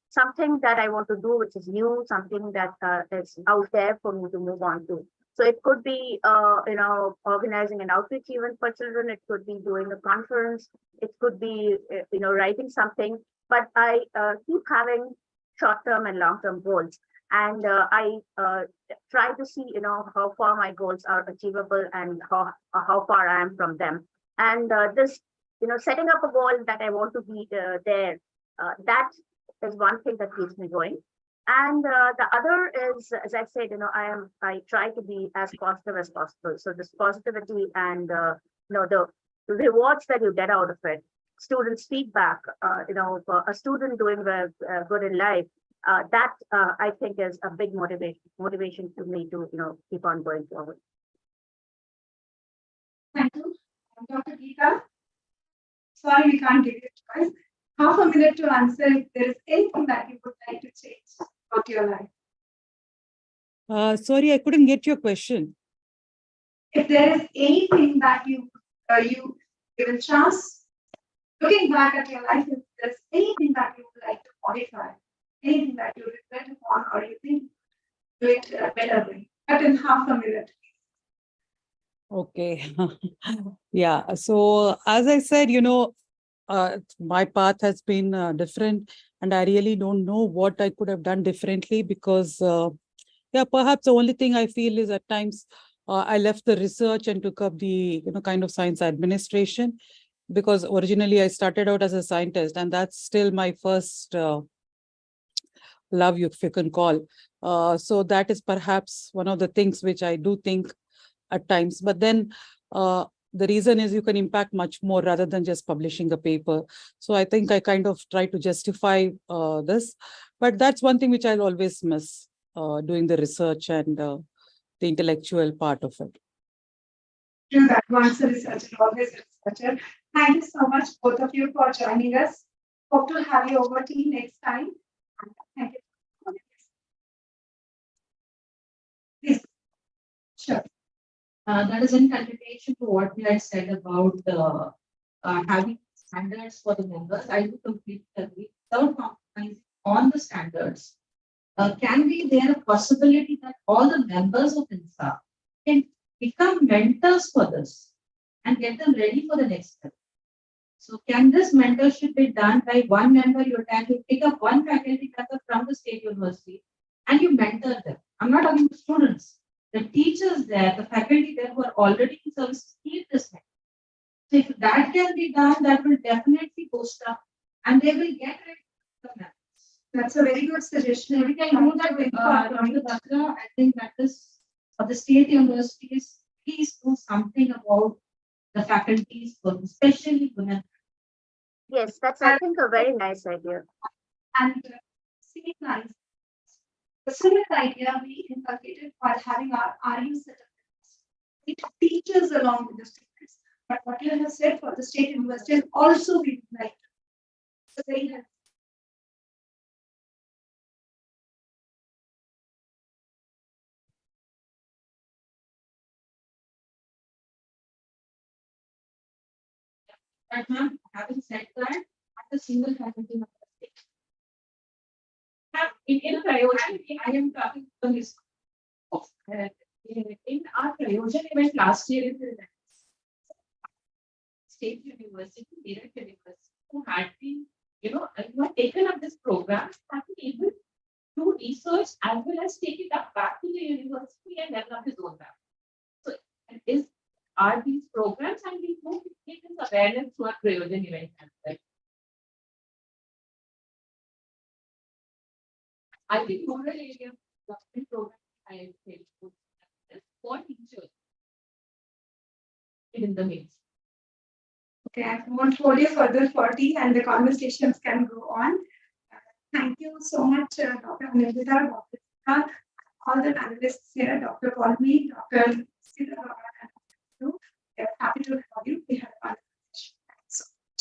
something that I want to do, which is new, something that is out there for me to move on to. So it could be, organizing an outreach event for children. It could be doing a conference. It could be, writing something. But I keep having short-term and long-term goals, and I try to see, how far my goals are achievable and how far I am from them. And this, setting up a goal that I want to be there, that is one thing that keeps me going. And the other is, as I said, I try to be as positive as possible. So this positivity and the rewards that you get out of it, students' feedback, for a student doing good in life, that I think is a big motivation to me to keep on going forward. Thank you. Dr. Geeta, sorry we can't give you choice. Half a minute to answer if there is anything that you would like to change about your life. Sorry, I couldn't get your question. If there is anything that you given chance, looking back at your life, if there's anything that you would like to modify, anything that you regret upon or you think do it a better way, but in half a minute. Okay. Yeah. So as I said, my path has been different, and I really don't know what I could have done differently because, perhaps the only thing I feel is at times I left the research and took up the, kind of science administration, because originally I started out as a scientist, and that's still my first love, if you can call. So that is perhaps one of the things which I do think at times, but then the reason is you can impact much more rather than just publishing a paper. So I think I kind of try to justify this, but that's one thing which I'll always miss, doing the research and the intellectual part of it. True that, once a researcher, always a researcher. Thank you so much, both of you, for joining us. Hope to have you over tea next time. Thank you. Please. Sure. That is in continuation to what we had said about having standards for the members. I do completely agree. Without compromising on the standards, can be there a possibility that all the members of INSA can become mentors for this and get them ready for the next step? So can this mentorship be done by one member? You pick up one faculty member from the state university and you mentor them. I'm not talking to students. The teachers there, the faculty there who are already in service, keep this next. So if that can be done, that will definitely boost up and they will get ready for the members. That's a very good suggestion. We can do that with Dr. Batra. I think that is for the state universities, please do something about the faculties, especially women. Yes, that's I think a very nice idea. And same lines, The similar idea we inculcated while having our RU setup. It teaches along with the students. But what you have said for the state universities also we would like to. So very helpful. But ma'am, having said that, at the single faculty member state. In Prayojan, I am talking from this. In our Prayojan event last year in the State University, Meerut University, who had been, who had taken up this program, have been able to research as well as take it up back to the university and develop his own lab. So, are these programs, and we hope it is awareness to our Prayojan event as well. I think rural area government program I think for teachers in the mains. Okay, I won't hold you further for tea and the conversations can go on. Thank you so much, Dr. Anilita, Dr. Sita, all the panelists here, Dr. Palmi, Dr. Sita, and you. We are happy to have you. We had a wonderful session. Thanks so much.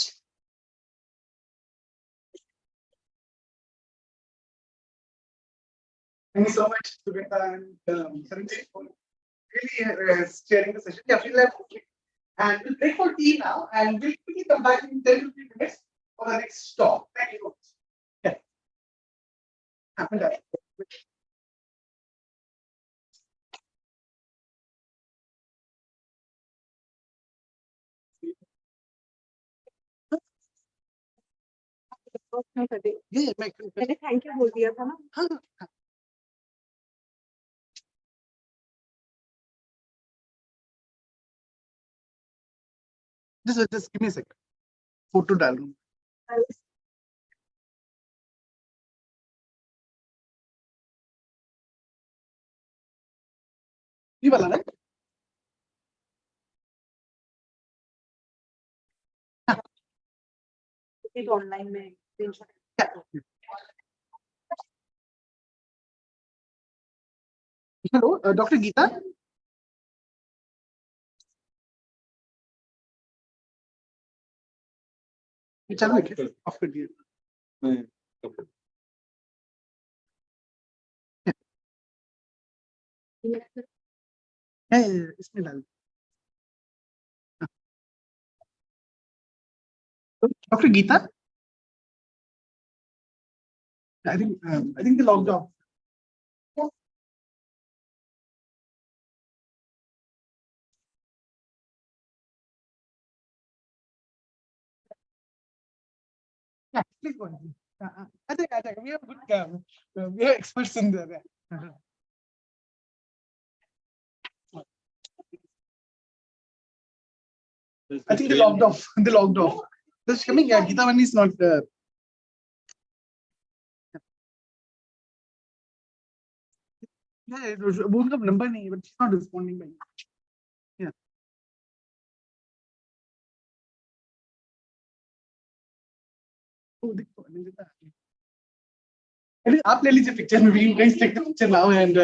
Thank you so much, Sugita and Sanjay, for really sharing the session. Yeah, we'll have and we'll break for tea now, and we'll quickly come back in 10 to 15 minutes for the next stop. Thank you so much. Yeah. Happened. Yeah, Thank you, बोल दिया था ना. हाँ. Just give me a sec. Photo डालूं. ये वाला ना? Online में Hello, Dr. Geeta. चालू है क्या? Off कर दिया. है इसमें डाल. Dr. Geeta. I think they logged off. Yeah, please go ahead. I think we have good, we are experts in there. I think they logged off. They logged off. This coming. Yeah, Geeta Vani is not. Yeah, वो उनका number नहीं है, but she's not responding by. Yeah. Oh, देखो, निंदिता. आप ले लीजिए picture. Maybe you guys take the picture now and.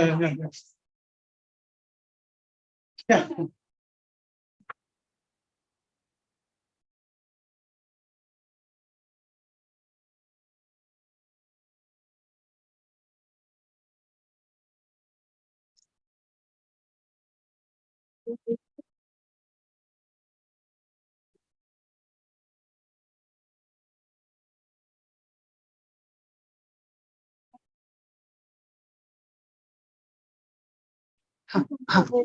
Yeah.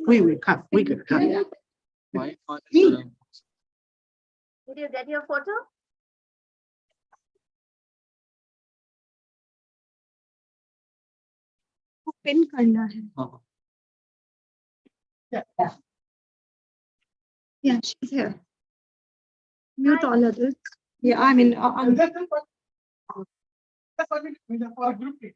Wait, we good. Did you get your photo? Pin करना है. Yeah, she's here. Mute all others. Yeah, I mean, That's what we do for a group pic.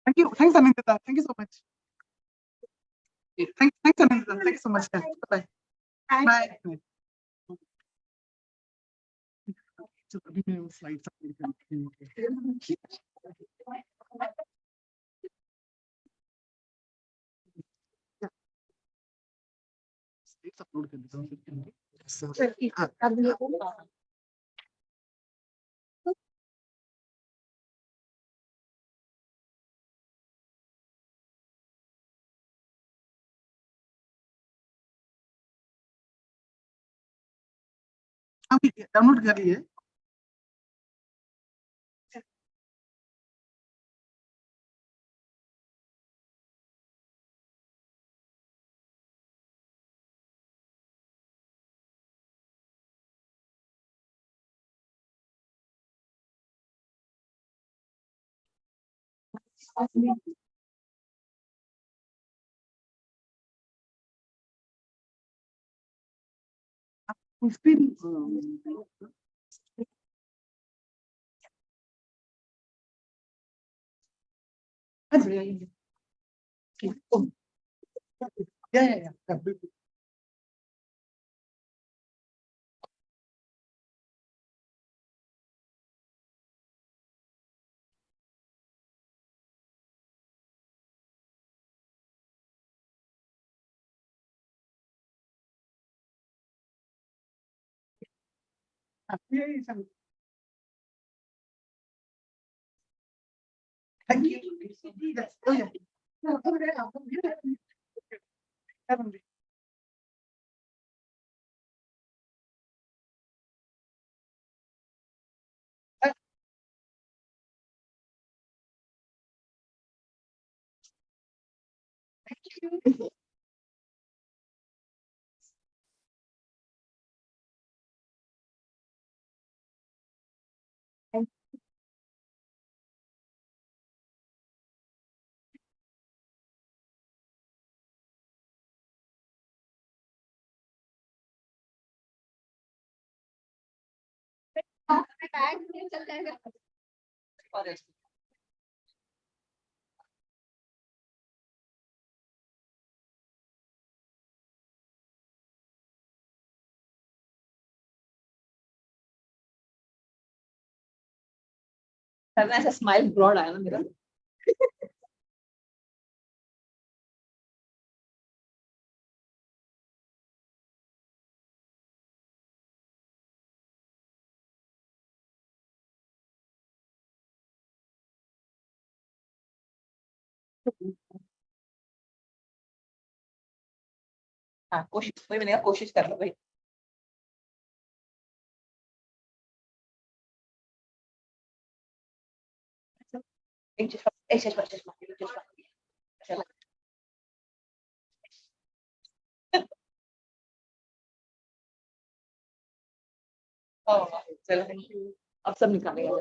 Thank you. Thanks, Anindita. Thank you so much. Thanks, Anindita. Thank you so much. Bye. Bye. So, अभी मैं वो slides upload करती हूँ. Slides upload कर देता हूँ. Sir. अभी download कर लिए. उसपे yeah. Thank you. Yes. Oh, yeah. No, over there. Haven't Thank you. ऐसा स्माइल ब्रॉड आया ना मेरा. हाँ कोशिश वही मैंने कहा कोशिश कर लो भाई. एक चश्मा चलो. चलो अब सब निकालेगा.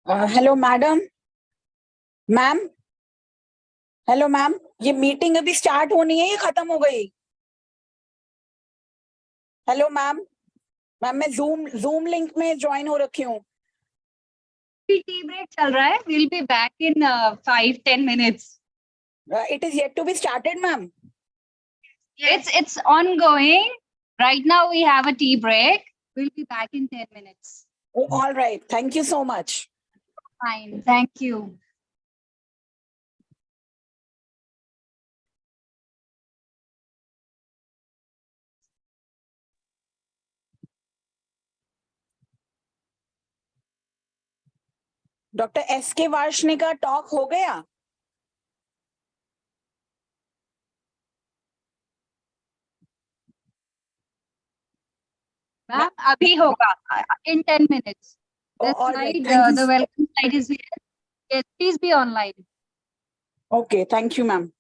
Hello madam ma'am hello ma'am, ये मीटिंग अभी स्टार्ट होनी है, ये खत्म हो गई? हेलो मैम मैम, मैं जूम जूम लिंक में ज्वाइन हो रखी हूँ। टी ब्रेक चल रहा है. We'll be back in 5-10 minutes. It is yet to be started ma'am. It's ongoing. Right now we have a tea break. We'll be back in 10 minutes. All right, thank you so much. Fine. Thank you. Doctor S के वार्ष्णेय का talk हो गया? Ma'am, abhi hoga in 10 minutes. The all right, slide, thank you. the welcome slide is here. Yes, please be online. Okay, thank you ma'am.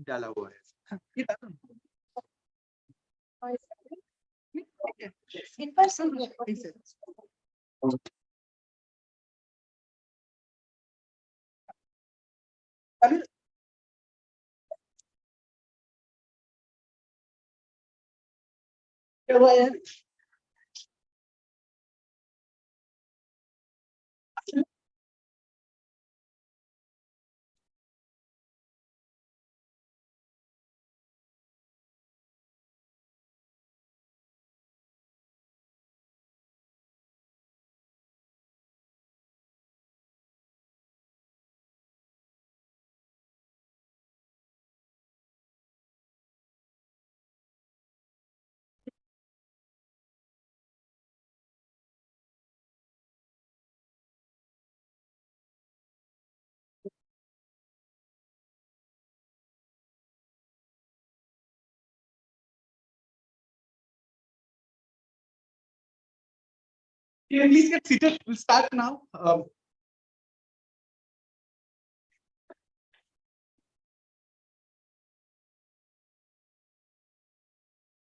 डाला हुआ है In person. Yeah, please get seated. We'll start now.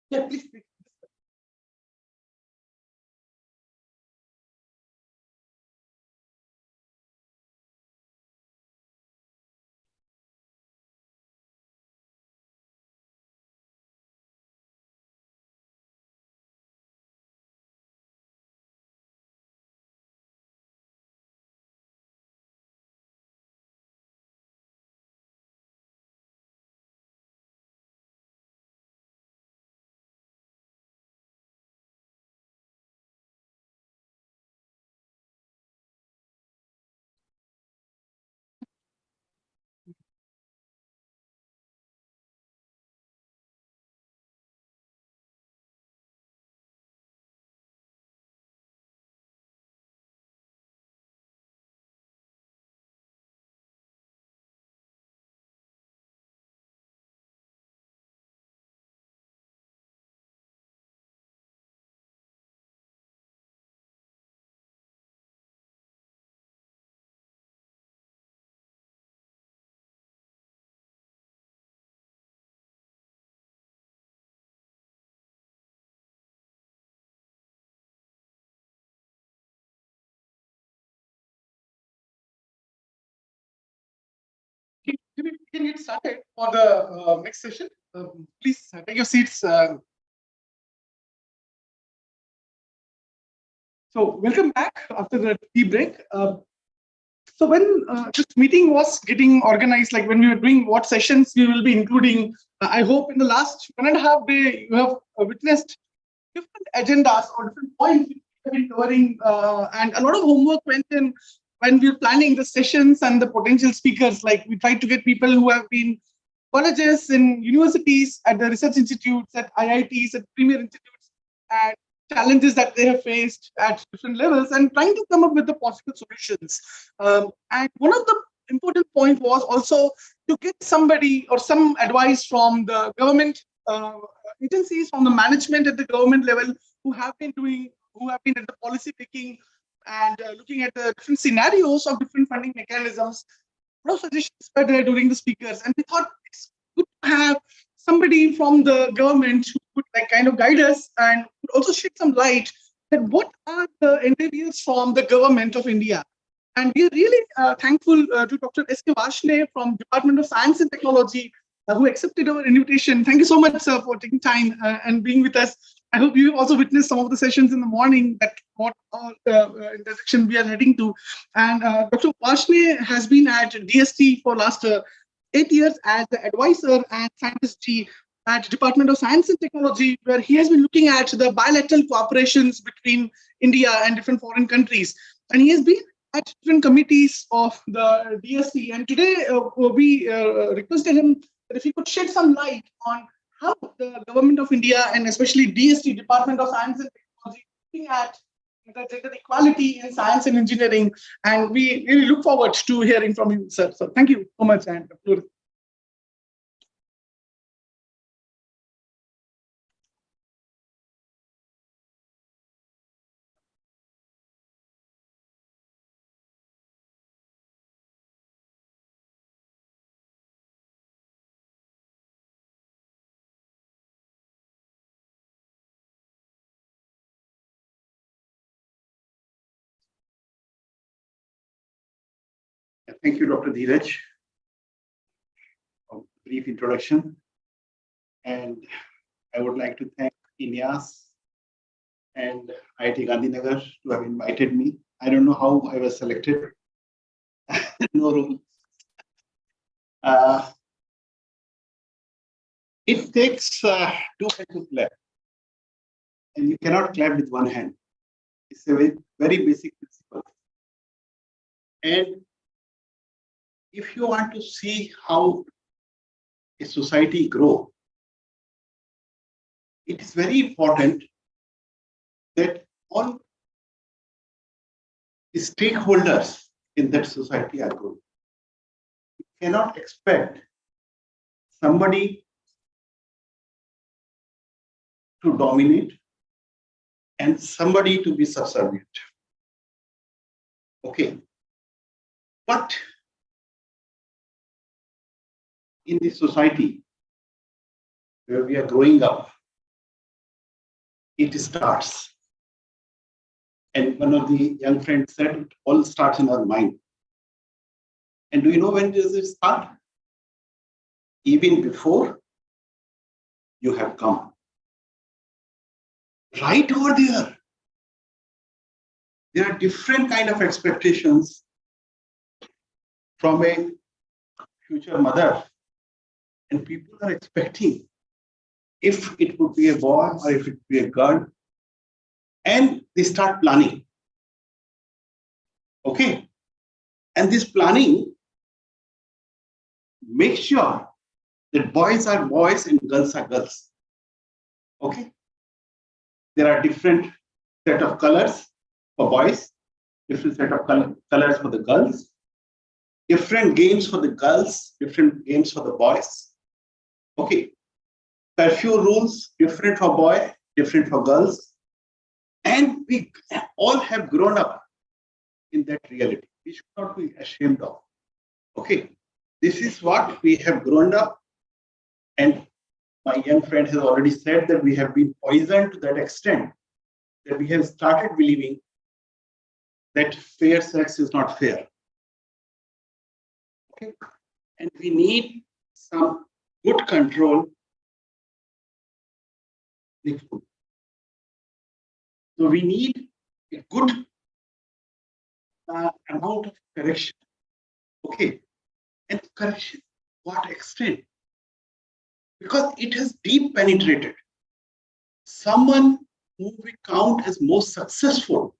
Yeah, please. Can get started for the next session. Please take your seats. So welcome back after the tea break. So when this meeting was getting organized, like when we were doing what sessions we will be including, I hope in the last 1.5 day you have witnessed different agendas or different points we have been covering, and a lot of homework went in when we were planning the sessions and the potential speakers. Like we tried to get people who have been colleges and universities, at the research institutes, at IITs, at premier institutes, and challenges that they have faced at different levels, and trying to come up with the possible solutions. And one of the important point was also to get somebody or some advice from the government agencies, from the management at the government level, who have been at the policy making and looking at the different scenarios of different funding mechanisms. A lot of suggestions were there during the speakers, and we thought it's good to have somebody from the government who could like kind of guide us and could also shed some light that what are the endeavors from the government of India. And we are really thankful to Dr. S.K. Vashne from Department of Science and Technology, who accepted our invitation. Thank you so much, sir, for taking time and being with us. I hope you also witnessed some of the sessions in the morning that what intersection we are heading to. And Dr. Vashne has been at DST for last 8 years as the advisor and scientist G at Department of Science and Technology, where he has been looking at the bilateral cooperations between India and different foreign countries. And he has been at different committees of the DST. And today we requested him that if he could shed some light on how the government of India and especially DST, Department of Science and Technology, looking at the gender equality in science and engineering. And we really look forward to hearing from you, sir. So thank you so much. And Thank you, Dr. Dheeraj, for a brief introduction. And I would like to thank INYAS and IIT Gandhinagar to have invited me. I don't know how I was selected. No room. It takes two hands to clap, and you cannot clap with one hand. It's a very, very basic principle. And if you want to see how a society grow, it is very important that all the stakeholders in that society are good. You cannot expect somebody to dominate and somebody to be subservient. Okay. But in the society where we are growing up, it starts. And one of the young friends said, it all starts in our mind. And do you know when does it start? Even before you have come. Right over there are different kind of expectations from a future mother. And people are expecting if it would be a boy or if it would be a girl. And they start planning. Okay. And this planning makes sure that boys are boys and girls are girls. Okay. There are different set of colors for boys, different set of colors for the girls, different games for the girls, different games for the boys. Okay. Curfew rules, different for boy, different for girls. And we all have grown up in that reality. We should not be ashamed of. Okay. This is what we have grown up. And my young friend has already said that we have been poisoned to that extent that we have started believing that fair sex is not fair. Okay. And we need some good control. So we need a good amount of correction. Okay. And correction, what extent? Because it has deep penetrated. Someone who we count as most successful,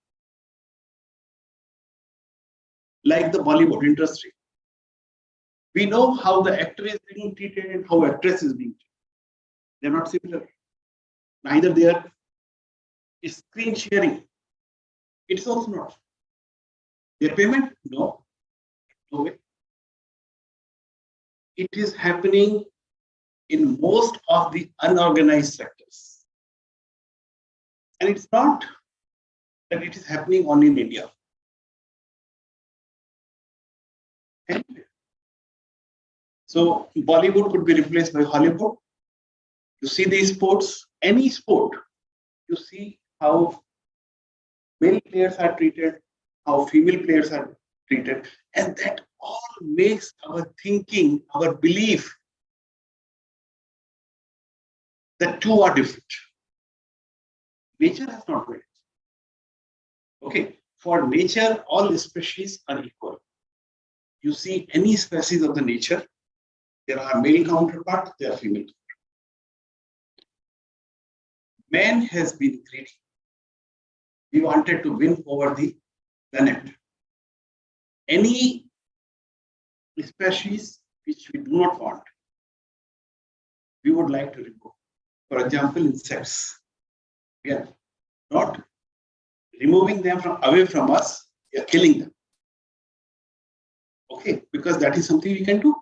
like the Bollywood industry. We know how the actor is being treated and how actress is being treated. They're not similar. Neither they are screen sharing. It's also not. Their payment? No. No way. It is happening in most of the unorganized sectors. And it's not that it is happening only in India. Anyway. So Bollywood could be replaced by Hollywood. You see these sports, any sport, you see how male players are treated, how female players are treated, and that all makes our thinking, our belief that two are different. Nature has not made it. Okay, for nature, all species are equal. You see any species of the nature, there are male counterparts, there are female. Man has been greedy. We wanted to win over the planet. Any species which we do not want, we would like to remove. For example, insects. We are not removing them from away from us, we are killing them. Okay, because that is something we can do.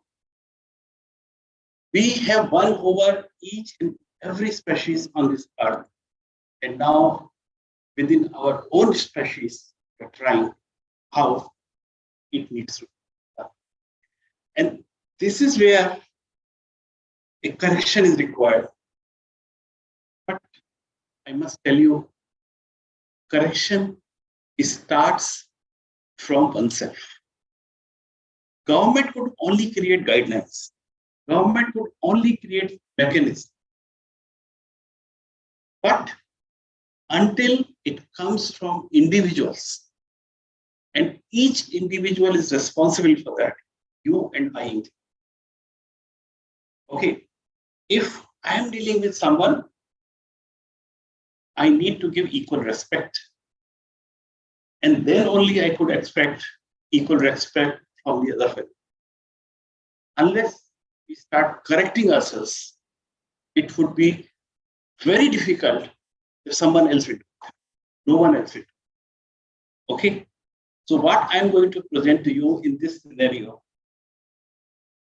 We have won over each and every species on this earth. And now, within our own species, we are trying how it needs to be done. And this is where a correction is required. But I must tell you, correction starts from oneself. Government could only create guidelines. Government could only create mechanisms. But until it comes from individuals, and each individual is responsible for that, you and I. Okay, if I am dealing with someone, I need to give equal respect. And then only I could expect equal respect from the other fellow. Unless we start correcting ourselves, it would be very difficult if someone else will do it. No one else will. Okay. So what I'm going to present to you in this scenario,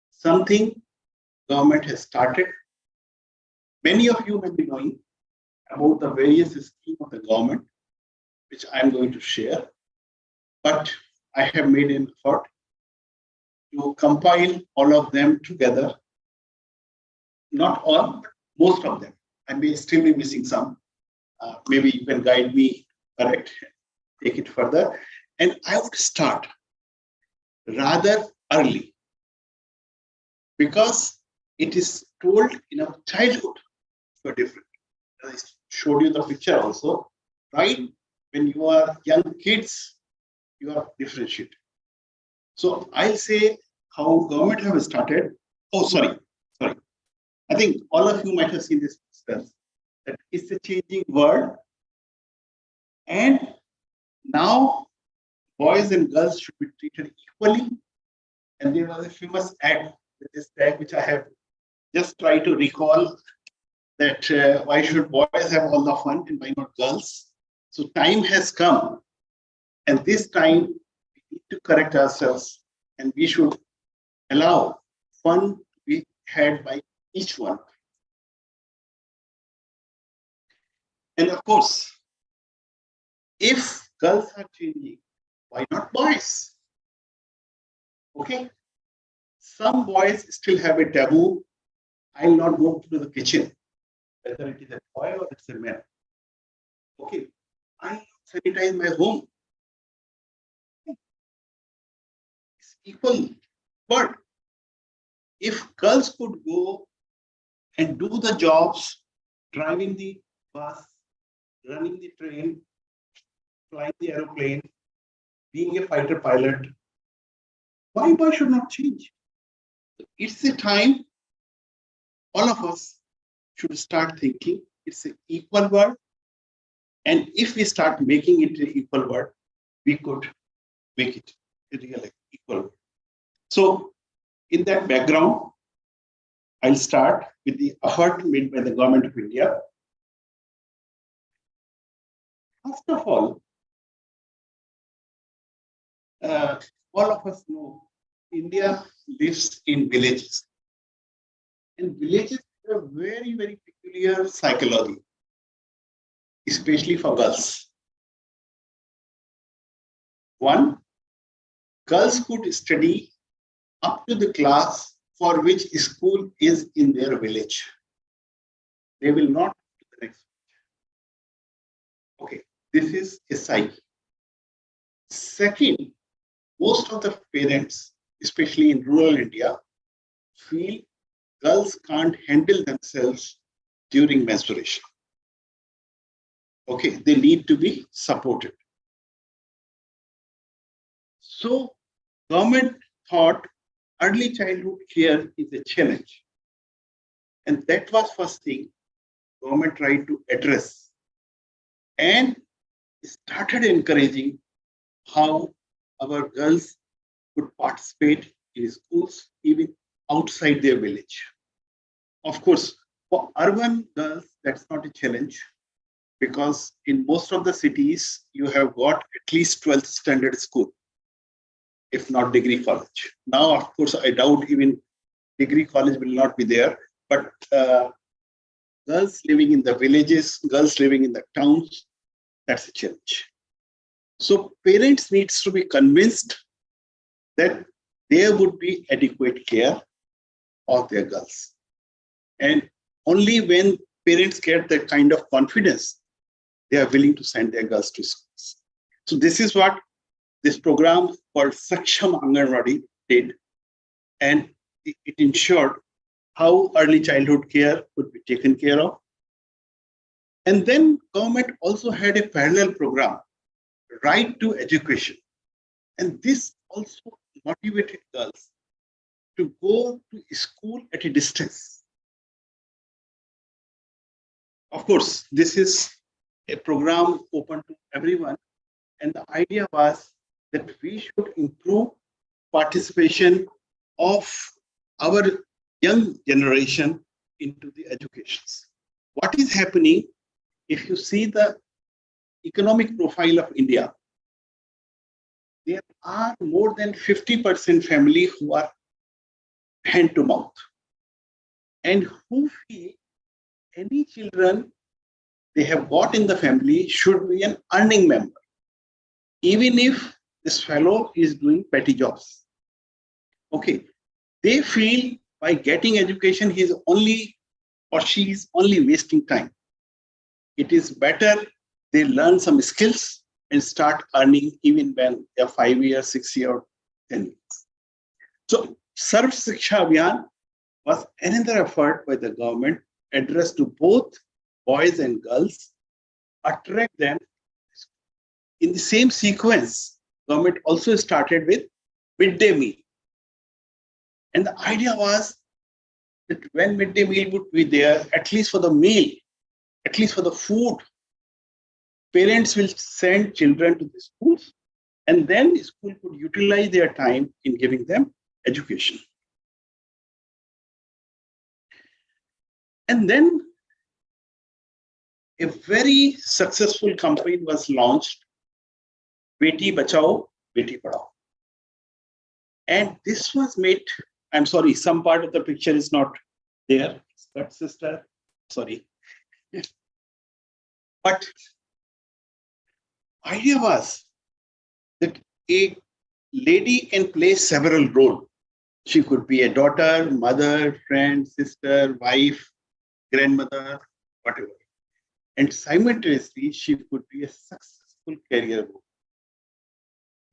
something government has started. Many of you may be knowing about the various schemes of the government, which I'm going to share. But I have made an effort to compile all of them together. Not all, but most of them. I may still be missing some. Maybe you can guide me, correct, take it further. And I would start rather early because it is told in our childhood for different. I showed you the picture also, right? When you are young kids, you are differentiated. So I'll say how government have started. Oh, sorry. I think all of you might have seen this poster. That it's a changing world. And now boys and girls should be treated equally. And there was a famous ad with this tag, which I have just tried to recall, that why should boys have all the fun and why not girls? So time has come. And this time we need to correct ourselves and we should allow fun to be had by each one. And of course, if girls are changing, why not boys? Okay. Some boys still have a taboo. I'll not go to the kitchen, whether it is a boy or it's a man. Okay. I sanitize my home. It's equal. But if girls could go and do the jobs, driving the bus, running the train, flying the aeroplane, being a fighter pilot, why boys should not change? It's a time all of us should start thinking it's an equal world. And if we start making it an equal world, we could make it a real equal world. So in that background, I'll start with the effort made by the government of India. First of all of us know India lives in villages. And villages have a very, very peculiar psychology, especially for girls. One, girls could study up to the class for which school is in their village. They will not to the next. Okay, this is a psyche. Second, most of the parents, especially in rural India, feel girls can't handle themselves during menstruation. Okay, they need to be supported. So government thought early childhood care is a challenge. And that was first thing government tried to address and started encouraging how our girls could participate in schools even outside their village. Of course, for urban girls, that's not a challenge because in most of the cities, you have got at least 12th standard school, if not degree college. Now, of course, I doubt even degree college will not be there, but girls living in the villages, girls living in the towns, that's a challenge. So parents needs to be convinced that there would be adequate care of their girls. And only when parents get that kind of confidence, they are willing to send their girls to schools. So this is what this program called Saksham Anganwadi did, and it ensured how early childhood care could be taken care of. And then government also had a parallel program, Right to Education. And this also motivated girls to go to school at a distance. Of course, this is a program open to everyone. And the idea was that we should improve participation of our young generation into the educations. What is happening, if you see the economic profile of India, there are more than 50% family who are hand to mouth and who feel any children they have got in the family should be an earning member, even if this fellow is doing petty jobs. Okay, they feel by getting education, he is only or she is only wasting time. It is better they learn some skills and start earning even when they are 5 years, 6 years, or 10 years. So, Sarv Shiksha Abhiyan was another effort by the government addressed to both boys and girls, attract them. In the same sequence, government also started with midday meal. And the idea was that when midday meal would be there, at least for the meal, at least for the food, parents will send children to the schools, and then the school could utilize their time in giving them education. And then a very successful campaign was launched, Beti Bachao, Beti Padhao. And this was made, I'm sorry, some part of the picture is not there, but sister, sorry. But idea was that a lady can play several roles. She could be a daughter, mother, friend, sister, wife, grandmother, whatever. And simultaneously, she could be a successful career woman.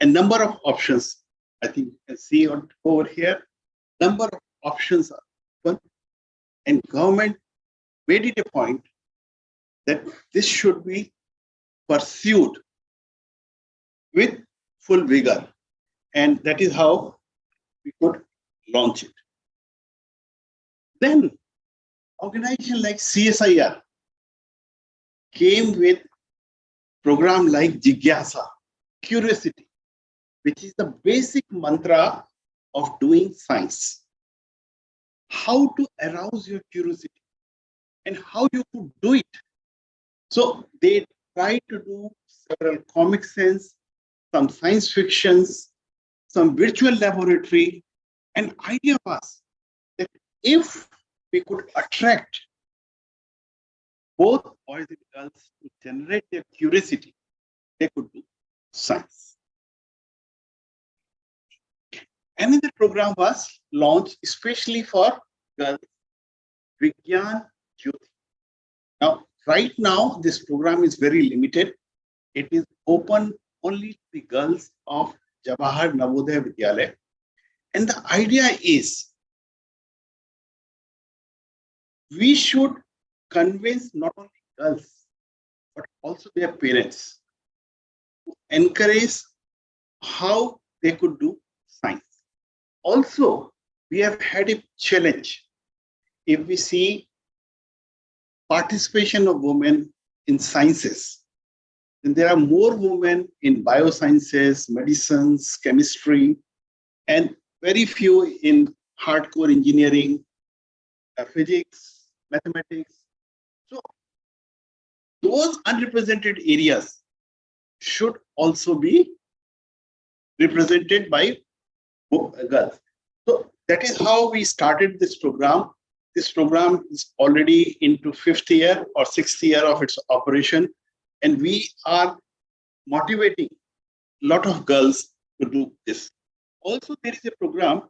A number of options, I think you can see on over here, number of options are open, and government made it a point that this should be pursued with full vigor. And that is how we could launch it. Then organization like CSIR came with program like Jigyasa, curiosity, which is the basic mantra of doing science. How to arouse your curiosity and how you could do it. So they tried to do several comic sense, some science fictions, some virtual laboratory, and idea was that if we could attract both boys and girls to generate their curiosity, they could do science. Another program was launched especially for girls, Vigyan Jyoti. Now, right now, this program is very limited. It is open only to the girls of Jawahar Navodaya Vidyalaya. And the idea is we should convince not only girls, but also their parents to encourage how they could do science. Also, we have had a challenge. If we see participation of women in sciences, then there are more women in biosciences, medicines, chemistry, and very few in hardcore engineering, physics, mathematics. So those unrepresented areas should also be represented by girls. So that is how we started this program. This program is already into 5th year or 6th year of its operation, and we are motivating a lot of girls to do this. Also, there is a program,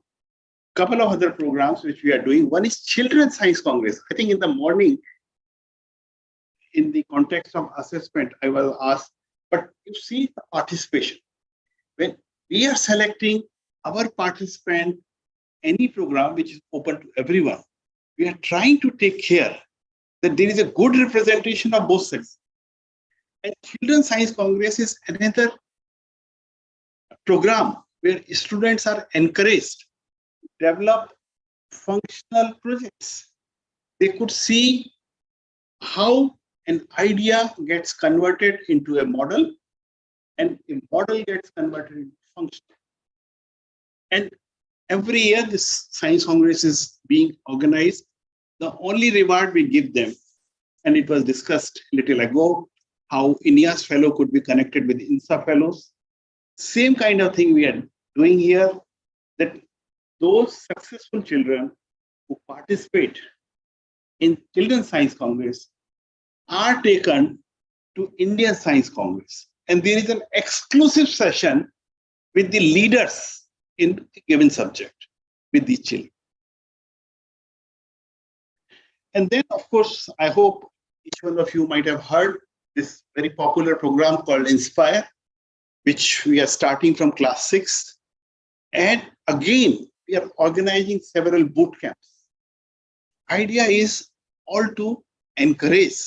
couple of other programs which we are doing. One is Children's Science Congress. I think in the morning, in the context of assessment, I was asked, but you see the participation. When we are selecting our participant, any program which is open to everyone, we are trying to take care that there is a good representation of both sexes. And Children's Science Congress is another program where students are encouraged to develop functional projects. They could see how an idea gets converted into a model, and a model gets converted into function. And every year, this Science Congress is being organized. The only reward we give them, and it was discussed a little ago, how INYAS fellow could be connected with INSA fellows. Same kind of thing we are doing here, that those successful children who participate in Children's Science Congress are taken to Indian Science Congress. And there is an exclusive session with the leaders in a given subject with these children. And then, of course, I hope each one of you might have heard this very popular program called Inspire, which we are starting from class 6. And again, we are organizing several boot camps. Idea is all to encourage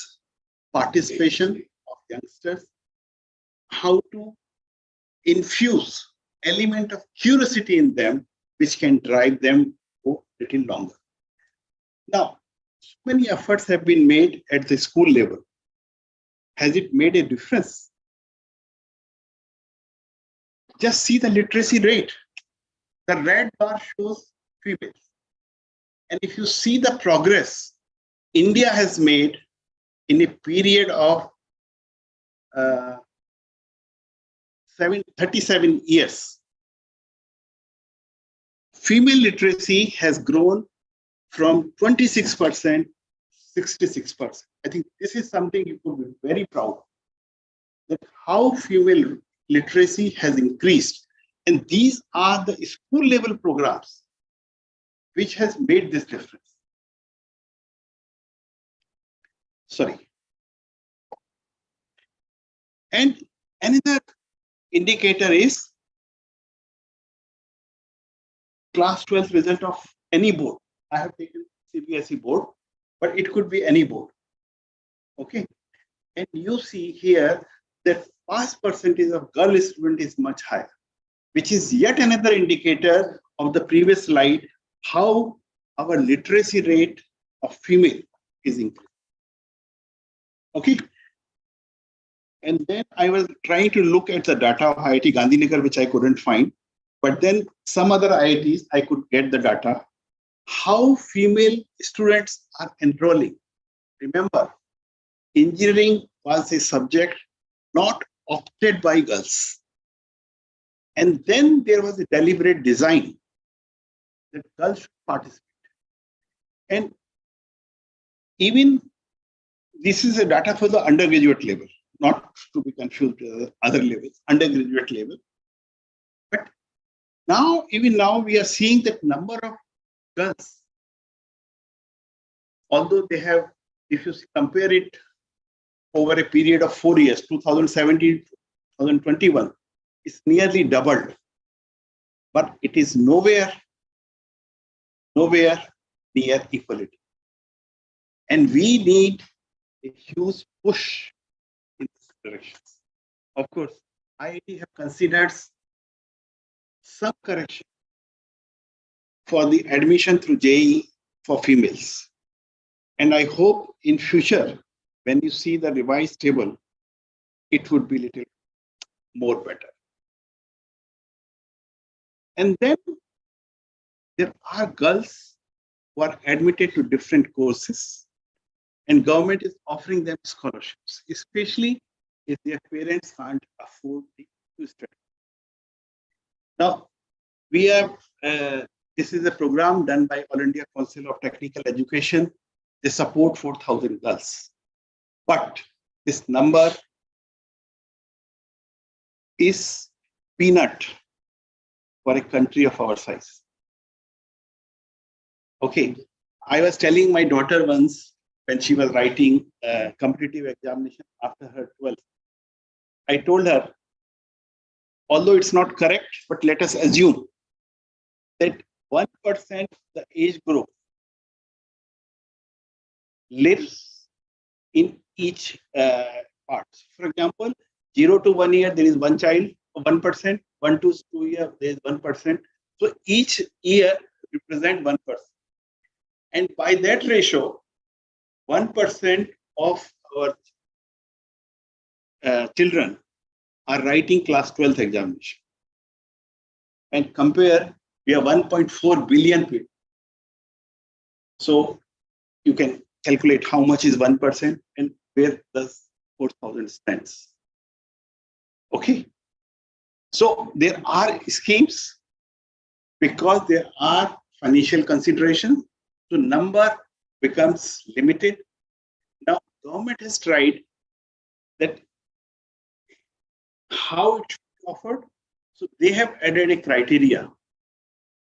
participation of youngsters, how to infuse element of curiosity in them, which can drive them a little longer. Now, so many efforts have been made at the school level. Has it made a difference? Just see the literacy rate. The red bar shows females. And if you see the progress India has made in a period of 37 years, female literacy has grown from 26% to 66%. I think this is something you could be very proud of, that how female literacy has increased. And these are the school level programs which has made this difference. Sorry. And another indicator is class 12th result of any board. I have taken CBSE board, but it could be any board. Okay. And you see here that pass percentage of girl student is much higher, which is yet another indicator of the previous slide, how our literacy rate of female is increasing. Okay. And then I was trying to look at the data of IIT Gandhinagar, which I couldn't find. But then some other IITs, I could get the data. How female students are enrolling. Remember, engineering was a subject not opted by girls. And then there was a deliberate design that girls should participate. And even this is a data for the undergraduate level, not to be confused with the other levels, undergraduate level. But now, even now, we are seeing that number of girls, although they have, if you compare it over a period of 4 years, 2017, 2021, it's nearly doubled. But it is nowhere near equality. And we need a huge push in this direction. Of course, IIT have considered some correction for the admission through JEE for females. And I hope in future, when you see the revised table, it would be a little more better. And then there are girls who are admitted to different courses, and government is offering them scholarships, especially if their parents can't afford to study. Now, we have, this is a program done by All India Council of Technical Education. They support 4,000 girls. But this number is peanut for a country of our size. Okay, I was telling my daughter once when she was writing a competitive examination after her 12th, I told her, although it's not correct, but let us assume that 1% the age group lives in each part. For example, 0 to 1 year, there is one child, 1%, 1 to 2 year, there is 1%. So each year represent 1%. And by that ratio, 1% of our children are writing class 12th examination. And compare, we have 1.4 billion people. So you can calculate how much is 1% and where does 4,000 stands. Okay. So there are schemes because there are financial considerations. So number becomes limited. Now government has tried that how it should be offered. So they have added a criteria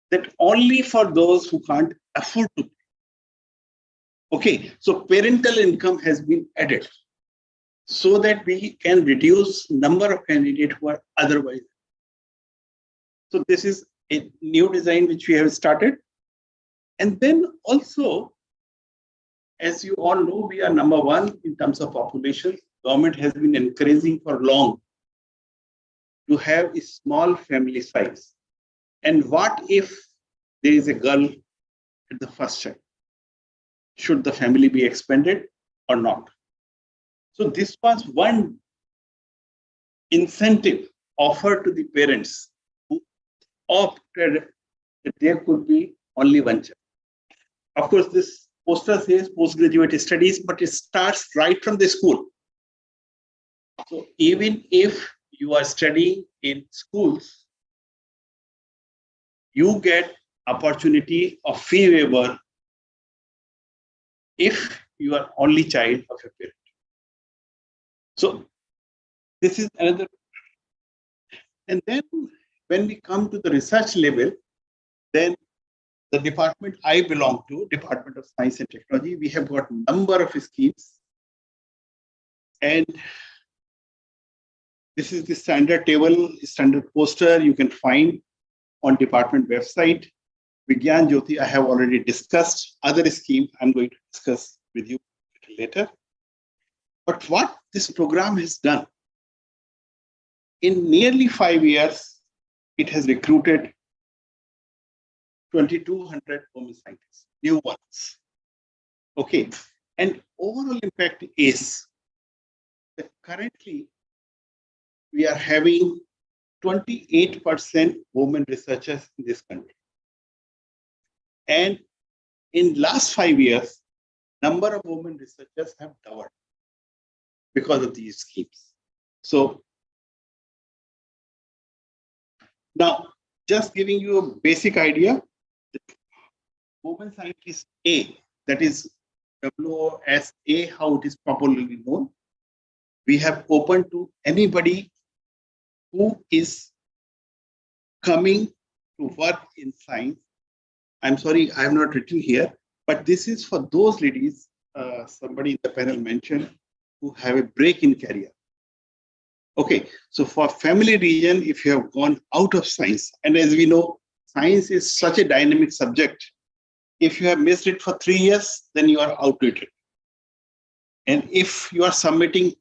that only for those who can't afford to pay. Okay, so parental income has been added so that we can reduce number of candidates who are otherwise. So this is a new design which we have started. And then also, as you all know, we are number one in terms of population. Government has been encouraging for long to have a small family size. And what if there is a girl at the first child? Should the family be expanded or not? So this was one incentive offered to the parents who opted that there could be only one child. Of course, this poster says postgraduate studies, but it starts right from the school. So even if you are studying in schools, you get opportunity of fee waiver if you are only child of a parent. So this is another. And then when we come to the research level, then the department I belong to, Department of Science and Technology, we have got a number of schemes. And this is the standard table, standard poster you can find on department website. Vigyan Jyoti, I have already discussed. Other scheme I'm going to discuss with you later. But what this program has done, in nearly 5 years, it has recruited 2,200 women scientists, new ones. Okay, and overall impact is that currently we are having 28% women researchers in this country. And in last 5 years, number of women researchers have doubled because of these schemes. So now, just giving you a basic idea, women scientist A, that is WOSA, how it is popularly known, we have opened to anybody who is coming to work in science. I'm sorry, I have not written here, but this is for those ladies, somebody in the panel mentioned, who have a break in career. Okay, so for family region, if you have gone out of science, and as we know, science is such a dynamic subject. If you have missed it for 3 years, then you are outdated. And if you are submitting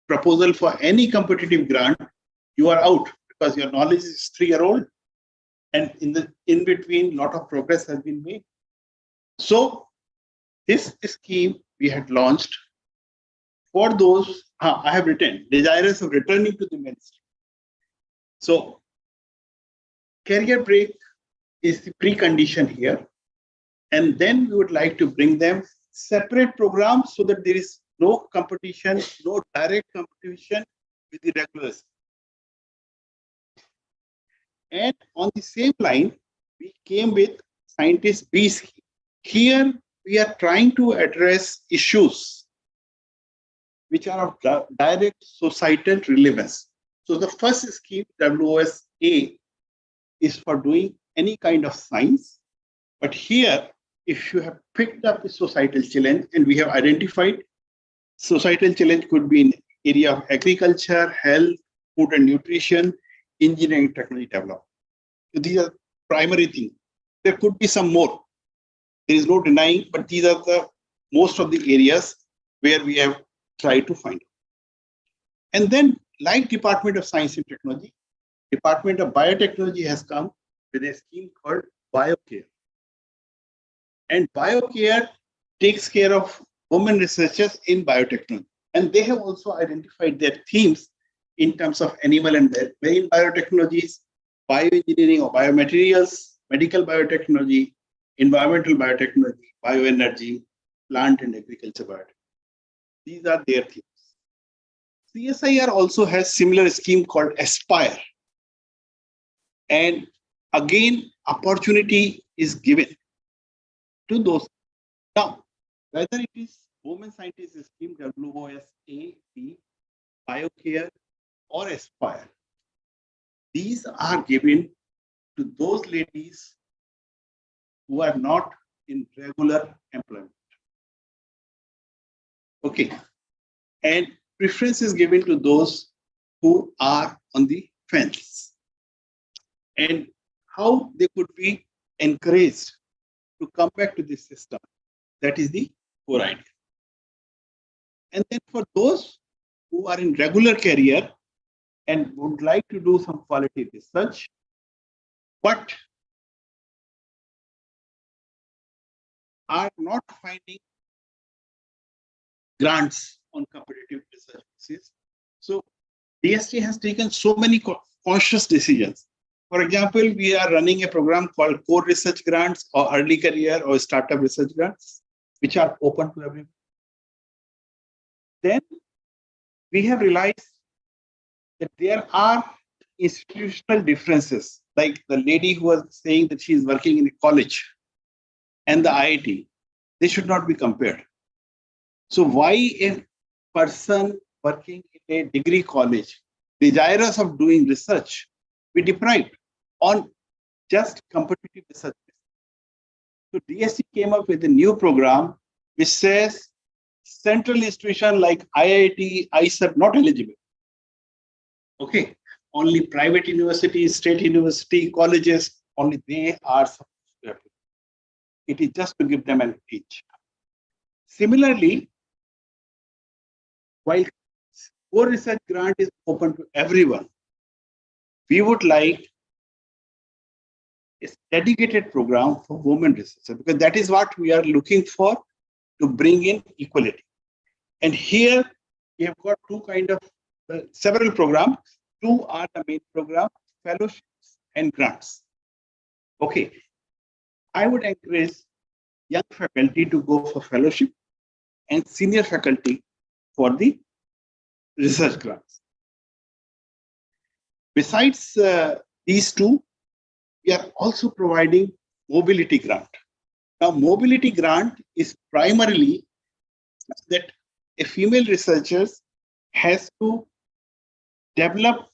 proposal for any competitive grant, you are out because your knowledge is 3-year-old. And in between, lot of progress has been made. So this scheme we had launched for those, I have written, desirous of returning to the mainstream. So career break is the precondition here. And then we would like to bring them separate programs so that there is no competition, no direct competition with the regulars. And on the same line, we came with Scientist B scheme. Here, we are trying to address issues which are of direct societal relevance. So the first scheme, WOSA, is for doing any kind of science. But here, if you have picked up a societal challenge, and we have identified societal challenge could be in area of agriculture, health, food and nutrition, engineering, technology development. So these are primary thing. There could be some more. There is no denying, but these are the most of the areas where we have tried to find. And then, like Department of Science and Technology, Department of Biotechnology has come with a scheme called BioCare. And BioCare takes care of women researchers in biotechnology. And they have also identified their themes in terms of animal and marine biotechnologies, bioengineering or biomaterials, medical biotechnology, environmental biotechnology, bioenergy, plant and agriculture biotechnology. These are their themes. CSIR also has similar scheme called Aspire. And again, opportunity is given to those. Now, whether it is Women Scientists Scheme, WOSAP, BioCare, or Aspire, these are given to those ladies who are not in regular employment. Okay. And preference is given to those who are on the fence. And how they could be encouraged to come back to this system. That is the core idea. And then for those who are in regular career and would like to do some quality research, but are not finding grants on competitive research basis. So DST has taken so many conscious decisions. For example, we are running a program called Core Research Grants or Early Career or Startup Research Grants, which are open to everyone. Then we have realized that there are institutional differences, like the lady who was saying that she is working in a college and the IIT, they should not be compared. So why a person working in a degree college, desirous of doing research, be deprived on just competitive research? So DSC came up with a new program which says central institution like IIT, ISER not eligible. Okay, only private universities, state university, colleges, only they are supposed to have it. It is just to give them an edge. Similarly, while core research grant is open to everyone, we would like a dedicated program for women researchers, because that is what we are looking for to bring in equality. And here we have got two kind of several programs. Two are the main program, fellowships and grants. Okay, I would encourage young faculty to go for fellowship and senior faculty for the research grants. Besides these two, we are also providing mobility grant. Now, mobility grant is primarily that a female researcher has to develop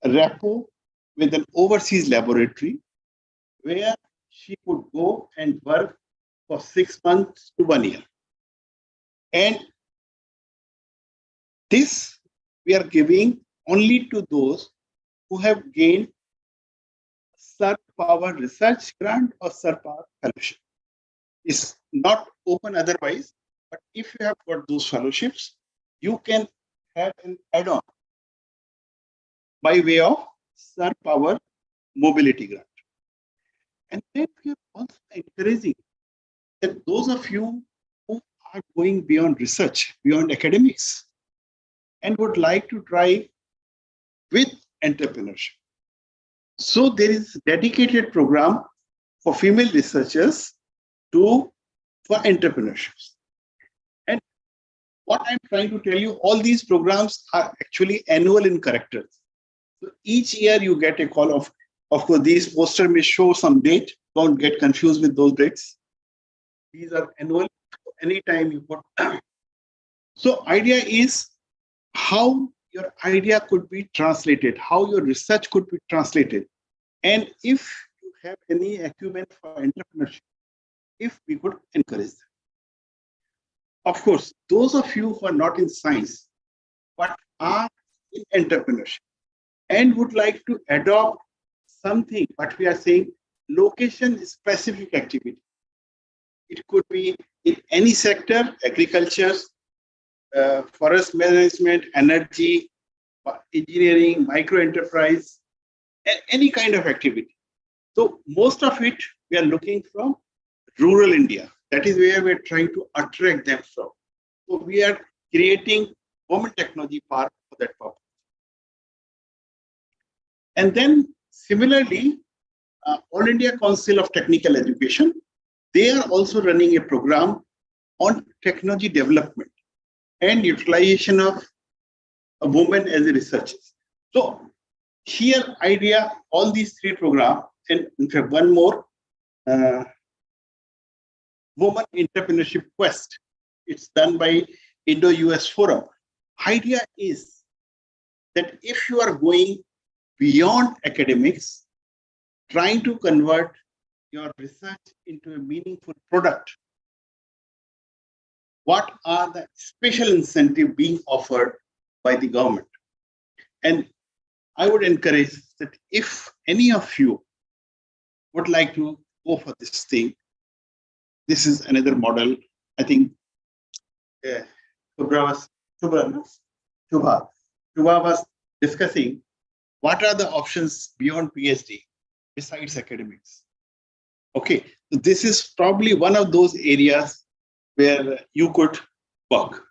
a rapport with an overseas laboratory where she could go and work for 6 months to 1 year. And this we are giving only to those who have gained Sir Power Research Grant or Sir Power Fellowship. It's not open otherwise, but if you have got those fellowships, you can have an add-on by way of Sir Power Mobility Grant. And then we are also encouraging that those of you who are going beyond research, beyond academics, and would like to try with entrepreneurship. So there is a dedicated program for female researchers for entrepreneurship. And what I'm trying to tell you, all these programs are actually annual in character. So each year you get a call of course, these posters may show some date. Don't get confused with those dates. These are annual. Anytime you put. So idea is how your idea could be translated, how your research could be translated. And if you have any acumen for entrepreneurship, if we could encourage them. Of course, those of you who are not in science, but are in entrepreneurship and would like to adopt something, what we are saying, location specific activity. It could be in any sector, agriculture, forest management, energy, engineering, micro enterprise, any kind of activity. So most of it we are looking from rural India. That is where we're trying to attract them from. So we are creating women technology park for that purpose. And then similarly, All India Council of Technical Education, they are also running a program on technology development and utilization of women as researchers. So here idea, all these three programs, and in fact one more, Women Entrepreneurship Quest. It's done by Indo-US Forum. Idea is that if you are going beyond academics, trying to convert your research into a meaningful product, what are the special incentives being offered by the government? And I would encourage that if any of you would like to go for this thing, this is another model. I think Shubha was discussing what are the options beyond PhD besides academics. Okay, so this is probably one of those areas where you could work.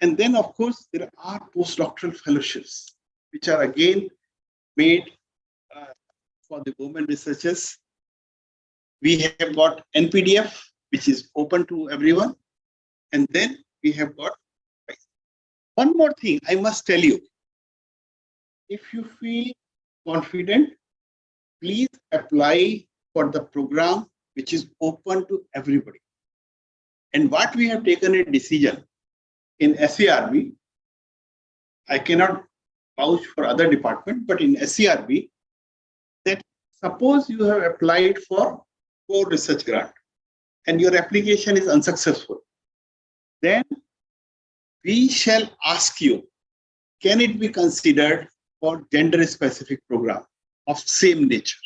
And then, of course, there are postdoctoral fellowships, which are again made for the women researchers. We have got NPDF, which is open to everyone. And then we have got one more thing I must tell you. If you feel confident, please apply for the program which is open to everybody. And what we have taken a decision in SARB, I cannot vouch for other department, but in SARB, that suppose you have applied for core research grant and your application is unsuccessful, then we shall ask you, can it be considered for gender-specific program of same nature?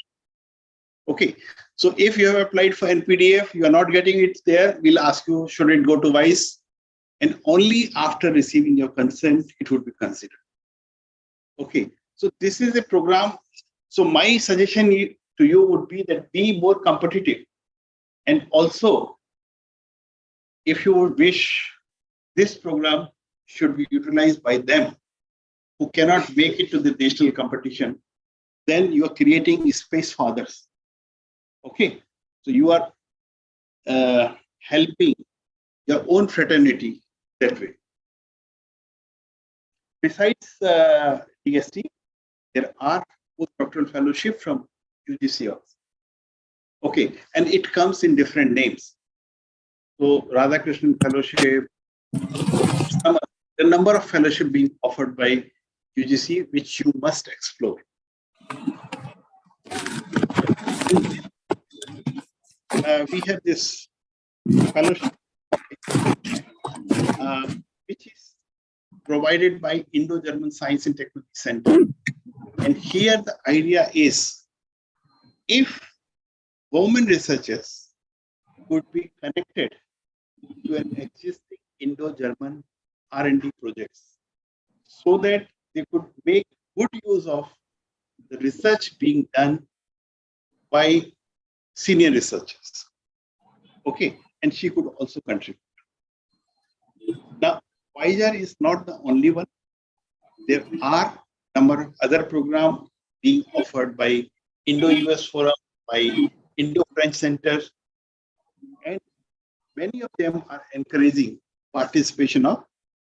Okay, so if you have applied for NPDF, you are not getting it there, we'll ask you, should it go to VICE? And only after receiving your consent, it would be considered. Okay, so this is a program. So my suggestion to you would be that be more competitive. And also, if you would wish, this program should be utilized by them who cannot make it to the national competition, then you are creating space for others. Okay, so you are helping your own fraternity that way. Besides DST, there are postdoctoral fellowship from UGC also. Okay, and it comes in different names. So Radhakrishnan Fellowship, the number of fellowship being offered by UGC, which you must explore. We have this fellowship, which is provided by Indo-German Science and Technology Center. And here the idea is, if women researchers could be connected to an existing Indo-German R&D projects, so that they could make good use of the research being done by senior researchers. Okay, and she could also contribute. Now, Pfizer is not the only one. There are a number of other programs being offered by Indo-US Forum, by Indo-French Center, and many of them are encouraging participation of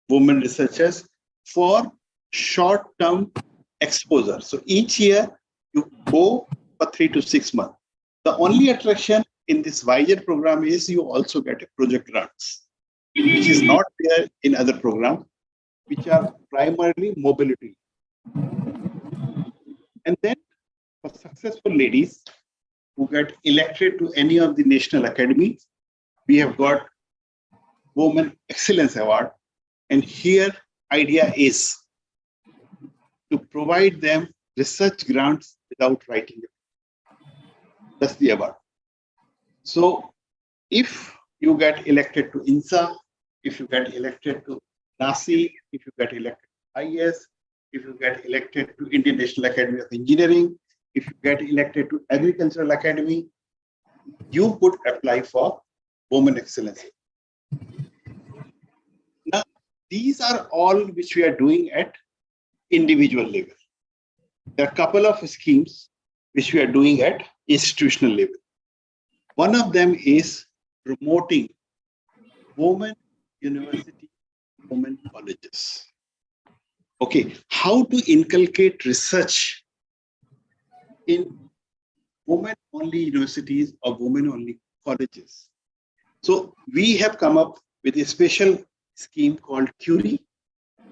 women researchers for short-term exposure. So each year you go for 3 to 6 months. The only attraction in this Pfizer program is you also get a project grants, which is not there in other programs, which are primarily mobility. And then for successful ladies who get elected to any of the national academies, we have got Women Excellence Award. And here idea is to provide them research grants without writing it. That's the award. So if you get elected to INSA, if you get elected to NASI, if you get elected to INYAS, if you get elected to Indian National Academy of Engineering, if you get elected to Agricultural Academy, you could apply for Women Excellence. Now, these are all which we are doing at individual level. There are a couple of schemes which we are doing at institutional level. One of them is promoting women university, women colleges. Okay, how to inculcate research in women-only universities or women-only colleges. So we have come up with a special scheme called CURI,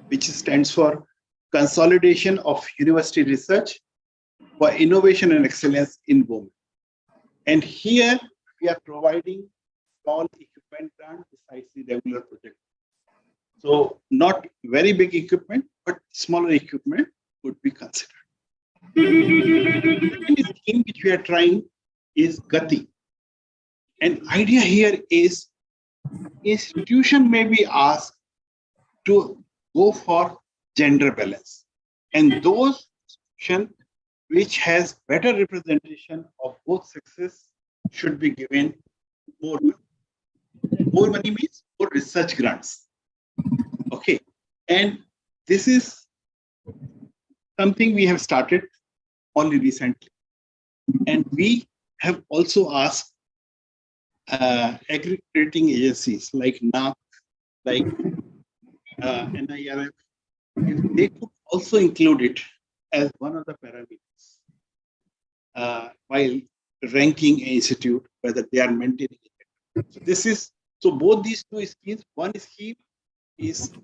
which stands for Consolidation of University Research for Innovation and Excellence in Women. And here we are providing small equipment grant besides the regular project. So not very big equipment, but smaller equipment would be considered. The second scheme which we are trying is Gati. An idea here is institution may be asked to go for gender balance, and those institutions which has better representation of both sexes should be given more money. More money means more research grants. Okay, and this is something we have started only recently, and we have also asked accrediting agencies like NAC, like NIRF, if they could also include it as one of the parameters while ranking an institute, whether they are maintaining it. So this is, so both these two schemes, one scheme is of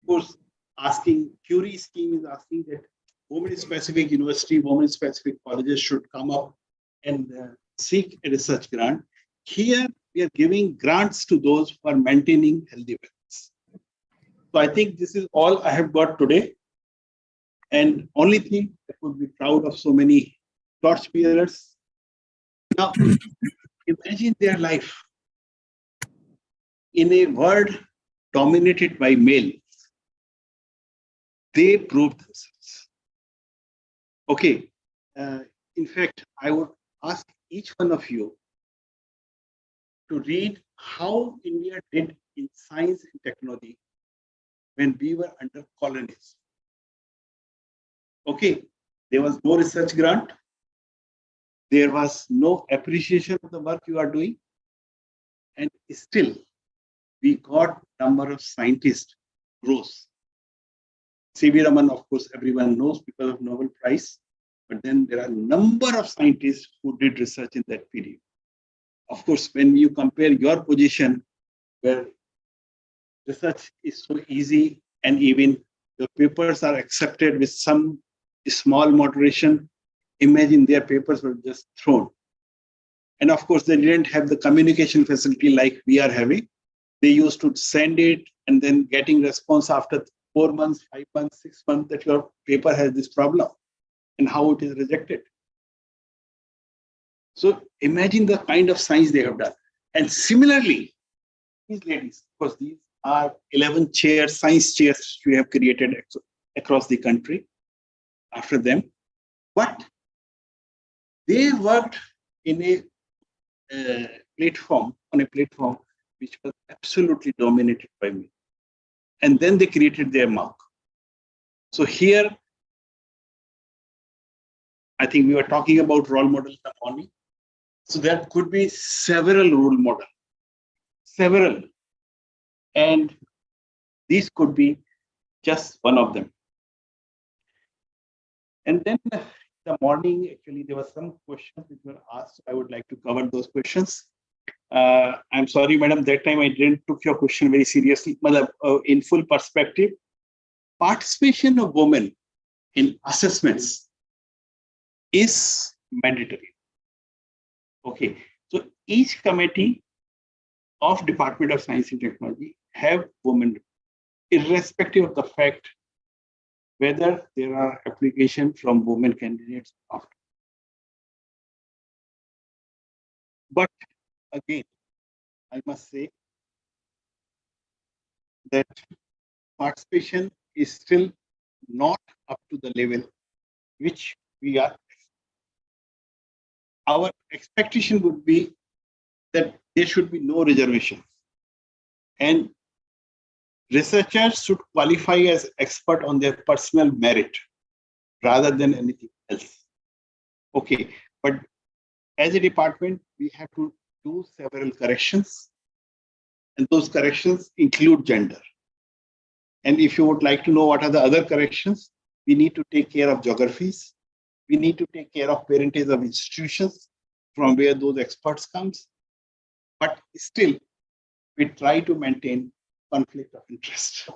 course asking, CURI scheme is asking that women-specific university, women-specific colleges should come up and seek a research grant. Here, we are giving grants to those who are maintaining healthy balance. So I think this is all I have got today. And only thing I would be proud of so many torchbearers. Now, imagine their life in a world dominated by males. They proved themselves. Okay. In fact, I would ask each one of you to read how India did in science and technology when we were under colonies. Okay, there was no research grant. There was no appreciation of the work you are doing. And still, we got number of scientists rose. C.V. Raman, of course, everyone knows because of Nobel Prize. But then there are a number of scientists who did research in that period. Of course, when you compare your position where research is so easy and even your papers are accepted with some small moderation, imagine their papers were just thrown. And of course, they didn't have the communication facility like we are having. They used to send it and then getting response after 4 months, 5 months, 6 months that your paper has this problem and how it is rejected. So imagine the kind of science they have done. And similarly, these ladies, because these are 11 chairs, science chairs we have created across the country after them. But they worked in a platform, which was absolutely dominated by me. And then they created their mark. So here, I think we were talking about role models in the morning. So there could be several role models, several. And these could be just one of them. And then in the morning, actually, there were some questions which were asked. I would like to cover those questions. I'm sorry, madam, that time I didn't took your question very seriously. In full perspective, participation of women in assessments is mandatory. Okay, so each committee of Department of Science and Technology have women, irrespective of the fact whether there are applications from women candidates or not. But again, I must say that participation is still not up to the level which we are. Our expectation would be that there should be no reservation, and researchers should qualify as expert on their personal merit rather than anything else. Okay, but as a department, we have to do several corrections, and those corrections include gender. And if you would like to know what are the other corrections, we need to take care of geographies. We need to take care of parentage of institutions from where those experts comes. But still, we try to maintain conflict of interest.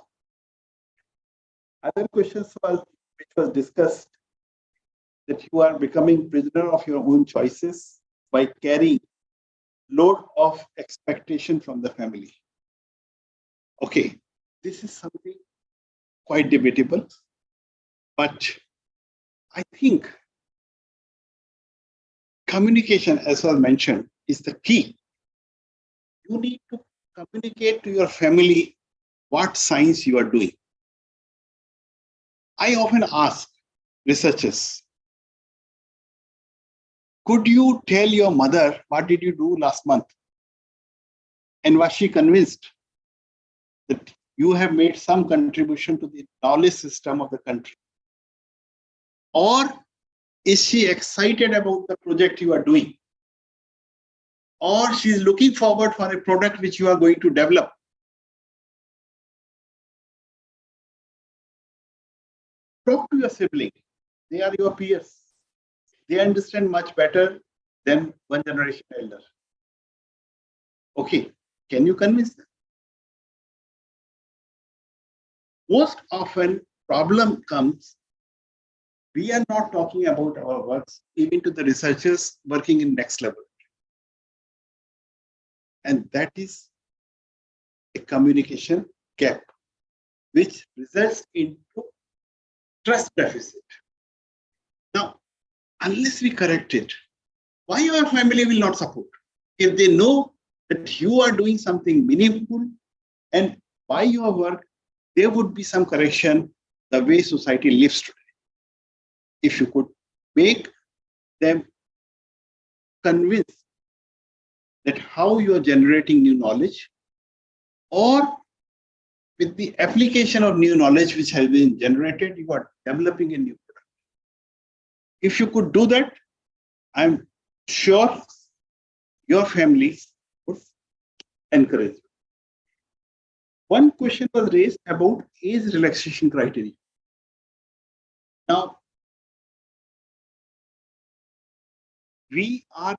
Other questions which was discussed, that you are becoming prisoner of your own choices by carrying load of expectation from the family. Okay, this is something quite debatable, but I think communication, as was mentioned, is the key. You need to communicate to your family what science you are doing. I often ask researchers, could you tell your mother what did you do last month? And was she convinced that you have made some contribution to the knowledge system of the country? Or is she excited about the project you are doing? Or she is looking forward for a product which you are going to develop? Talk to your sibling. They are your peers. They understand much better than one generation elder. Okay, can you convince them? Most often, problem comes, we are not talking about our works, even to the researchers working in next level. And that is a communication gap, which results into trust deficit. Now, unless we correct it, why our family will not support? If they know that you are doing something meaningful and by your work, there would be some correction the way society lives today. If you could make them convinced that how you are generating new knowledge, or with the application of new knowledge which has been generated, you are developing a new product. If you could do that, I'm sure your family would encourage you. One question was raised about age relaxation criteria. Now, we are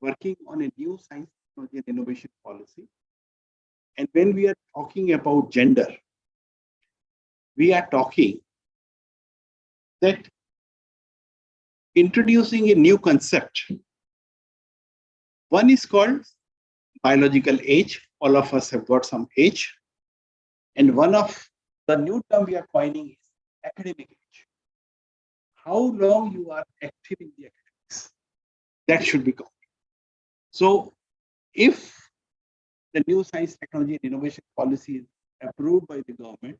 working on a new science, technology, and innovation policy. And when we are talking about gender, we are talking that introducing a new concept. One is called biological age. All of us have got some age. And one of the new term we are coining is academic age. How long you are active in the academics, that should be counted. So if the new science, technology, and innovation policy is approved by the government,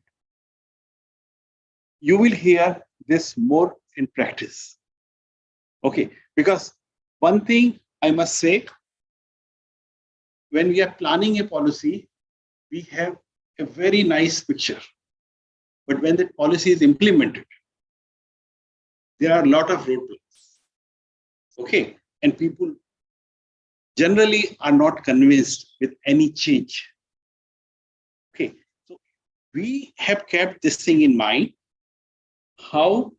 you will hear this more in practice. Okay, because one thing I must say, when we are planning a policy, we have a very nice picture. But when the policy is implemented, there are a lot of roadblocks. Okay, and people generally are not convinced with any change. Okay, so we have kept this thing in mind, how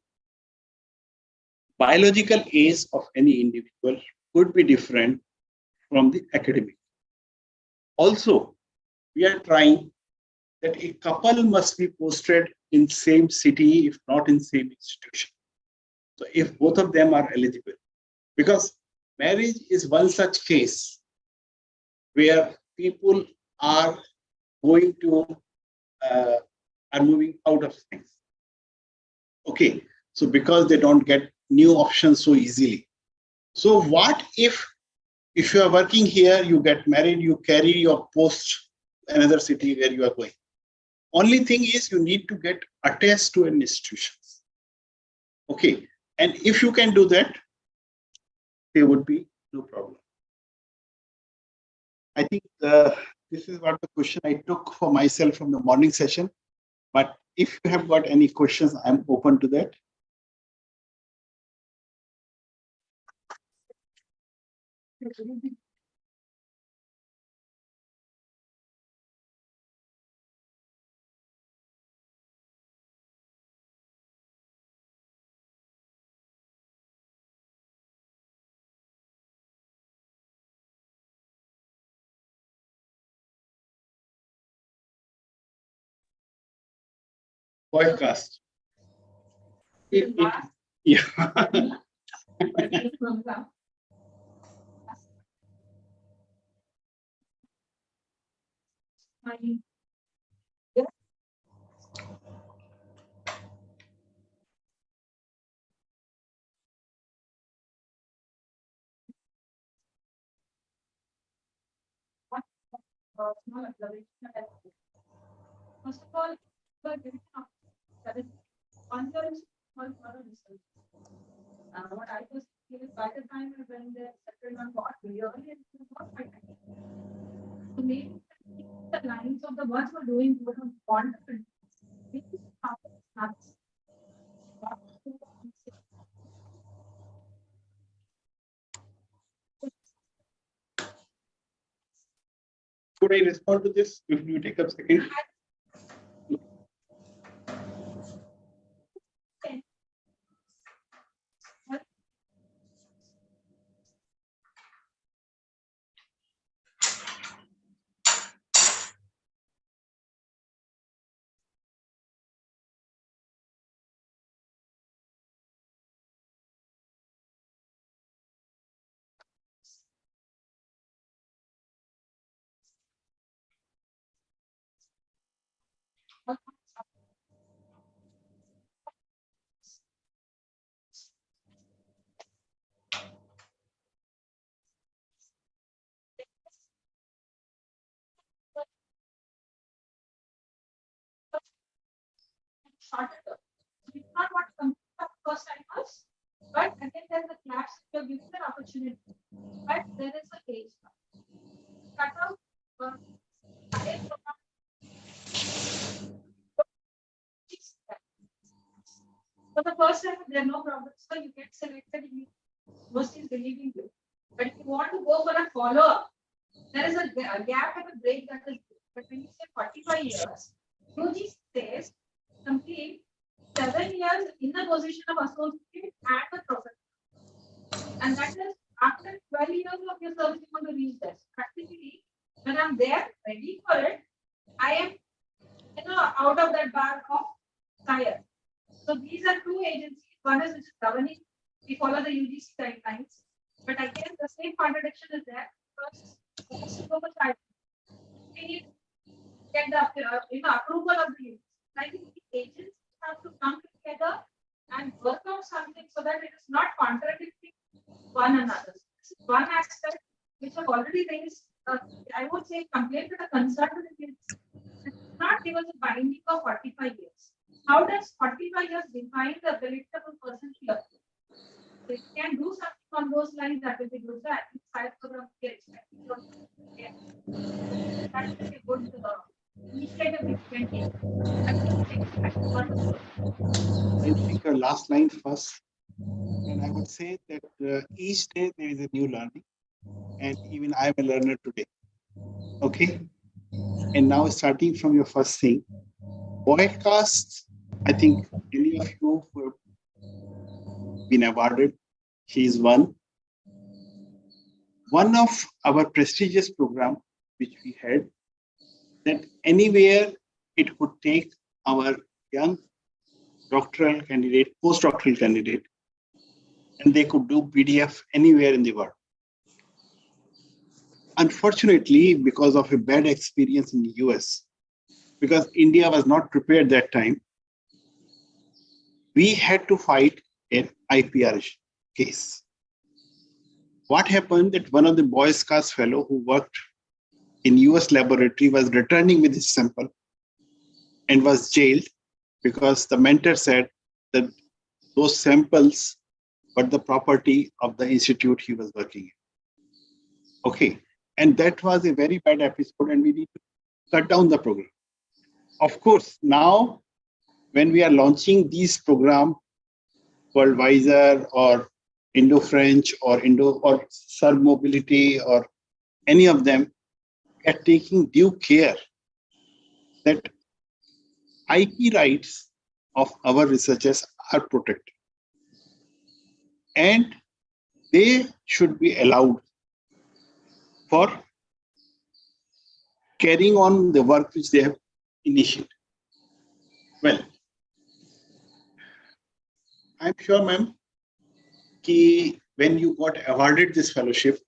biological age of any individual could be different from the academic. Also, we are trying that a couple must be posted in same city, if not in same institution. So if both of them are eligible, because marriage is one such case where people are going to are moving out of things. Okay, so because they don't get new options so easily. So what if If you are working here, you get married, you carry your post another city where you are going. Only thing is you need to get attached to an institution. Okay. And if you can do that, there would be no problem. I think this is what the question I took for myself from the morning session. But if you have got any questions, I'm open to that. Podcast. Yeah. Small observation. First of all, the division of that is on your small research. What I was is by the time when the second one got really, it was not my time. So maybe the lines of the words were doing what was important. Could I respond to this if you take a second? Shorter term. We do not want to complete the first timers, but again, there's a class you're given an opportunity. But there is a age. Cut out for the first time, there are no problems, so you get selected. Most is believing you. But if you want to go for a follow-up, there is a gap and a break that is. But when you say 45 years, UG says complete 7 years in the position of associate and a professor. And that is after 12 years of your service, you want to reach that. Practically, when I'm there, ready for it, I am out of that bag of tire. So these are two agencies. One is which is governing. We follow the UGC guidelines. But again, the same contradiction is there because we need to get the approval of the UGC. I think the agencies have to come together and work out something so that it is not contradicting one another. This is one aspect which have already raised, I would say, complaint to the concern to the agency. Not give us a binding of 45 years. How does 45 years define the abilitable person here? So if you can do something on those lines, that will be good. That side program gets that will be a good initiative we can take. I'll take your last line first. And I would say that each day there is a new learning. And even I am a learner today. Okay. And now starting from your first thing, podcast, I think any of you who have been awarded, he is one. One of our prestigious program, which we had, that anywhere it could take our young doctoral candidate, postdoctoral candidate, and they could do PDF anywhere in the world. Unfortunately, because of a bad experience in the US, because India was not prepared that time, we had to fight an IPR case. what happened that one of the Boy Scouts fellow who worked in US laboratory was returning with his sample and was jailed because the mentor said that those samples were the property of the institute he was working in. Okay. And that was a very bad episode, and we need to cut down the program. Of course, now when we are launching these programs called Wiser or Indo-French or Serb Mobility or any of them, we are taking due care that IP rights of our researchers are protected. And they should be allowed for carrying on the work which they have initiated. Well, I'm sure, ma'am, when you got awarded this fellowship,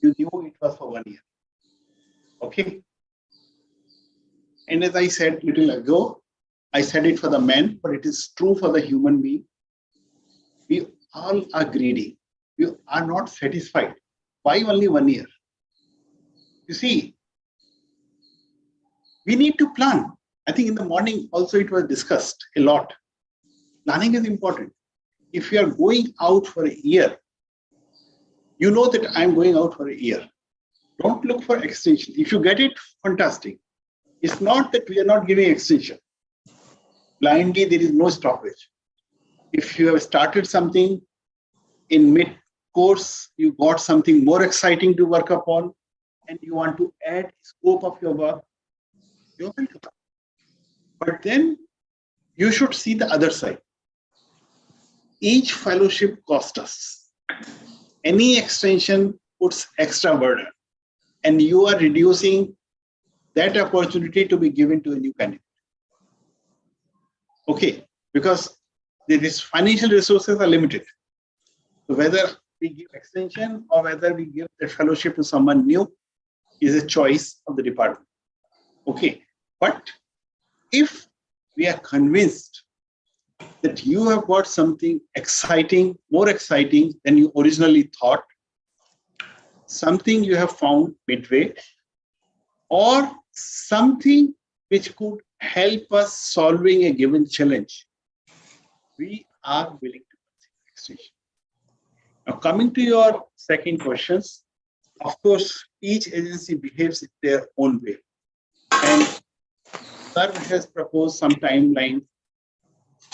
you knew it was for 1 year. Okay. And as I said a little ago, I said it for the men, but it is true for the human being. We all are greedy. We are not satisfied. Why only 1 year? You see, we need to plan. I think in the morning also it was discussed a lot. Planning is important. If you are going out for a year, you know that I'm going out for a year. Don't look for extension. If you get it, fantastic. It's not that we are not giving extension. Blindly, there is no stoppage. If you have started something in mid-course, you got something more exciting to work upon, and you want to add scope of your work, you're welcome. But then you should see the other side. Each fellowship costs us. Any extension puts extra burden, and you are reducing that opportunity to be given to a new candidate. Okay, because these financial resources are limited. So whether we give extension or whether we give the fellowship to someone new is a choice of the department. Okay, but if we are convinced that you have got something exciting, more exciting than you originally thought, something you have found midway, or something which could help us solving a given challenge, we are willing to consider extension. Now, coming to your second questions, of course, each agency behaves in their own way. And SERV has proposed some timelines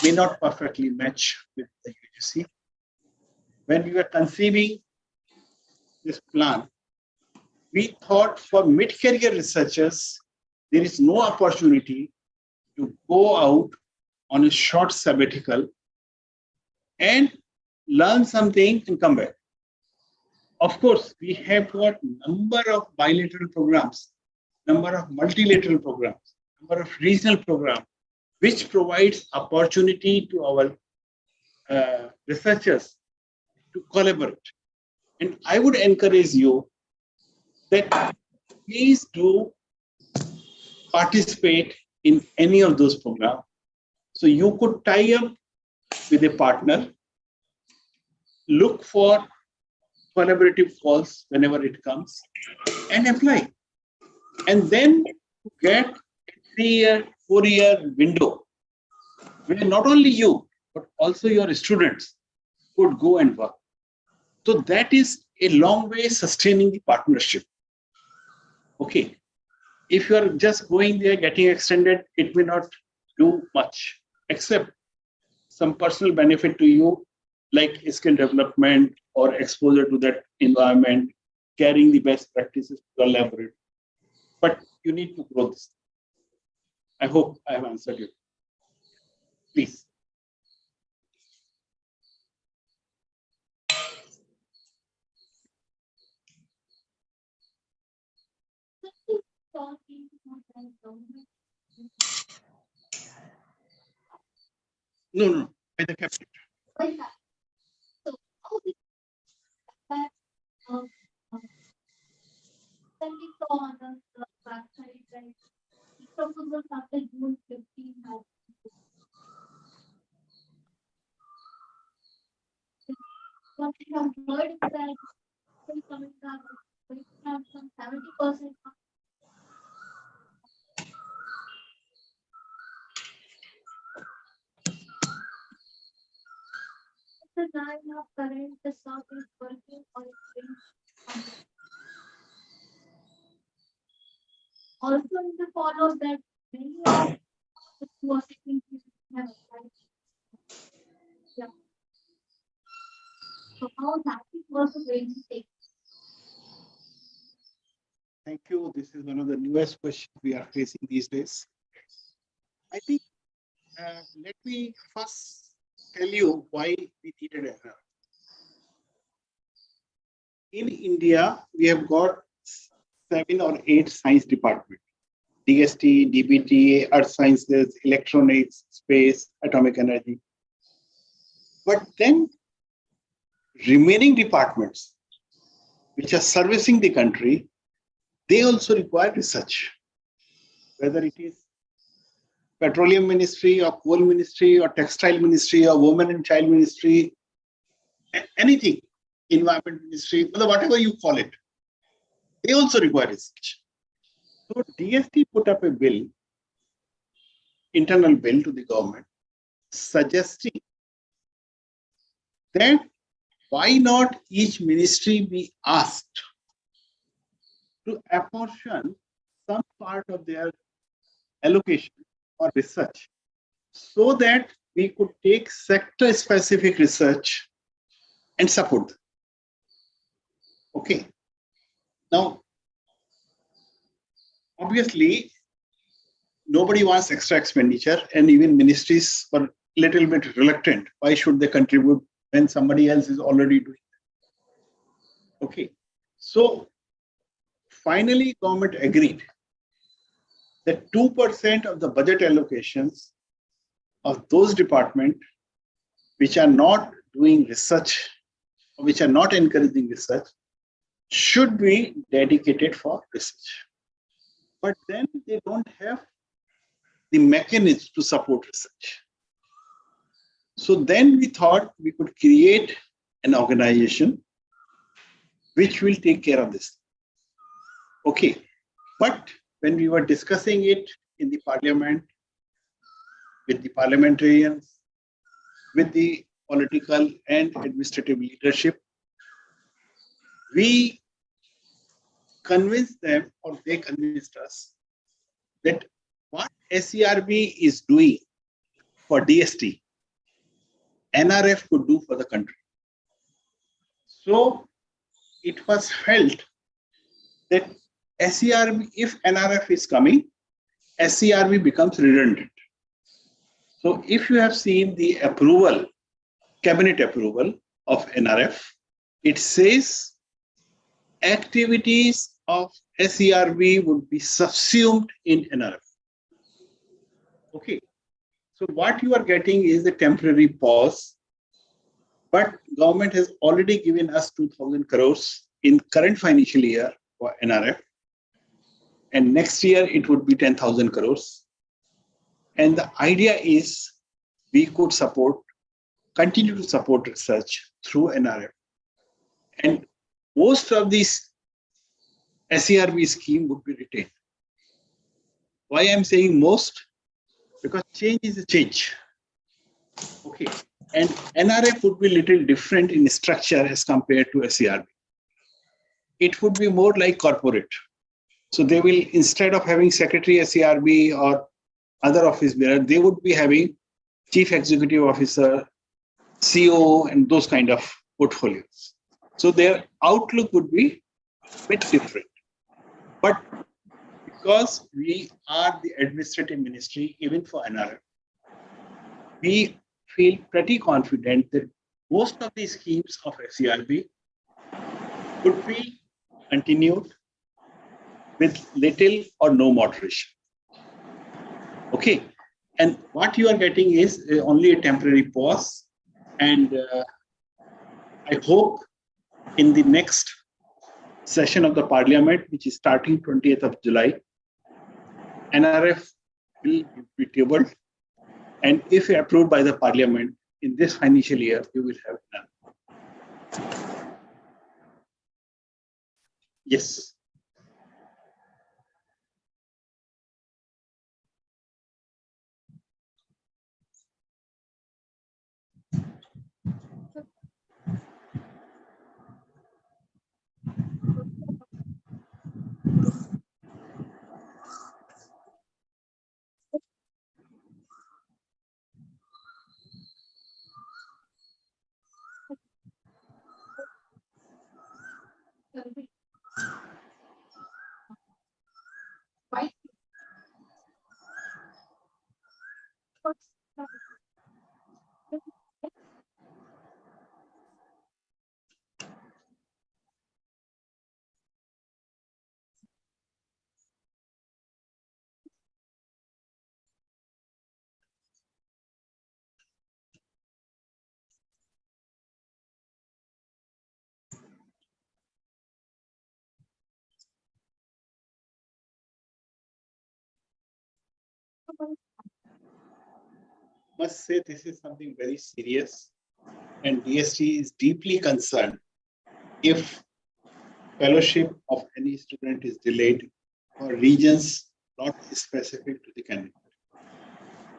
may not perfectly match with the UGC. When we were conceiving this plan, we thought for mid-career researchers, there is no opportunity to go out on a short sabbatical and learn something and come back. Of course, we have got number of bilateral programs, number of multilateral programs, number of regional programs, which provides opportunity to our researchers to collaborate. And I would encourage you that please do participate in any of those programs. So you could tie up with a partner, look for collaborative calls whenever it comes, and apply. And then get a 3-year, 4-year window where not only you, but also your students could go and work. So that is a long way sustaining the partnership. Okay. If you are just going there, getting extended, it may not do much, except some personal benefit to you, like skill development or exposure to that environment, carrying the best practices to your laboratory. But you need to grow this. I hope I have answered you. Please. No, by the captain. So, how did that we saw on the website that the proposal after June 15 has what we have heard is that still coming down, going from some 70%. The line of current, the south is working or it's being funded. Also, in the follows that many of the universities have applied. Yeah. So how that is also going to take. Thank you. This is one of the newest questions we are facing these days. I think, let me first tell you why we needed NRF. In India, we have got 7 or 8 science departments: DST, DBT, Earth Sciences, Electronics, Space, Atomic Energy. But then remaining departments which are servicing the country, they also require research. Whether it is Petroleum Ministry or Coal Ministry or Textile Ministry or Women and Child Ministry, anything, Environment Ministry, whatever you call it, they also require research. So DST put up a bill, internal bill to the government, suggesting that why not each ministry be asked to apportion some part of their allocation or research, so that we could take sector specific research and support them. Okay. Now, obviously, nobody wants extra expenditure, and even ministries were a little bit reluctant. Why should they contribute when somebody else is already doing it? Okay. So finally, government agreed that 2% of the budget allocations of those departments which are not doing research, or which are not encouraging research, should be dedicated for research. But then they don't have the mechanism to support research. So then we thought we could create an organization which will take care of this. Okay. But when we were discussing it in the parliament, with the parliamentarians, with the political and administrative leadership, we convinced them, or they convinced us, that what SERB is doing for DST, NRF could do for the country. So it was felt that SERB, if NRF is coming, SERB becomes redundant. So if you have seen the approval, cabinet approval of NRF, it says activities of SERB would be subsumed in NRF. Okay. So what you are getting is a temporary pause, but government has already given us 2,000 crores in current financial year for NRF. And next year it would be 10,000 crores. And the idea is we could continue to support research through NRF. And most of these SERB scheme would be retained. Why I'm saying most? Because change is a change. Okay. And NRF would be a little different in structure as compared to SERB. It would be more like corporate. So they will, instead of having secretary SERB or other office bearer, they would be having chief executive officer, CEO, and those kind of portfolios. So their outlook would be a bit different. But because we are the administrative ministry, even for NRF, we feel pretty confident that most of these schemes of SERB could be continued with little or no moderation. Okay. And what you are getting is only a temporary pause. And I hope in the next session of the parliament, which is starting 20th of July, NRF will be tabled. And if approved by the parliament in this financial year, you will have none. Yes. Must say this is something very serious, and DST is deeply concerned if fellowship of any student is delayed for reasons not specific to the candidate.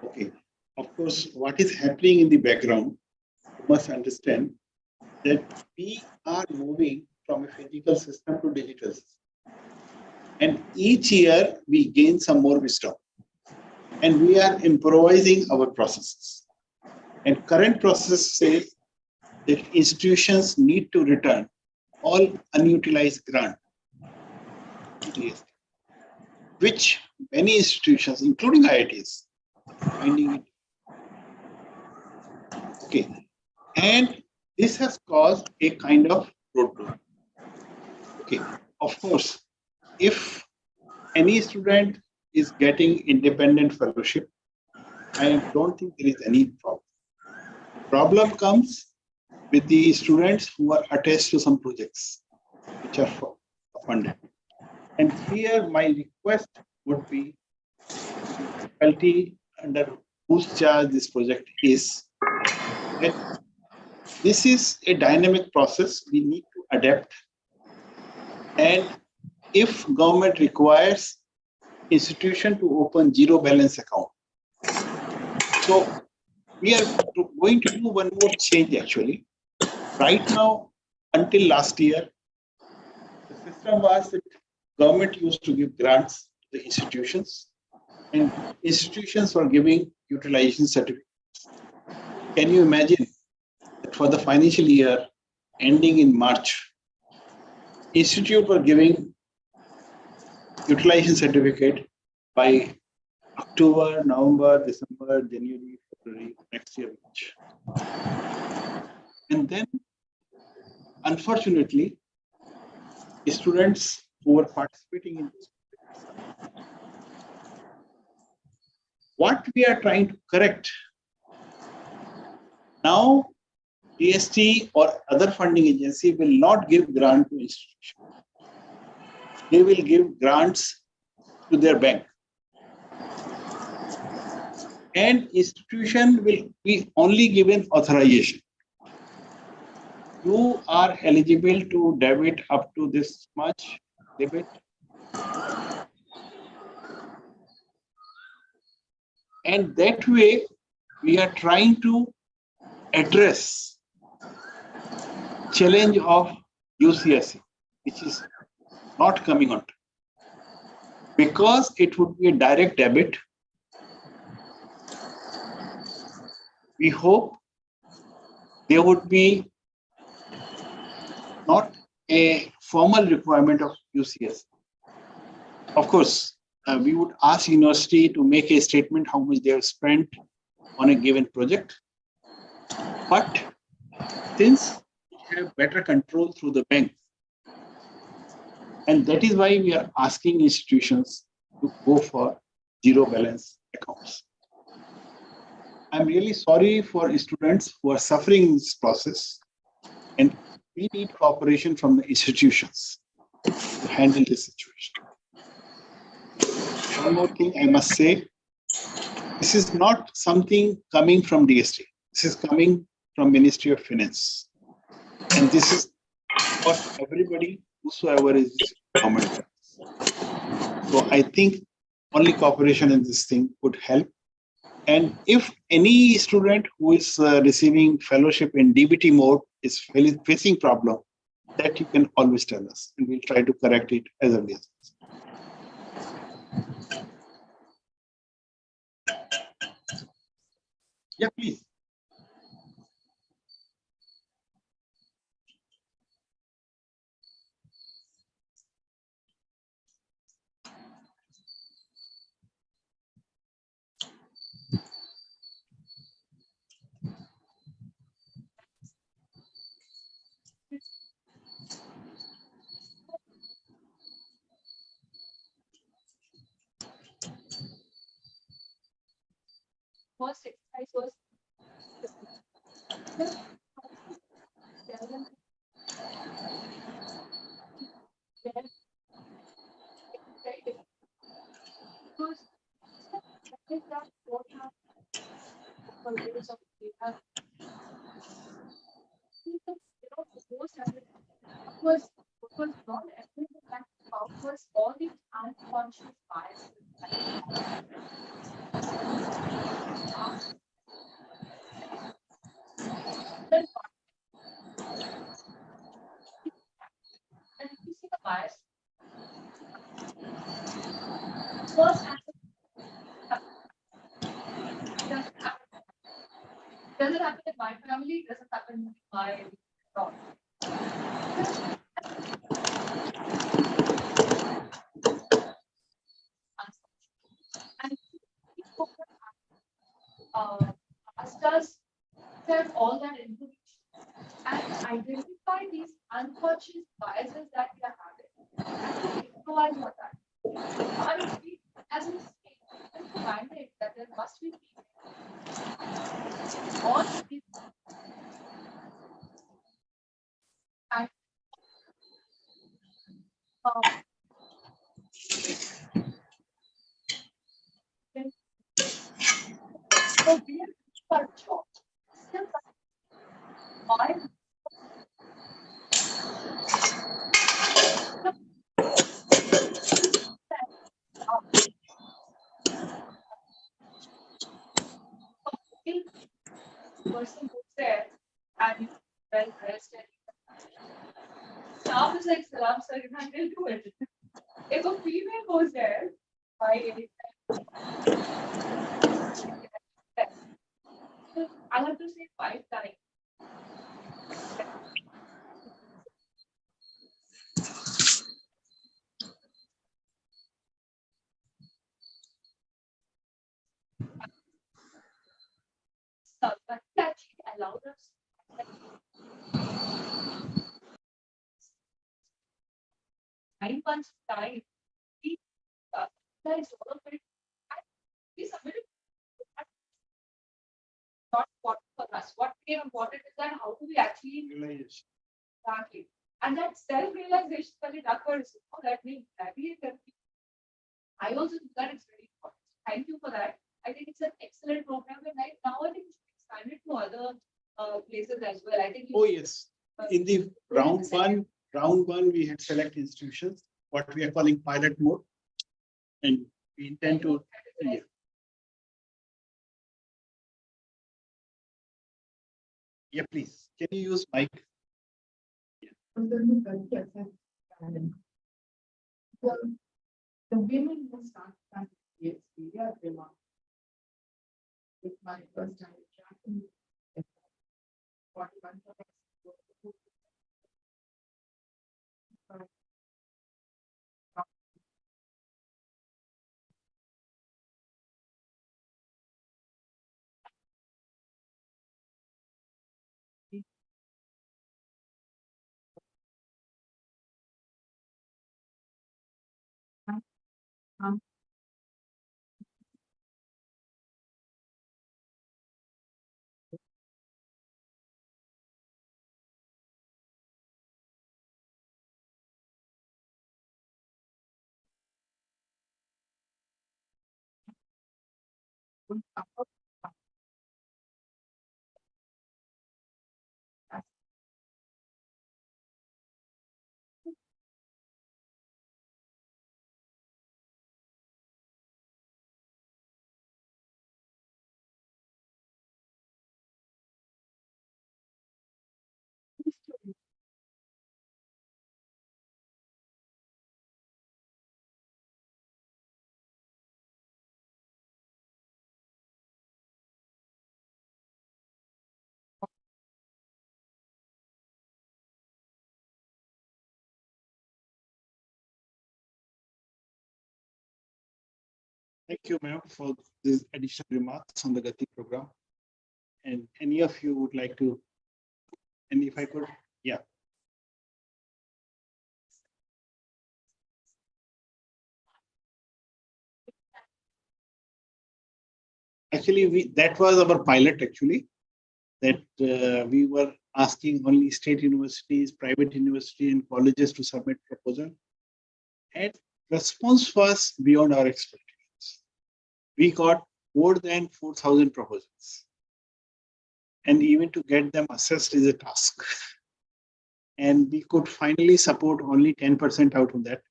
Okay. Of course, what is happening in the background, you must understand that we are moving from a physical system to digital system. And each year we gain some more wisdom. And we are improvising our processes. And current process says that institutions need to return all unutilized grant to DST, which many institutions, including IITs, finding it. Okay. And this has caused a kind of roadblock. Okay. Of course, if any student is getting independent fellowship, I don't think there is any problem. Problem comes with the students who are attached to some projects which are funded. And here my request would be faculty under whose charge this project is, that this is a dynamic process. We need to adapt. And if government requires institution to open zero balance account, so we are going to do one more change actually. Right now, until last year, the system was that government used to give grants to the institutions, and institutions were giving utilization certificates. Can you imagine that for the financial year ending in March, institute were giving utilization certificate by October, November, December, January, February, next year March. And then, unfortunately, students who were participating in this, what we are trying to correct now, DST or other funding agency will not give grant to institution. They will give grants to their bank. And institution will be only given authorization. You are eligible to debit up to this much limit. And that way, we are trying to address challenge of UCSC, which is not coming on because it would be a direct debit. We hope there would be not a formal requirement of UCSC. Of course, we would ask university to make a statement how much they have spent on a given project. But since we have better control through the bank, and that is why we are asking institutions to go for zero balance accounts. I'm really sorry for students who are suffering in this process, and we need cooperation from the institutions to handle this situation. One more thing I must say, this is not something coming from DST. This is coming from Ministry of Finance. And this is for everybody whosoever is government. So I think only cooperation in this thing would help. And if any student who is receiving fellowship in DBT mode is facing problem, that you can always tell us, and we'll try to correct it as early as possible. Yeah, please. First exercise was tell them where it's very difficult. Because that is that what have ways of we have the most was not everything that was all these unconscious biases then and if you see the bias first answer doesn't happen. Doesn't happen in my family, doesn't happen in my dog. And asked us to have all that information and identify these unconscious biases that we are having and to improvise on that. I mean, we, as a state, reminded that there must be people all these and so we have our job. Still, why person who's there and is well dressed and staff is like salam sir, you can't do it. If a female goes there, I I'll have to say 5 times. So that actually allowed us 9 months time. We realized all of it and we submitted not what for us. What became important is that how do we actually exactly. And that self-realization that it occurs, that means I also think that it's very important. Thank you for that. I think it's an excellent program, and right now I think it's expanded to other places as well. I think. Oh yes, in the round one, we had select institutions, what we are calling pilot mode, and we intend to. Yeah. Yeah, please. Can you use mic? The women who start PhD, they are remarkable. It's my first time tracking 41 Thank you, ma'am, for these additional remarks on the Gati program. And any of you would like to, and if I could, yeah. Actually, that was our pilot actually, that we were asking only state universities, private university and colleges to submit proposal. And response was beyond our expectations. We got more than 4,000 proposals. And even to get them assessed is a task. And we could finally support only 10% out of that.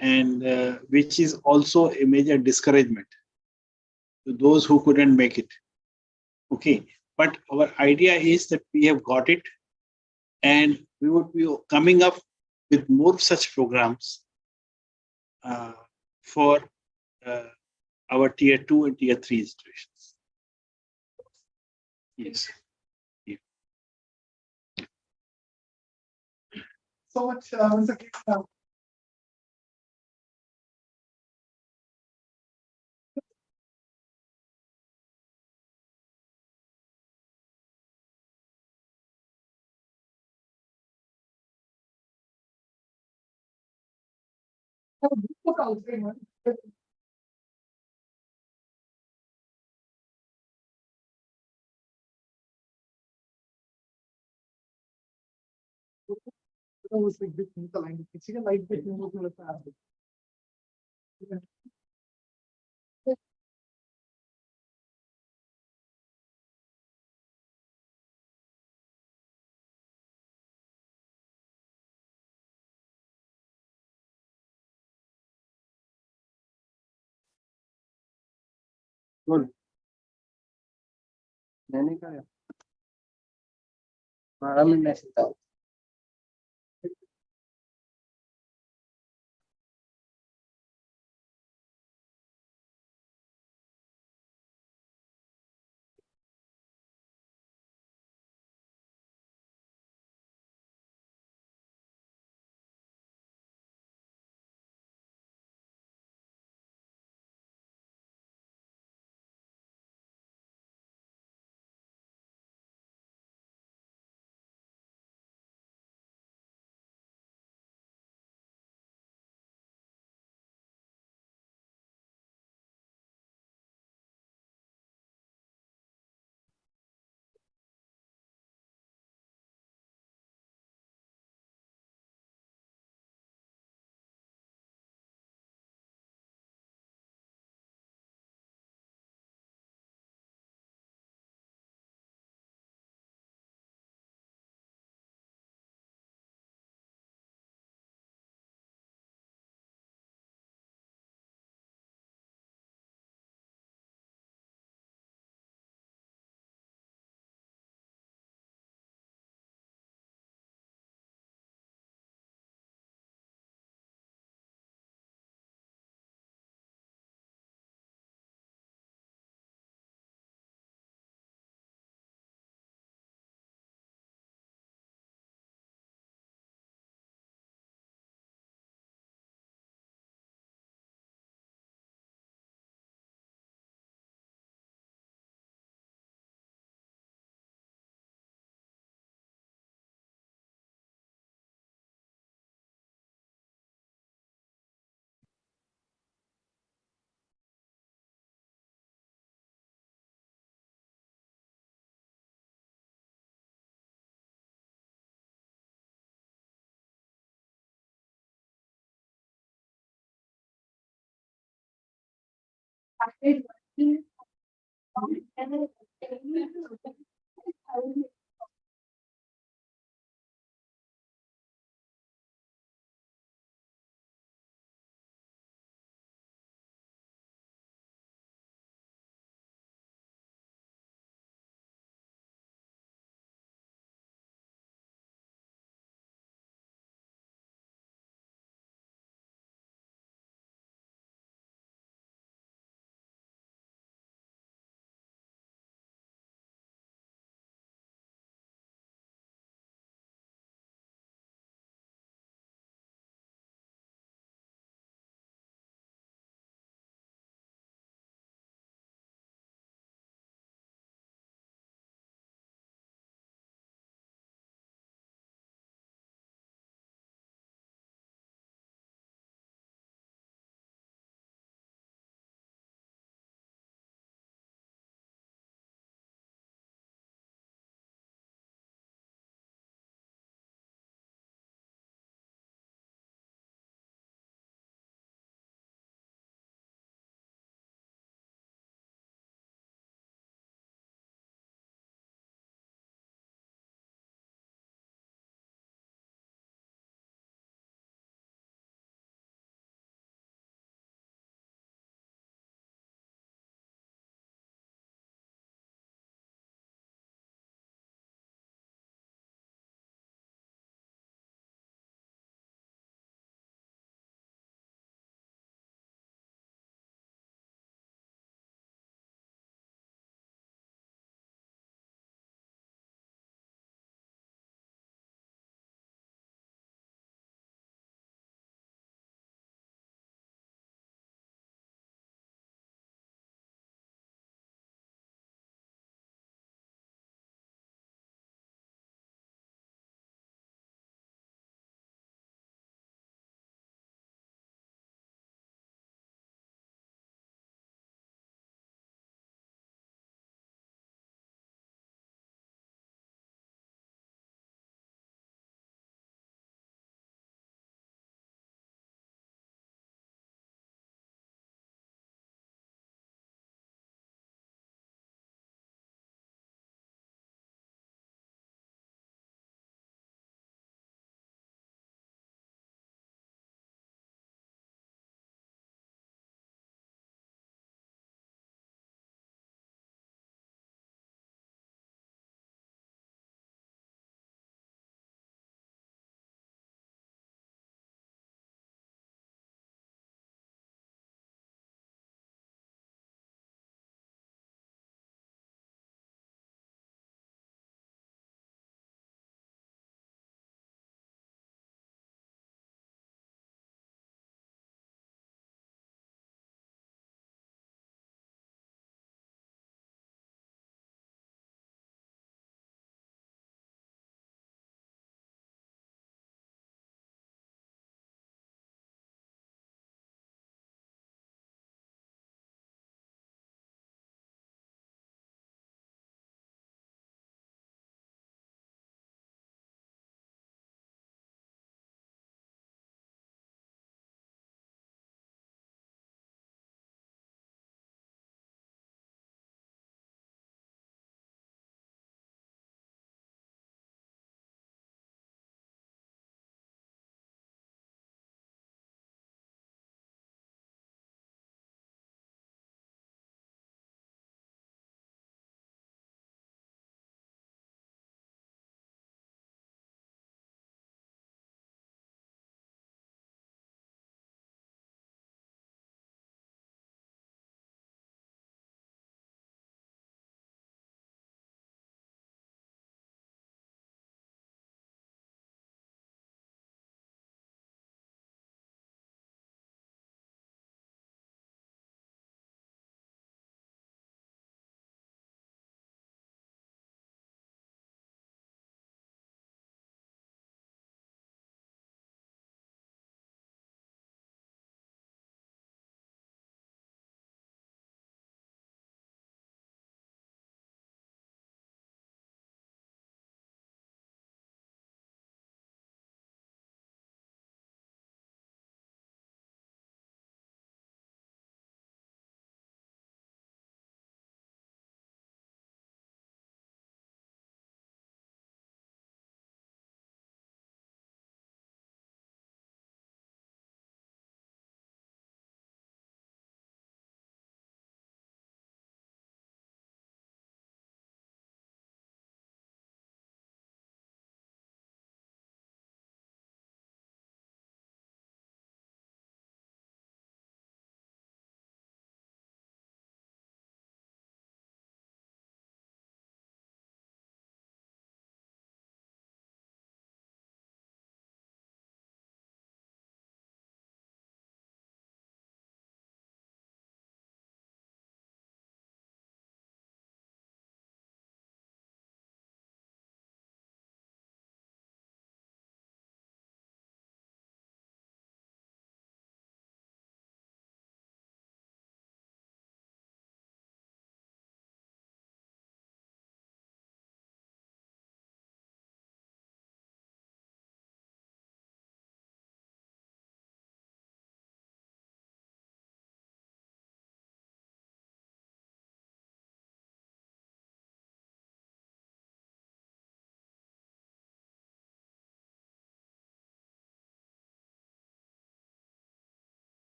And which is also a major discouragement to those who couldn't make it. Okay, but our idea is that we have got it, and we would be coming up with more such programs for our tier 2 and tier 3 institutions. Yes. Yeah. So much, Mr. K. Was like this in the line. It's a light bit more to the fabric. Good. मैंने कहा हमारा में message था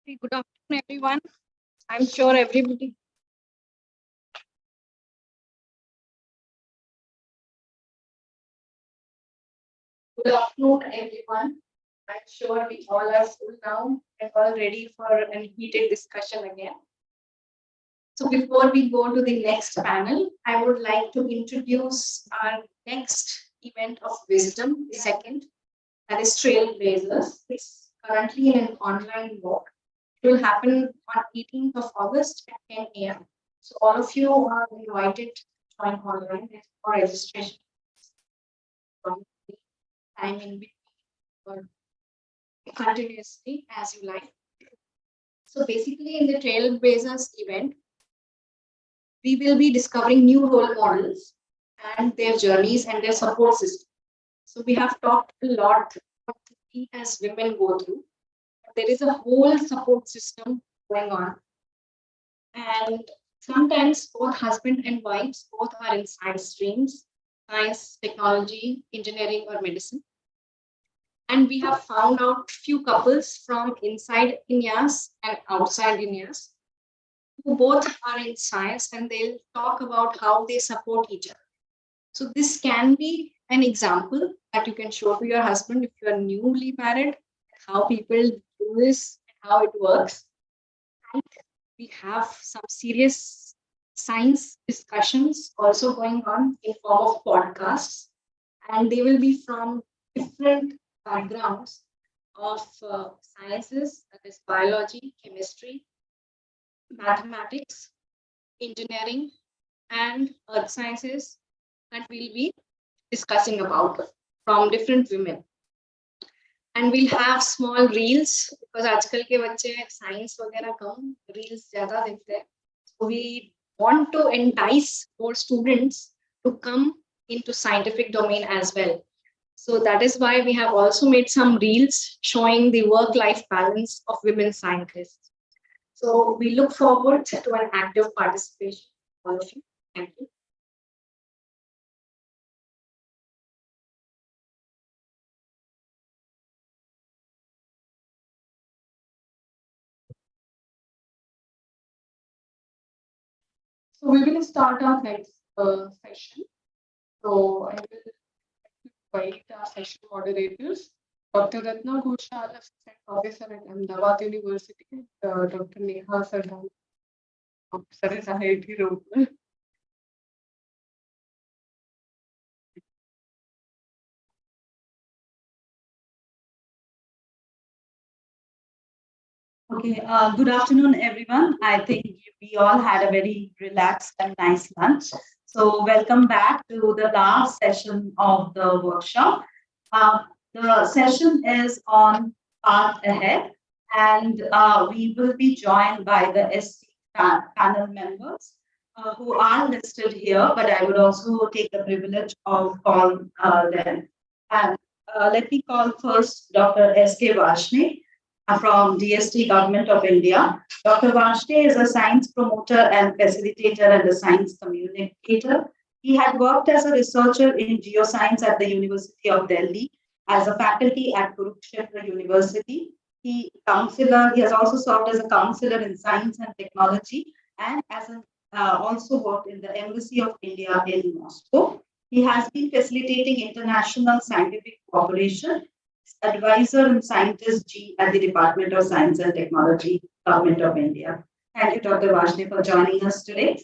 Good afternoon, everyone. I'm sure everybody. Good afternoon, everyone. I'm sure we all are full now and all ready for a heated discussion again. So before we go to the next panel, I would like to introduce our next event of wisdom, the second, that is Trailblazers. It's currently in an online walk. It will happen on 18th of August at 10 a.m. So all of you are invited to join online for registration. From the time in between or continuously as you like. So basically in the Trailblazers event, we will be discovering new role models and their journeys and their support system. So we have talked a lot what we as women go through. There is a whole support system going on. And sometimes both husband and wives both are in science streams, science, technology, engineering, or medicine. And we have found out few couples from inside INYAS and outside INYAS who both are in science, and they'll talk about how they support each other. So this can be an example that you can show to your husband if you are newly married, how people do this, how it works. And we have some serious science discussions also going on in form of podcasts, and they will be from different backgrounds of sciences, that is biology, chemistry, mathematics, engineering, and earth sciences that we'll be discussing about from different women. And we'll have small reels because आजकल के बच्चे science वगैरह कम reels ज़्यादा देखते हैं. So we want to entice more students to come into scientific domain as well. So that is why we have also made some reels showing the work-life balance of women scientists. So we look forward to an active participation, all of you. Thank you. So we will start our next session. So I will invite our session moderators, Dr. Ratna Ghoshal, Assistant Professor at Ahmedabad University, Dr. Neha Sarhan, Professor at IIT Roorkee. Okay, good afternoon, everyone. I think we all had a very relaxed and nice lunch. So welcome back to the last session of the workshop. The session is on Path Ahead, and we will be joined by the SC panel members who are listed here, but I would also take the privilege of calling them. And let me call first Dr. S.K. Varshney from DST Government of India. Dr. Varshney is a science promoter and facilitator and a science communicator. He had worked as a researcher in geoscience at the University of Delhi, as a faculty at Kurukshetra University. He has also served as a counselor in science and technology, and as an also worked in the Embassy of India in Moscow. He has been facilitating international scientific cooperation, advisor and scientist G at the Department of Science and Technology, Government of India. Thank you, Dr. Varshney, for joining us today.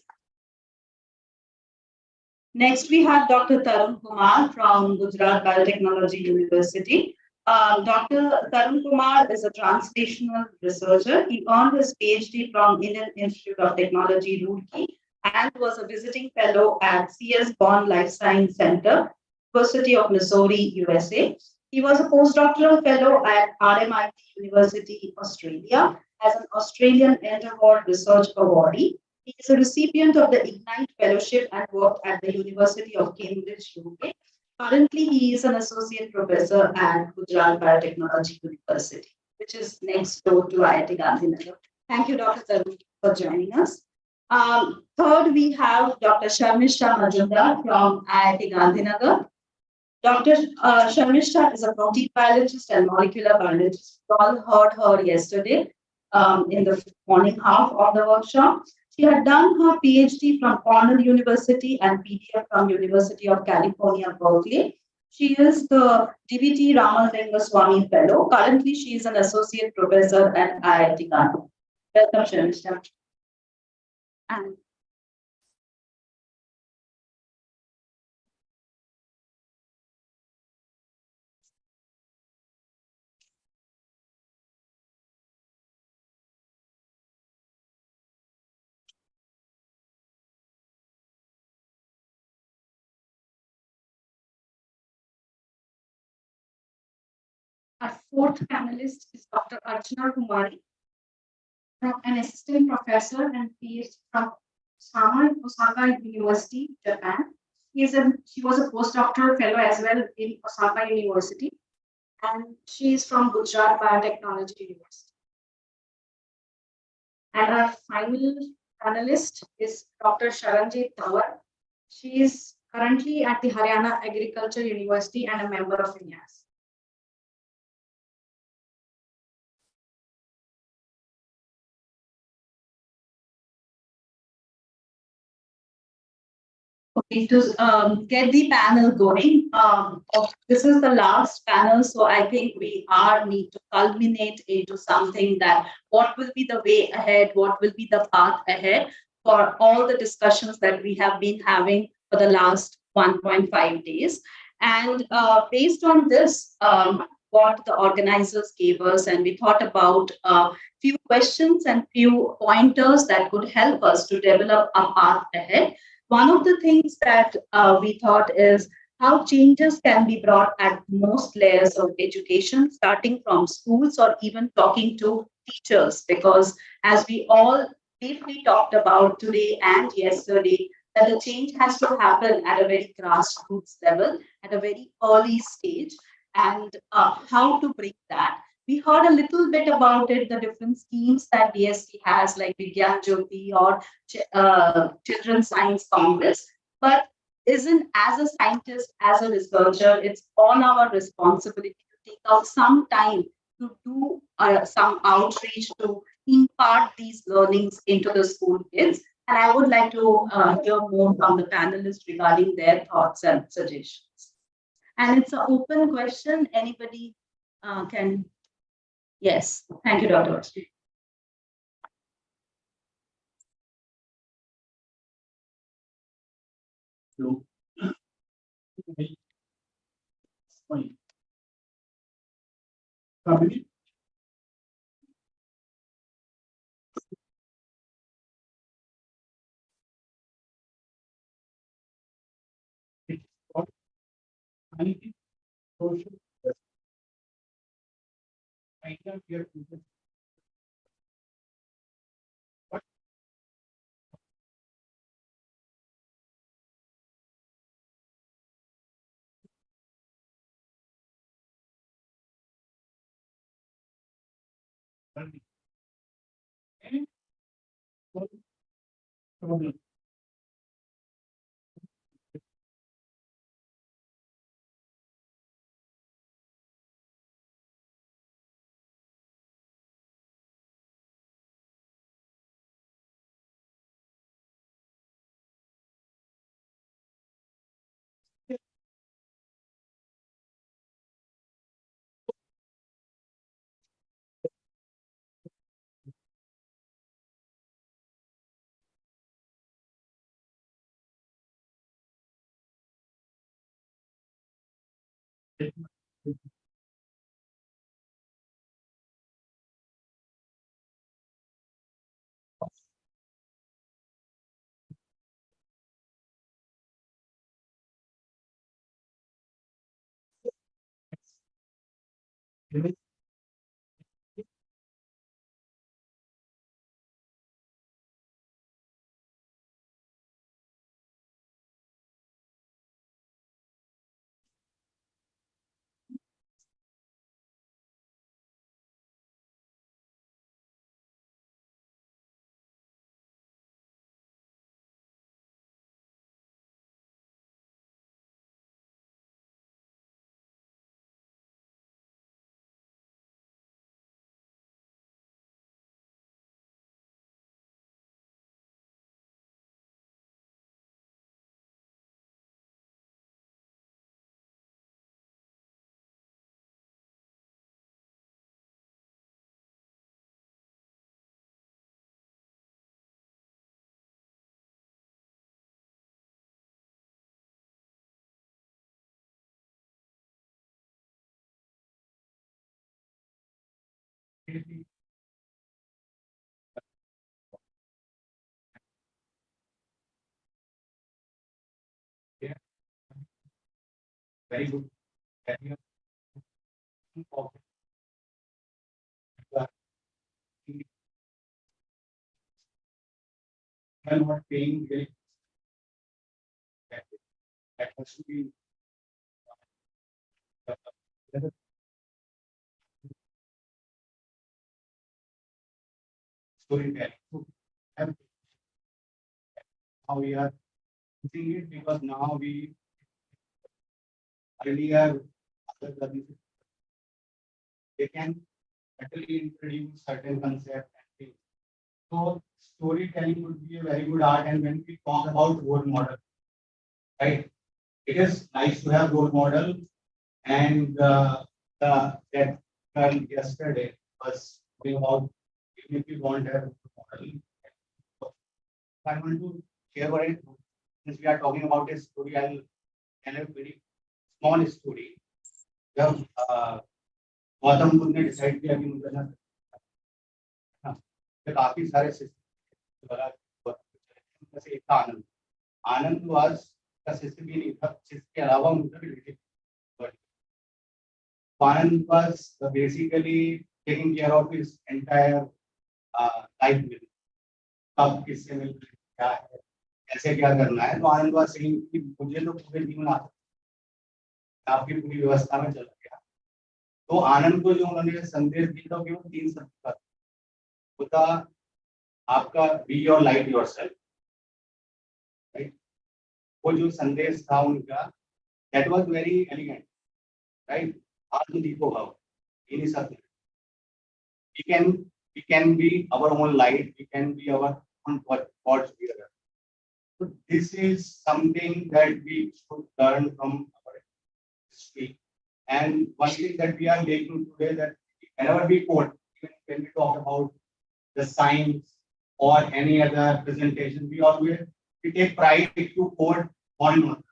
Next, we have Dr. Tarun Kumar from Gujarat Biotechnology University. Dr. Tarun Kumar is a translational researcher. He earned his PhD from Indian Institute of Technology, Roorkee, and was a visiting fellow at CS Bond Life Science Center, University of Missouri, USA. He was a postdoctoral fellow at RMIT University, Australia, as an Australian Endeavour Research Awardee. He is a recipient of the Ignite Fellowship and worked at the University of Cambridge, UK. Currently, he is an associate professor at Gujarat Biotechnology University, which is next door to IIT Gandhinagar. Thank you, Dr. Tarun, for joining us. Third, we have Dr. Sharmishta Majumdar from IIT Gandhinagar. Dr. Sharmishta is a protein biologist and molecular biologist. We all heard her yesterday. in the morning half of the workshop. She had done her PhD from Cornell University and PDF from University of California, Berkeley. She is the DVT Ramalingam Swami Fellow. Currently, she is an associate professor at IIT Ghana. Welcome, Shanisha. And our fourth panelist is Dr. Archana Kumari, an assistant professor and PhD from Osaka University, Japan. She was a postdoctoral fellow as well in Osaka University, and she is from Gujarat Biotechnology University. And our final panelist is Dr. Sharanjit Tawar. She is currently at the Haryana Agriculture University and a member of INYAS. Okay, to get the panel going, this is the last panel, so I think we are need to culminate into something that what will be the way ahead, what will be the path ahead for all the discussions that we have been having for the last 1.5 days. And based on this, what the organizers gave us, and we thought about few questions and few pointers that could help us to develop a path ahead. One of the things that we thought is how changes can be brought at most layers of education, starting from schools or even talking to teachers, because as we all briefly talked about today and yesterday, that the change has to happen at a very grassroots level, at a very early stage, and how to bring that. We heard a little bit about it, the different schemes that DST has, like Vigyan Jyoti or Children's Science Congress. But isn't as a scientist, as a researcher, it's all our responsibility to take out some time to do some outreach to impart these learnings into the school kids. And I would like to hear more from the panelists regarding their thoughts and suggestions. And it's an open question. Anybody can. Yes. Thank you, Dr. Vashti. So, Family. It's called anti-social justice. Idea here is that what learning and what problem. very good career. I'm not paying very that has to be storytelling. So, now we are using it because now we earlier other services they can actually introduce certain concepts and things. So storytelling would be a very good art. And when we talk about role model, right? It is nice to have role model. And that girl yesterday was talking about even if you don't have role model. I want to share what it since we are talking about a story, I'll tell a very small story. जब गौतम बुद्ध ने decide किया कि मुझे ना तो काफी सारे जैसे एक था आनंद आनंद वाज का सिस्टम भी नहीं था जिसके अलावा मुझे भी Anand was basically taking care of his entire life में कब किससे मिल क्या है कैसे क्या करना है तो आनंद वाज सेइंग कि मुझे तो पूरे जीवन आता आपकी पूरी व्यवस्था में चल गया तो आनंद को जो उन्होंने संदेश दिया था केवल 3 शब्द का होता आपका be your light yourself right वो जो संदेश था उनका that was very elegant right आत्म दीपो भाव इन्हीं सब we can be our own light we can be our own God's together so this is something that we should learn from our history and one thing that we are making today that whenever we quote even when we talk about the science or any other presentation, we take pride to quote one author.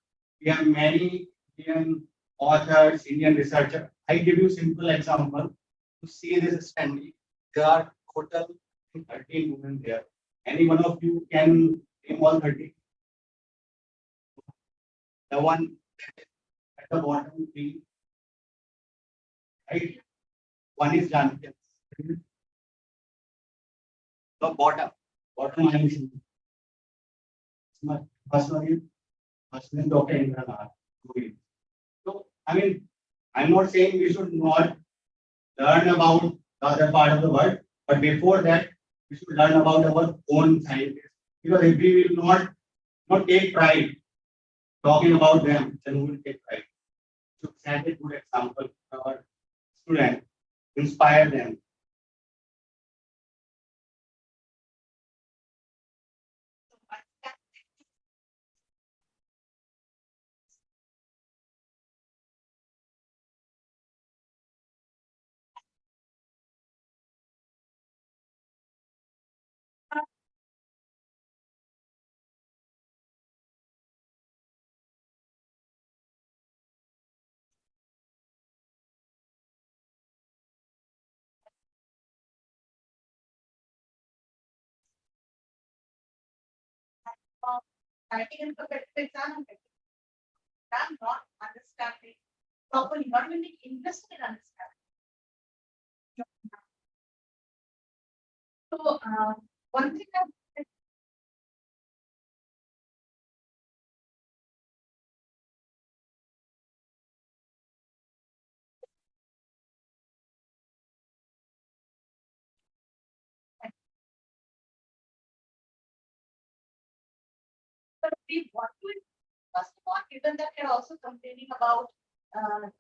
We have many Indian authors, Indian researchers. I give you simple example to see this standing. There are total 13 women there. Any one of you can name all 13. The one at the bottom, three, right? One is Janaki. The bottom I am seeing. First one is Dr. Indra. So, I mean, I'm not saying we should not learn about the other part of the world, but before that, we should learn about our own scientists. Because if we will not take pride talking about them, then we will take pride. So set a good example for our students, inspire them. Writing and competitive exam, I'm not understanding properly, not really interested in understanding. So, one thing I but we want to, first of all, given that they're also complaining about,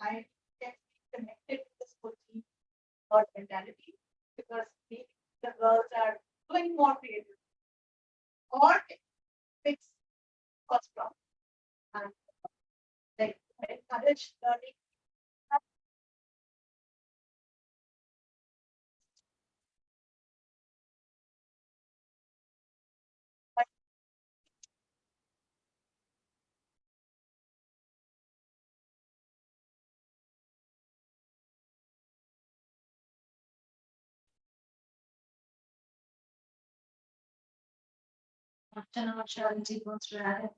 I get connected to this whole team or mentality, because maybe the girls are doing more creative or fix what's wrong. And like encourage learning. After what Sharanji goes to add.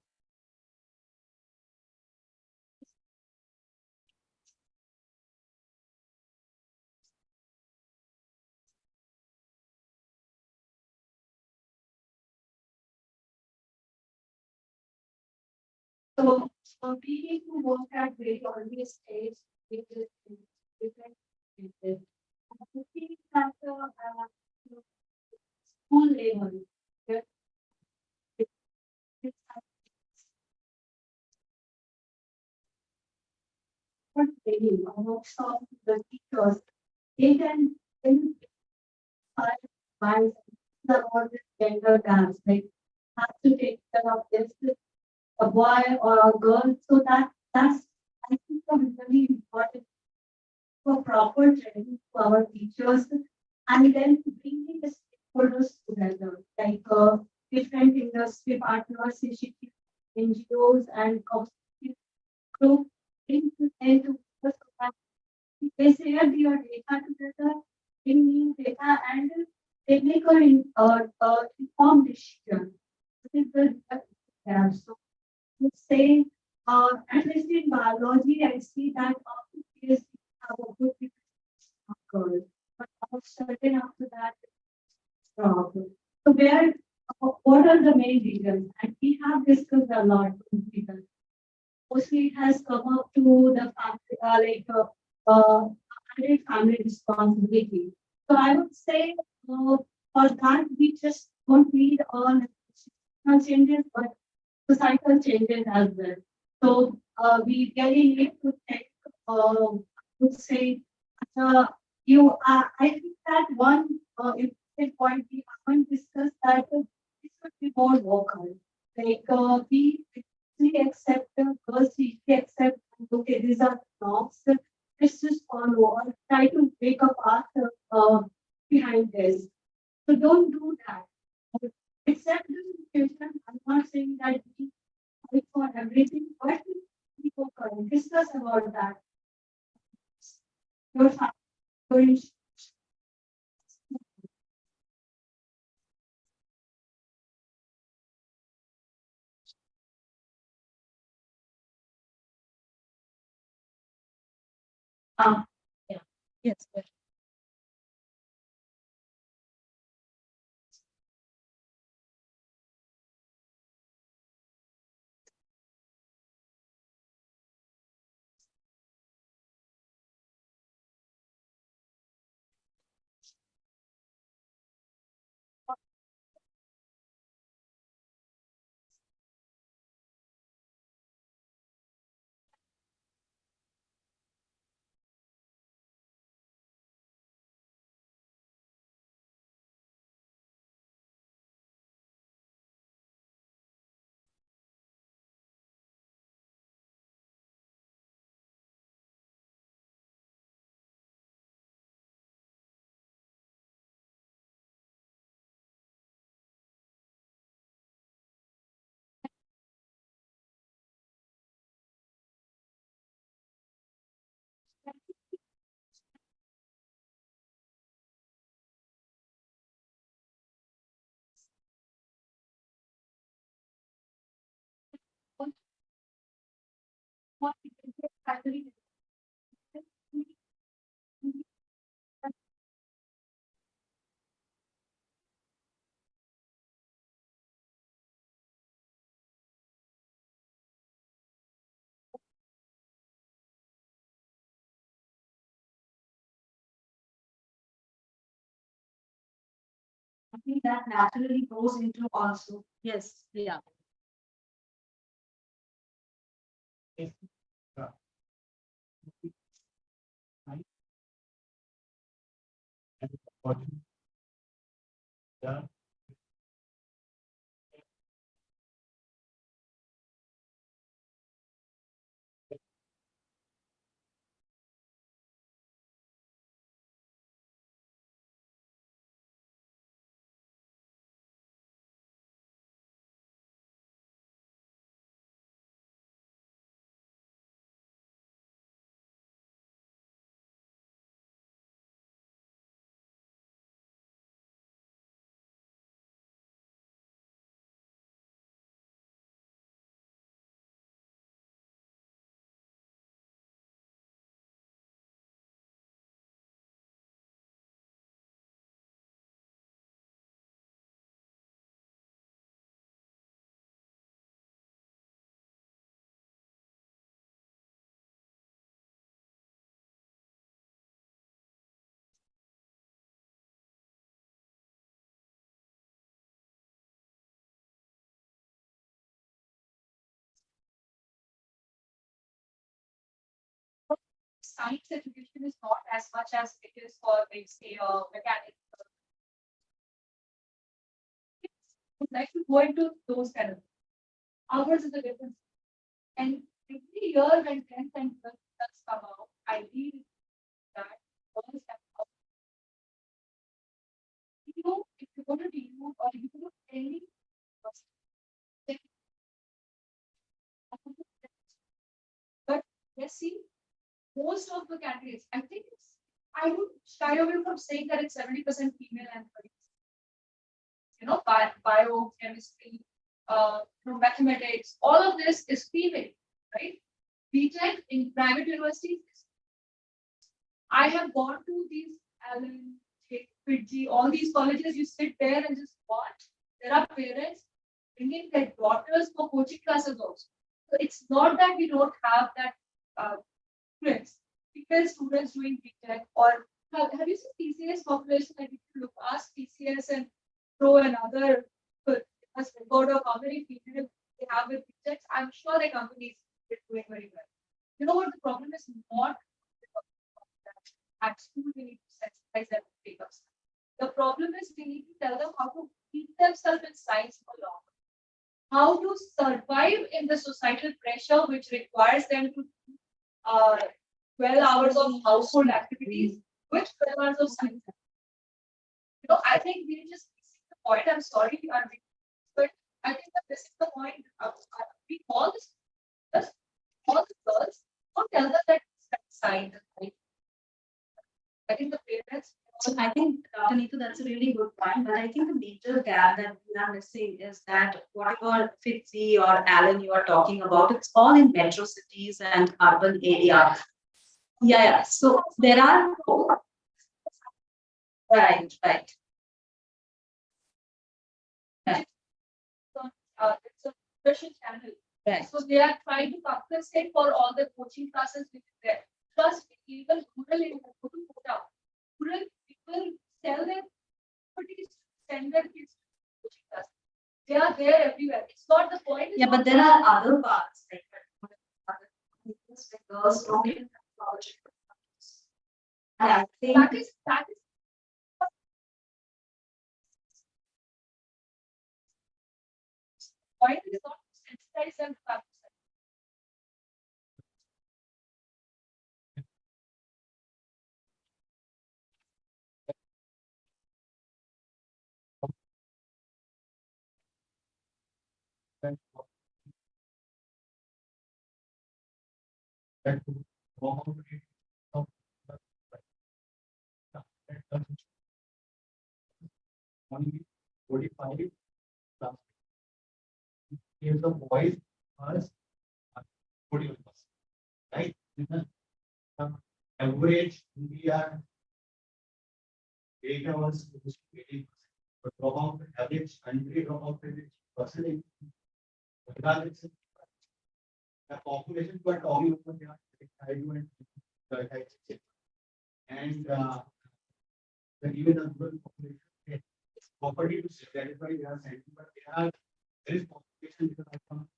So we need to work at very early stage with this different phases. I think that school level, yeah, it- it's not training or workshop the teachers. They can find the all this gender gaps, like have to take care of this a boy or a girl. So that's I think a really important for proper training to our teachers and then bringing the stakeholders together, like different industry partners, NGOs and cooperative group bring them to the society. They share their data together, bring new data and they make informed decision. This is the so would say, at least in biology, I see that after PhD have a good curve, but after certain after that, drop. So where, what are the main reasons? And we have discussed a lot with people. Mostly it has come up to the family, family responsibility. So I would say, for that, we just don't need all changes, but societal changes as well. So we really need to take, would say, I think that one important point we haven't discussed that this should be more vocal. Like we accept girls, we accept, okay, these are norms. Let's just follow or try to make a path behind this. So don't do that. Accept the situation. I'm not saying that we fight for everything, but we go current. Discuss about that. Your family, your yeah. Yes. What family that naturally goes into also. Yes. Yeah. Yes. Yeah. science education is not as much as it is for, like, say, a mechanic. Would like to go into those kind of. Ours is a difference. And every year when 10th and 12th results come out, I read that girls have if you go to DU or if you go to any university, but let's see, most of the candidates, I think I would shy away from saying that it's 70% female and 30%. Biochemistry, mathematics, all of this is female, right? BTech in private universities. I have gone to these Allen, Fitji, all these colleges. You sit there and just watch. There are parents bringing their daughters for coaching classes also. So it's not that we don't have that students, female students doing BTech, or have you seen TCS population? Like if you look, ask TCS and Pro and other has record of how many females they have with BTech. I'm sure the companies are doing very well. You know what the problem is? Not at school we need to sensitize them to take up. The problem is we need to tell them how to keep themselves in science for long. How to survive in the societal pressure which requires them to 12 hours of household activities with 12 hours of science. I think we're just missing the point. I'm sorry, but I think that this is the point. We call this all the girls, don't tell them that it's science. Right? I think the parents. So I think, Tanita, that's a really good point. But I think the major gap that we are missing is that whatever Fitzy or Alan you are talking about, it's all in metro cities and urban areas. Yeah. So there are right. It's a special channel. Right. So they are trying to compensate for all the coaching classes which is there. Plus, even rural people sell their properties, send their kids to coaching classes. They are there everywhere. It's not the point. Yeah, but there are other parts like girls don't even have college. And I think that is point is not to sensitize them to that. Only 45 plus. If the boys are 41%, right? Average we are 8 hours to 80%. But dropout average country dropout rate percentage. Regardless of the population, but talking about and even the rural population property to satisfy their sentiment, but there is population because I come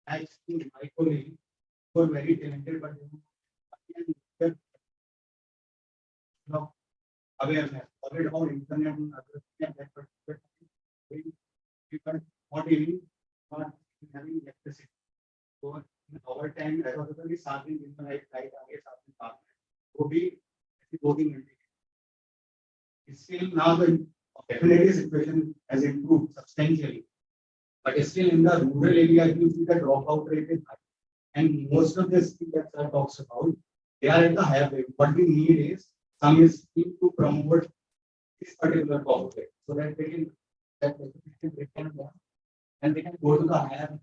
my colleague who are very talented, but awareness about internet and other things that people not even not having electricity. So in our time, I was really starting in the night, would be voting. Still now the definitely situation has improved substantially, but still in the rural area you see the dropout rate is high, and most of the schools that sir talks about they are at the higher rate. What we need is some scheme to promote this particular topic so that they can and they can go to the higher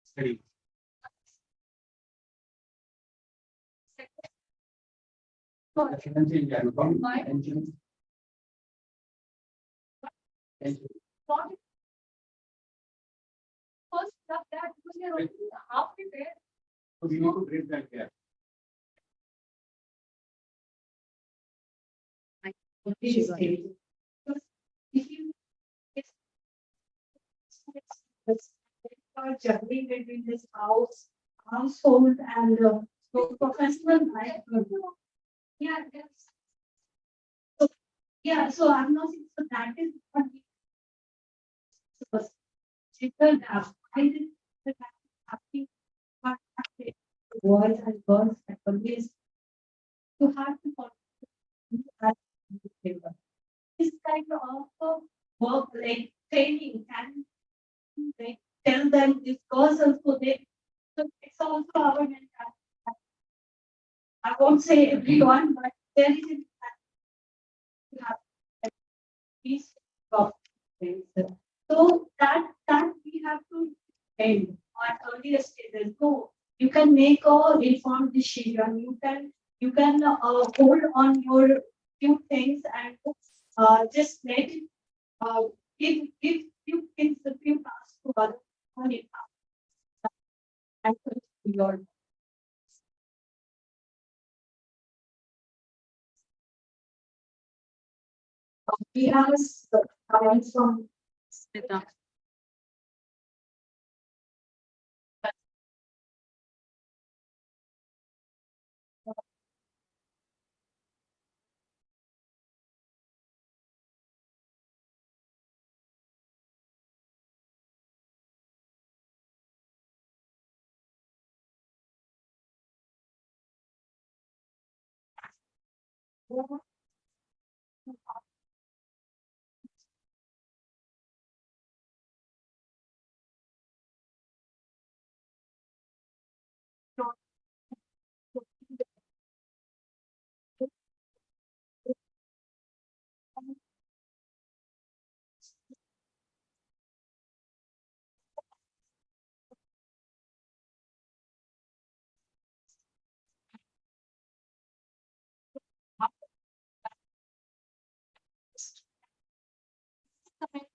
study. Thank you. First stuff that because you're only halfway there. So we need to bridge that gap. If you it's juggling between this house, household and so professional life. Yeah, yes. So, yeah, so I'm not saying so that is what we supposed to have. I did the happy part of it. Boys and girls and always to have to follow this kind of work like training can like tell them this cause also they so it's also our mentality. I won't say everyone, but there is a you have these of things. So that we have to end at earlier stages. So you can make a informed decision. You can hold on your few things and just let it give few things a few tasks to others on it and your we have comments from Smita.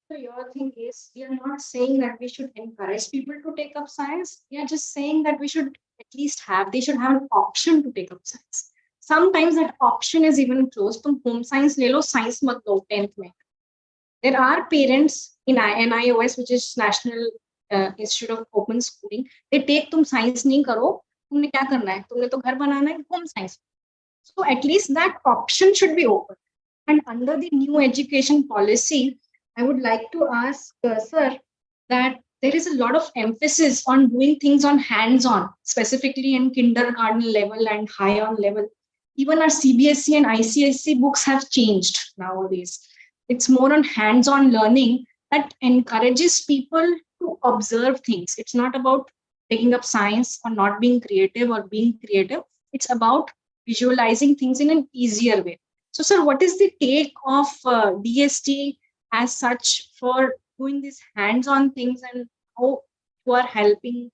So your thing is, we are not saying that we should encourage people to take up science. We are just saying that we should at least they should have an option to take up science. Sometimes that option is even closed. तुम home science ले लो, science मत लो 10th में. There are parents in NIOS, which is National Institute of Open Schooling. They take तुम science नहीं करो, तुमने क्या करना है? तुमने तो घर बनाना है, home science. So at least that option should be open. And under the new education policy, I would like to ask, sir, that there is a lot of emphasis on doing things on hands-on, specifically in kindergarten level and higher level. Even our CBSE and ICSE books have changed nowadays. It's more on hands-on learning that encourages people to observe things. It's not about taking up science or not being creative or being creative. It's about visualizing things in an easier way. So, sir, what is the take of DST as such for doing these hands-on things, and how you are helping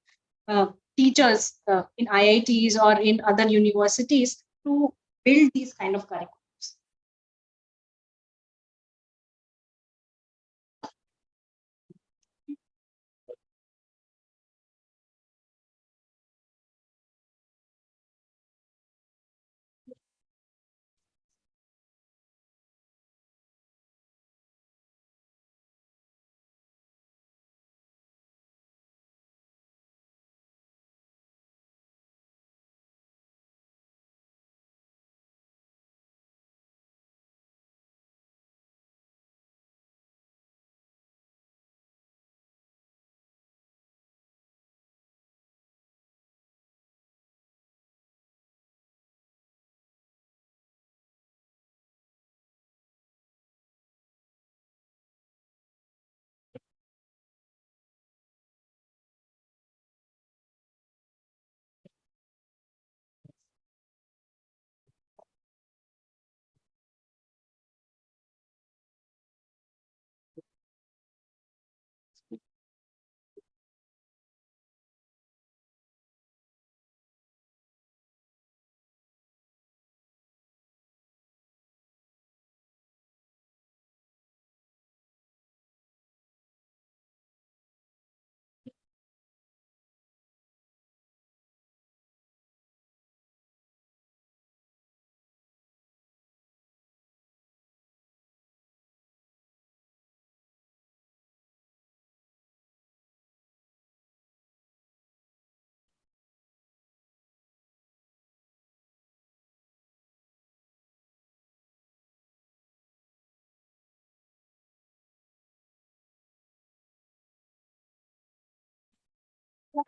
teachers in IITs or in other universities to build these kind of curriculums?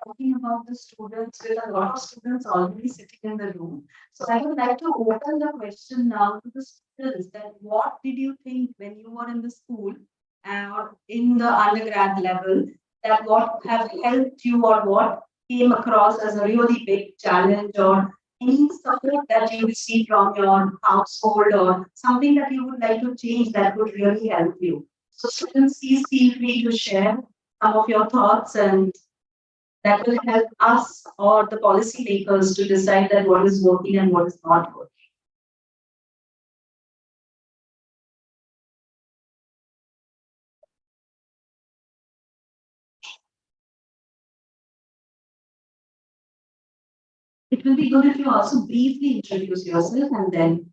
talking about the students with a lot of students already sitting in the room. So I would like to open the question now to the students that what did you think when you were in the school or in the undergrad level that what have helped you or what came across as a really big challenge or any support that you received from your household or something that you would like to change that would really help you. So students, please feel free to share some of your thoughts and that will help us or the policy makers to decide that what is working and what is not working. It will be good if you also briefly introduce yourself and then.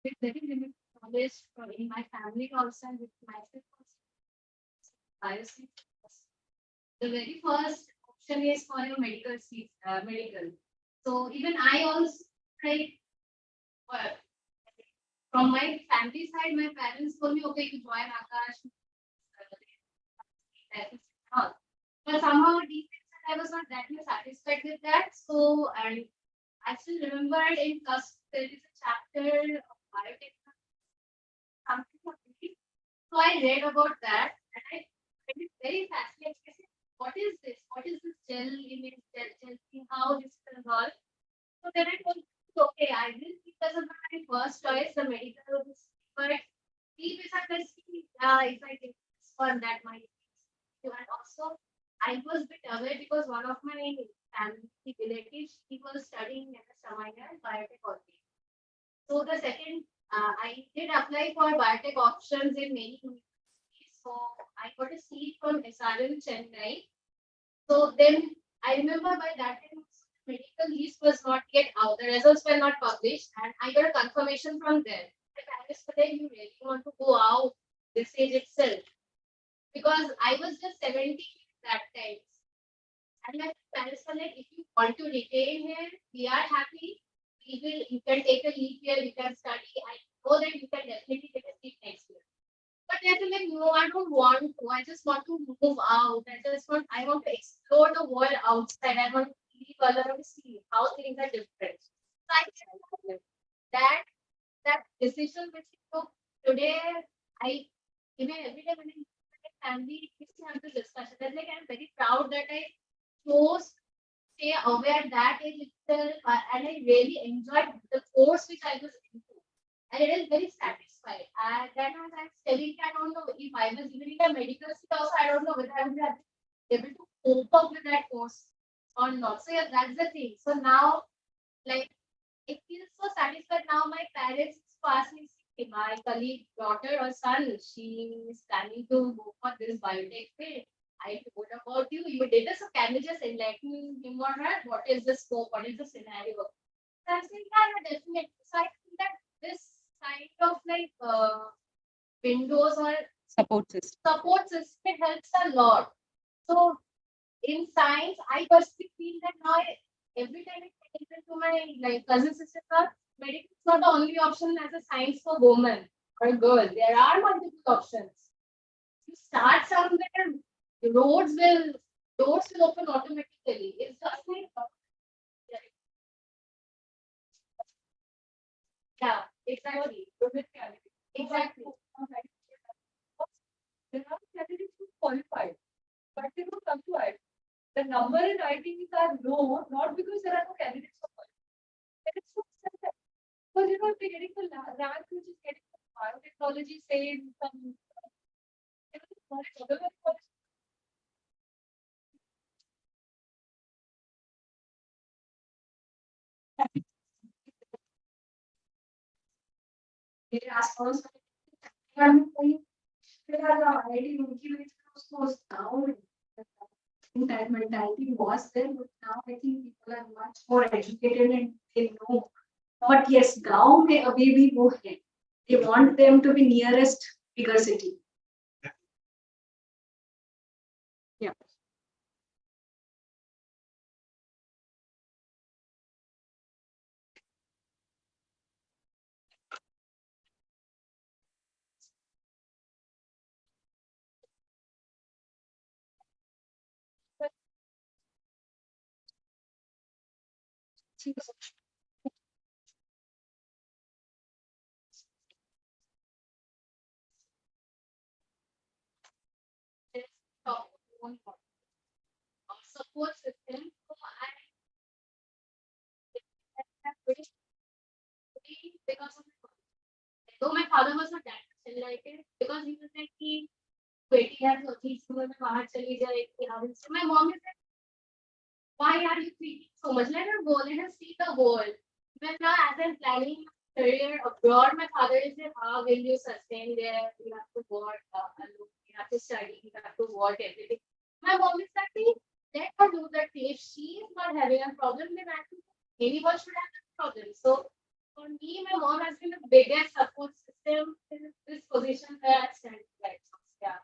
With very limited knowledge in my family also and with myself also. Bioscience. The very first option is for your medical seat, medical. So even I also like uh, from my family side, my parents told me, okay, you join Akash. All. But somehow deep inside, I was not that much satisfied with that. So and I still remember in class there is a chapter of biotechnology, something of this. So I read about that and I find it very fascinating. I said, what is this? What is this gel image, gel thing? How this is all? So then I told, okay, I will keep as a my first choice, the medical, but deep inside I see, if I take this one, that might be. And also, I was a bit aware because one of my family relatives, he was studying at the Samaya biotech only. So the second, I did apply for biotech options in many universities. So I got a seat from SRM Chennai. So then I remember by that time medical list was not yet out. The results were not published, and I got a confirmation from them. The parents were like, you really want to go out this age itself? Because I was just 17 that time. And my parents were like, if you want to retain here, we are happy. We will, you can take a leave here, you can study. I know that you can definitely take a seat next year. But I feel like, no, I don't want to. I just want to move out. I want to explore the world outside. I want to leave alone and see how things are different. So I feel that decision which we took today, I even every day when I meet my family, we used to have this discussion. That's like I'm very proud that I chose to stay aware that age itself, and I really enjoyed the course which I was into. And it is very satisfied. And then as I was telling, I don't know if I was even in a medical seat also, I don't know whether I would have been able to cope up with that course or not. So yeah, that's the thing. So now, like, it feels so satisfied now. My parents ask me, "See, my colleague daughter or son, she is planning to go for this biotech field. I told about you. You did this, so can you just enlighten him or her? What is the scope? What is the scenario?" So I'm saying, yeah, definitely. So I think that this kind of like windows or support system it helps a lot. So in science, I personally feel that now every time I get into my like cousin sister, medical is not the only option as a science for woman or girl. There are multiple options. You start somewhere, the doors will open automatically. It's just like yeah, exactly. Exactly. There are candidates who qualified, but they don't come to IT. The number in ITs are low, not because there are no candidates for qualified. It's so simple. Because they're getting the rank which is getting the biotechnology said some. They ask us, already motivated us now. That mentality was there, but now I think people are much more educated and they know. But yes, गाँव में अभी भी वो है. They want them to be nearest bigger city. Yeah. Support system. So because of though my father was not that enlightened because he was like कि बेटी है तो ठीक समय में बाहर चली जाएगी so my mom is like why are you thinking so much let her go let her see the world when now as I'm planning career abroad my father is like how will you sustain there you have to work alone you have to study you have to work everything my mom is like let her do that thing if she is not having a problem then I think anyone should have a problem so for me, my mom has been the biggest support system in this position where I stand right now. Yeah.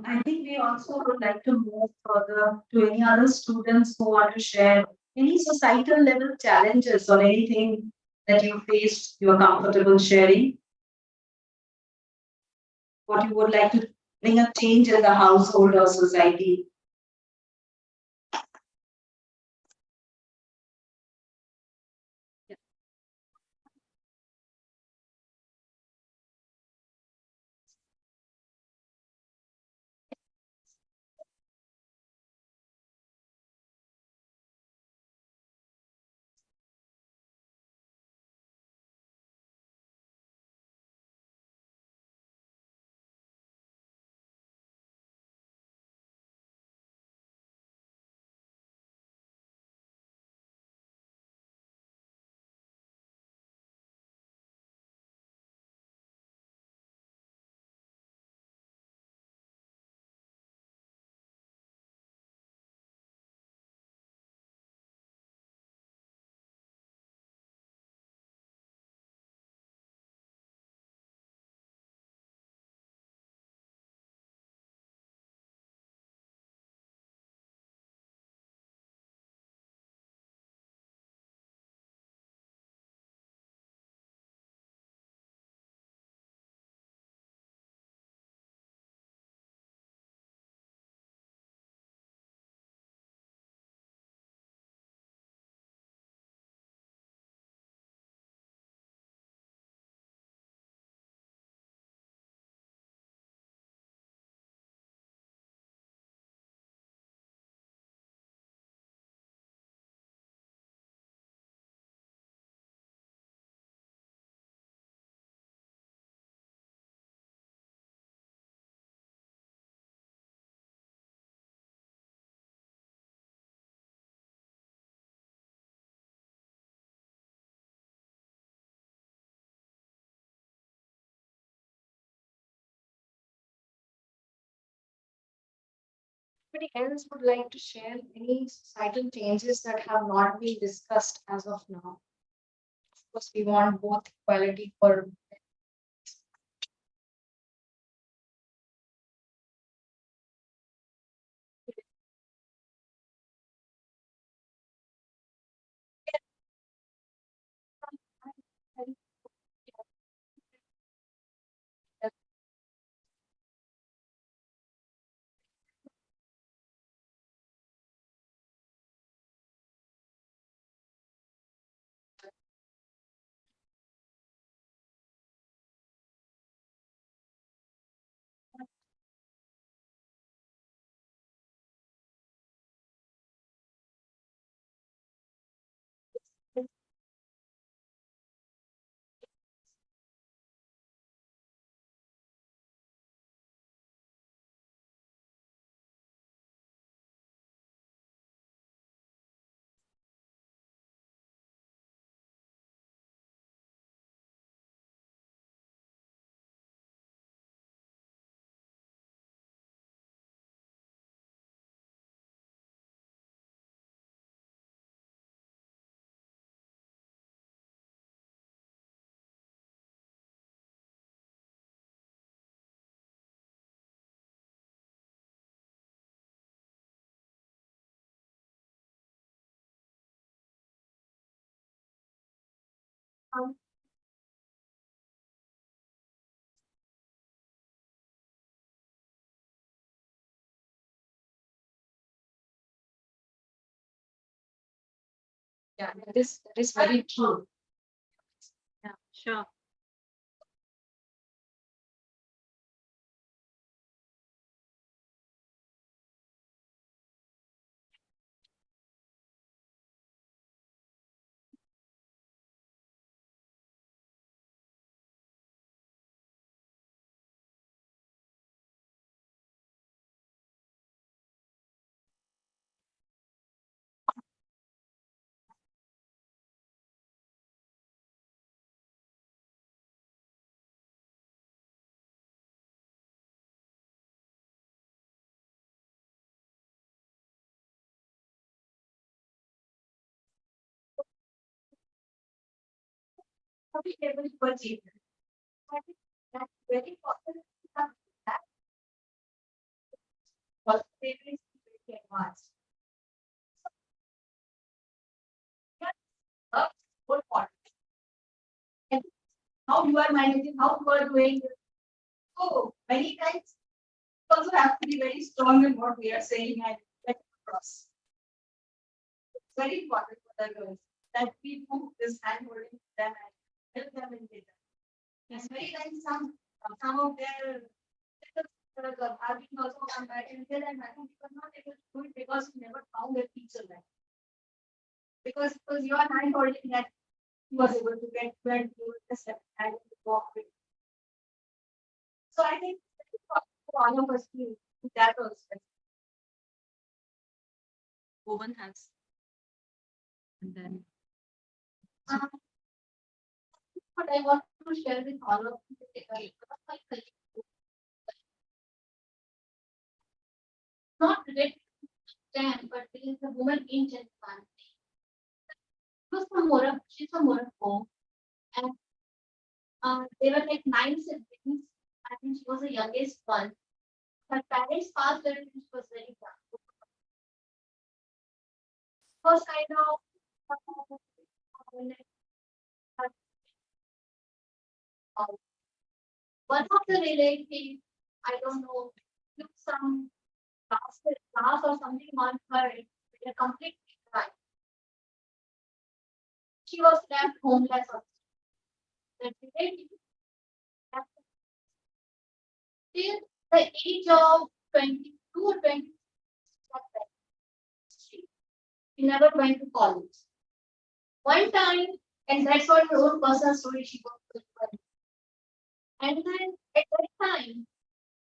I think we also would like to move further to any other students who want to share any societal level challenges or anything that you faced, you are comfortable sharing. What you would like to bring a change in the household or society. Anybody else would like to share any societal changes that have not been discussed as of now? Of course, we want both equality for Yeah, that is very true. Yeah, sure. Probably able to achieve it. I think that's very important to have that. But they will be very advanced. Up whole part. And how you are managing, how you are doing. So many times you also have to be very strong in what we are saying and get across. It's very important for the girls that we do this hand holding with them and help them in data. And very times some of their have been also come back and tell them I think you were not able to do it because you never found a teacher like. Because it was your hand holding that he was able to get where you were just and walk with. So I think for all of us to do that also. Woven has. And then What I want to share with all of you today, not related to STEM, but it is a woman in Japan. She's from Morocco, and they were like 9 siblings. I think she was the youngest one. Her parents passed away when she was very young. Was kind of one of the relatives, I don't know, took some class or something on her with a complete right. She was left homeless. The relative till the age of 22 or 20, she never went to college. One time, and that's what her own personal story she was. And then at that time,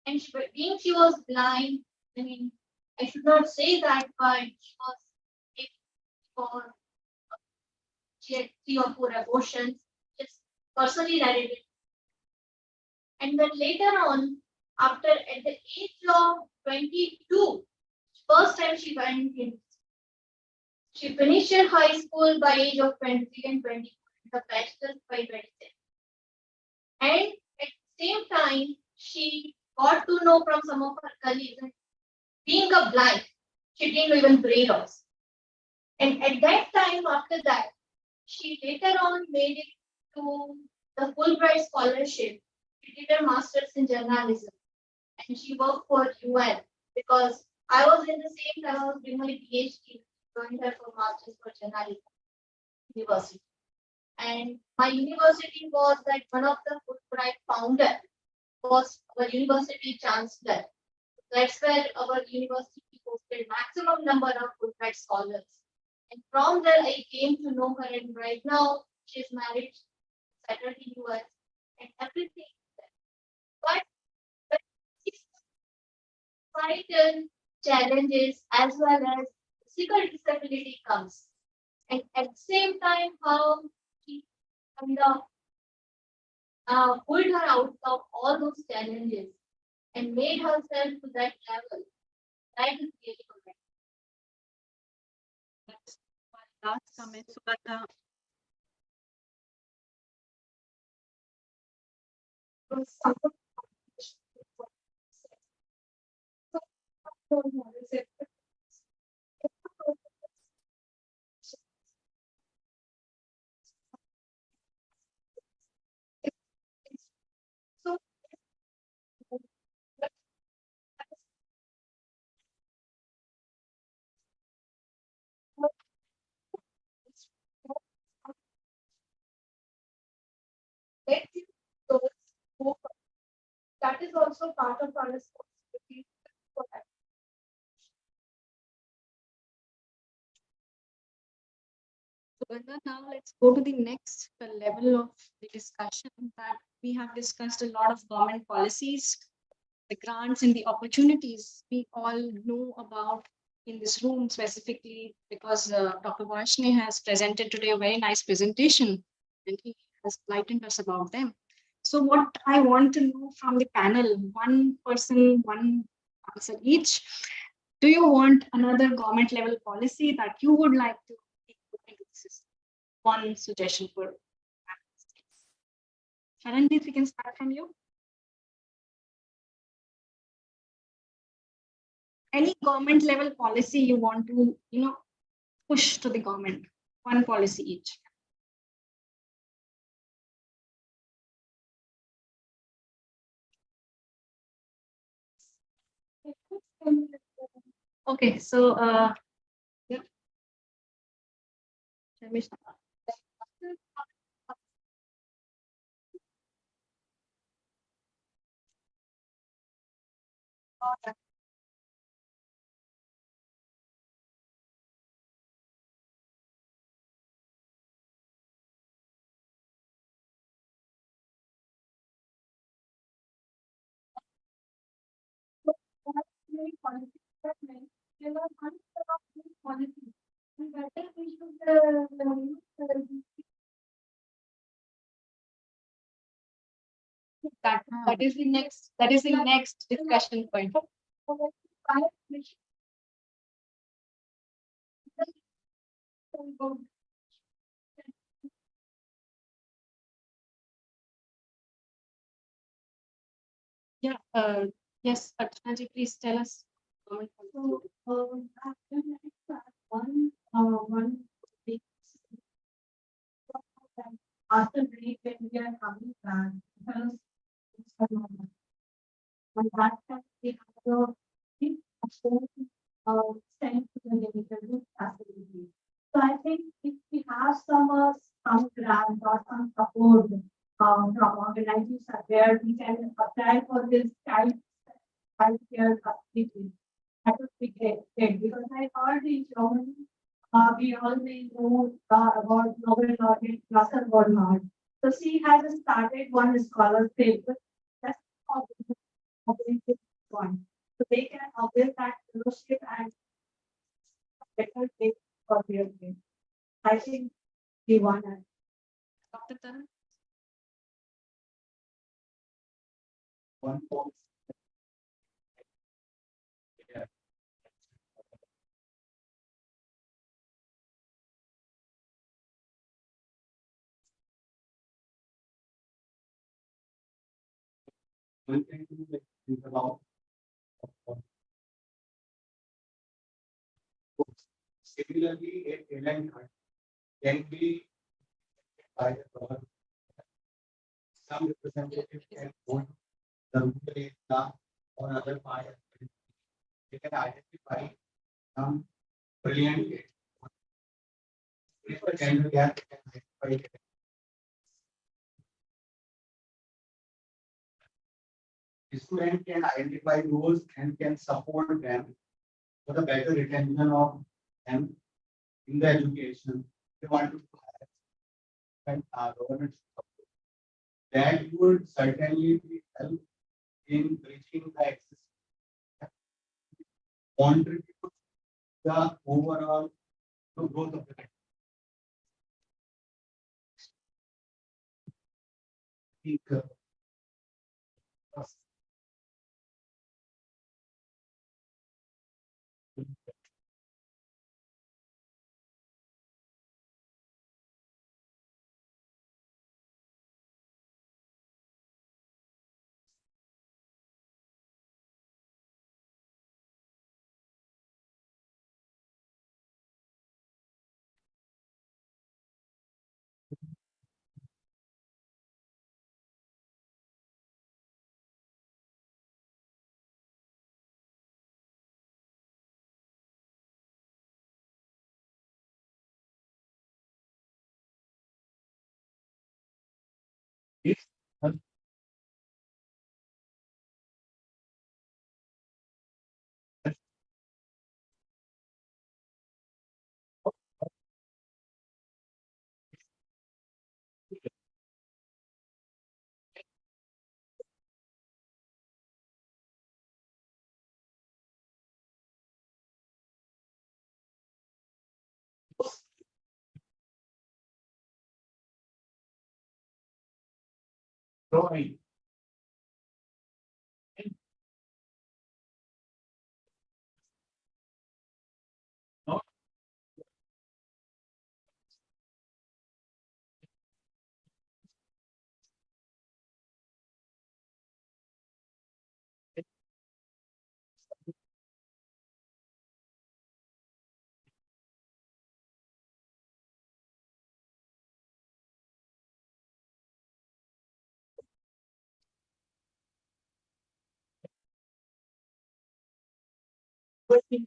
and she was blind. I mean, I should not say that, but she was sick for she had 3 or 4 abortions, just personally narrated. And then later on, after at the age of 22, first time she went in. She finished her high school by age of 23 and 24, the bachelor's by 26. And at the same time, she got to know from some of her colleagues that being a blind, she didn't even braid us. And at that time, after that, she later on made it to the Fulbright scholarship. She did her master's in journalism, and she worked for UN because I was in the same time I was doing my PhD, joined her for master's for journalism university. And my university was that one of the Fulbright founder was our university chancellor. That's where our university posted maximum number of Fulbright scholars. And from there, I came to know her, and right now she's married, settled in US, and everything. But societal challenges as well as physical disability comes, and at the same time, how she kind of pulled her out of all those challenges and made herself to that level. That is really correct. last comment, Sugata. that is also part of our responsibility. For that. So Ganga, now let's go to the next level of the discussion that we have discussed a lot of government policies, the grants and the opportunities we all know about in this room specifically because Dr. Varshney has presented today a very nice presentation and he has enlightened us about them. So what I want to know from the panel, one person, one answer each. Do you want another government level policy that you would like to take into the system? One suggestion for Sharanjit, we can start from you. Any government level policy you want to, push to the government, one policy each. Okay, so yeah. That is the next discussion point. Yeah, yes, Archana, please tell us. So, one big after break when we are coming back, because and that time we have a big support sent to the medical facility. So I think if we have some grant or some support from organizations where we can apply for this child care facility, that would be great because I heard in Germany, we all may know about Nobel laureate Russell Bernard. So she has started one scholarship. That's one. So they can avail that fellowship and better take for their game. I think we want to. Dr. Taran? One point. Yeah. One thing to think about. Similarly, a talent hunt can be by the government. Some representative can hold the rural area or other part. They can identify some brilliant kids. If the gender gap can identify it. The student can identify those and can support them for the better retention of them in the education. They want to have and government support. That would certainly be help in bridging the access, contribute to the overall growth of the country. Yes. drawing. No? But he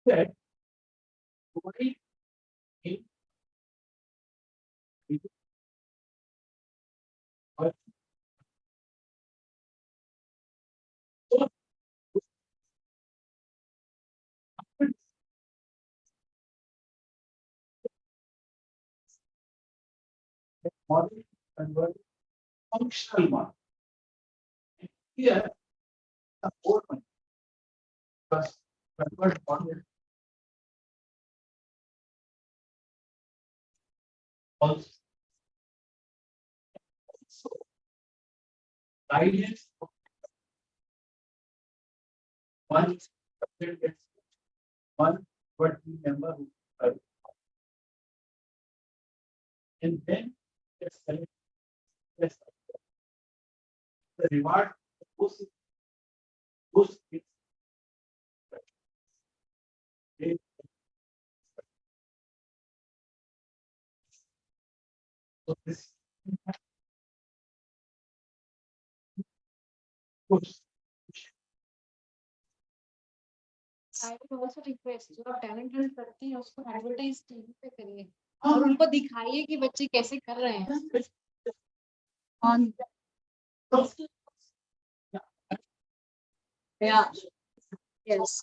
said, why in what model convert functional one. Here, the whole one was convert model also. So, guidance of one subject gets one working member who and then let's select yes, the reward goes things. So this goes. I would also request जो आप talent Hunt करते हैं उसको advertise TV पे करिए और उनको दिखाइए कि बच्चे कैसे कर रहे हैं on yeah yes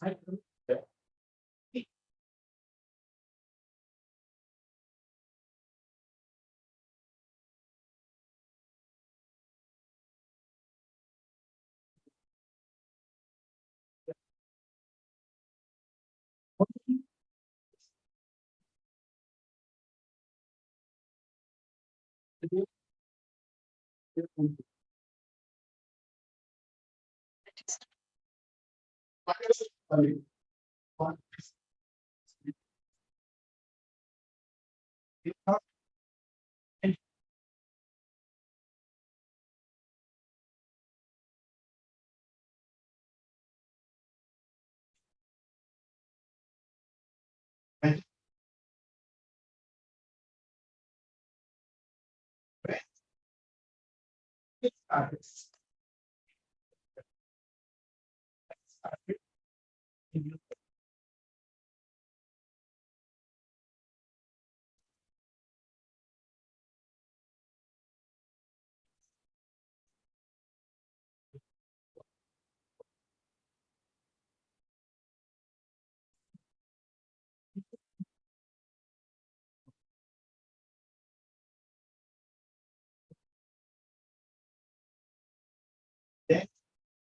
Then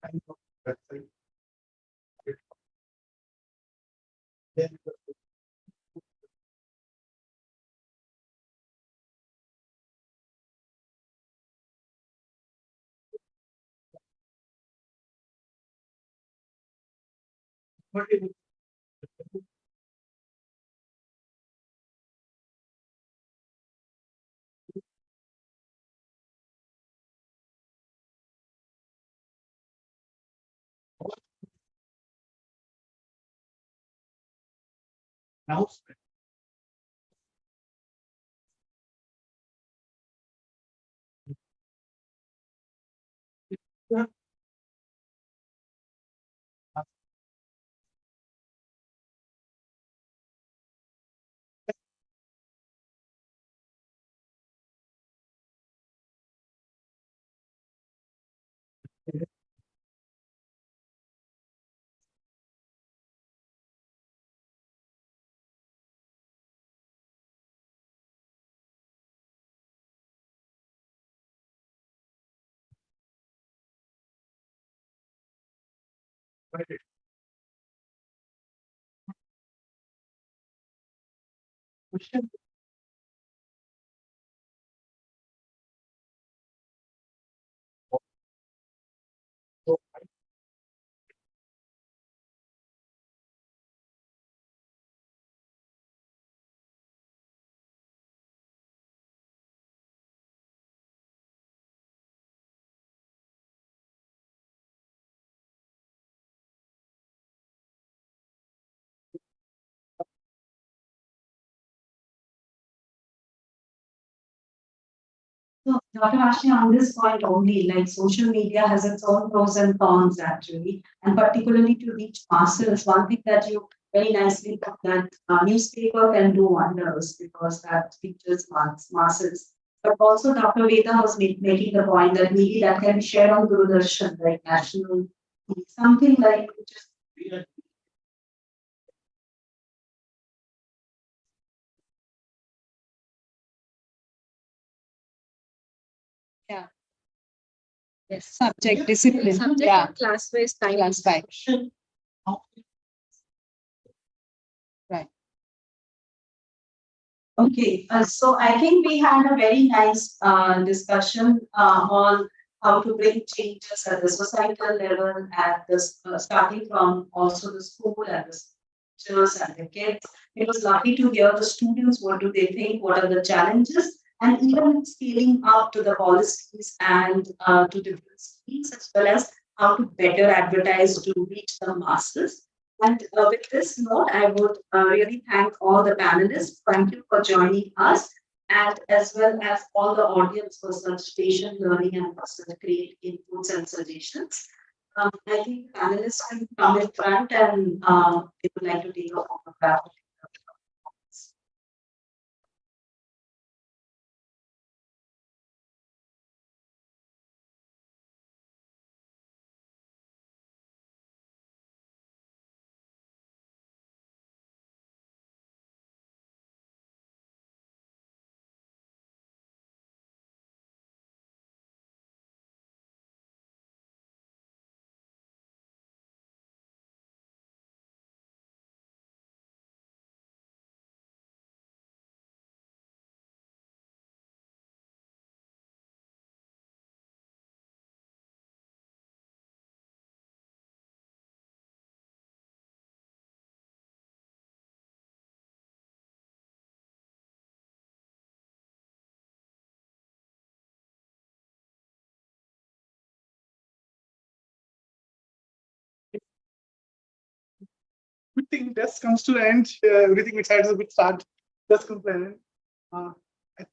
kind of website. Then what is it? Announcement. Yeah. Right. Question So, Dr. Ashni, on this point only, like social media has its own pros and cons actually, and particularly to reach masses, one thing that you very nicely put that newspaper can do wonders because that reaches masses. But also Dr. Veda was making the point that maybe that can be shared on Doordarshan, like national, something like which is Yeah. Yes. Subject discipline. Subject Yeah. and class-wise time. Class-wise. Right. Okay, so I think we had a very nice discussion on how to bring changes at the societal level, at this starting from also the school and the teachers and the kids. It was lovely to hear the students. What do they think? What are the challenges? And even scaling up to the policies and to different schemes, as well as how to better advertise to reach the masses. And with this note, I would really thank all the panelists. Thank you for joining us, and as well as all the audience for such patient learning and for such great inputs and suggestions. I think the panelists can come in front and they would like to take a photograph. Good thing just comes to the end. Everything which had a good start just comes to an end. Uh,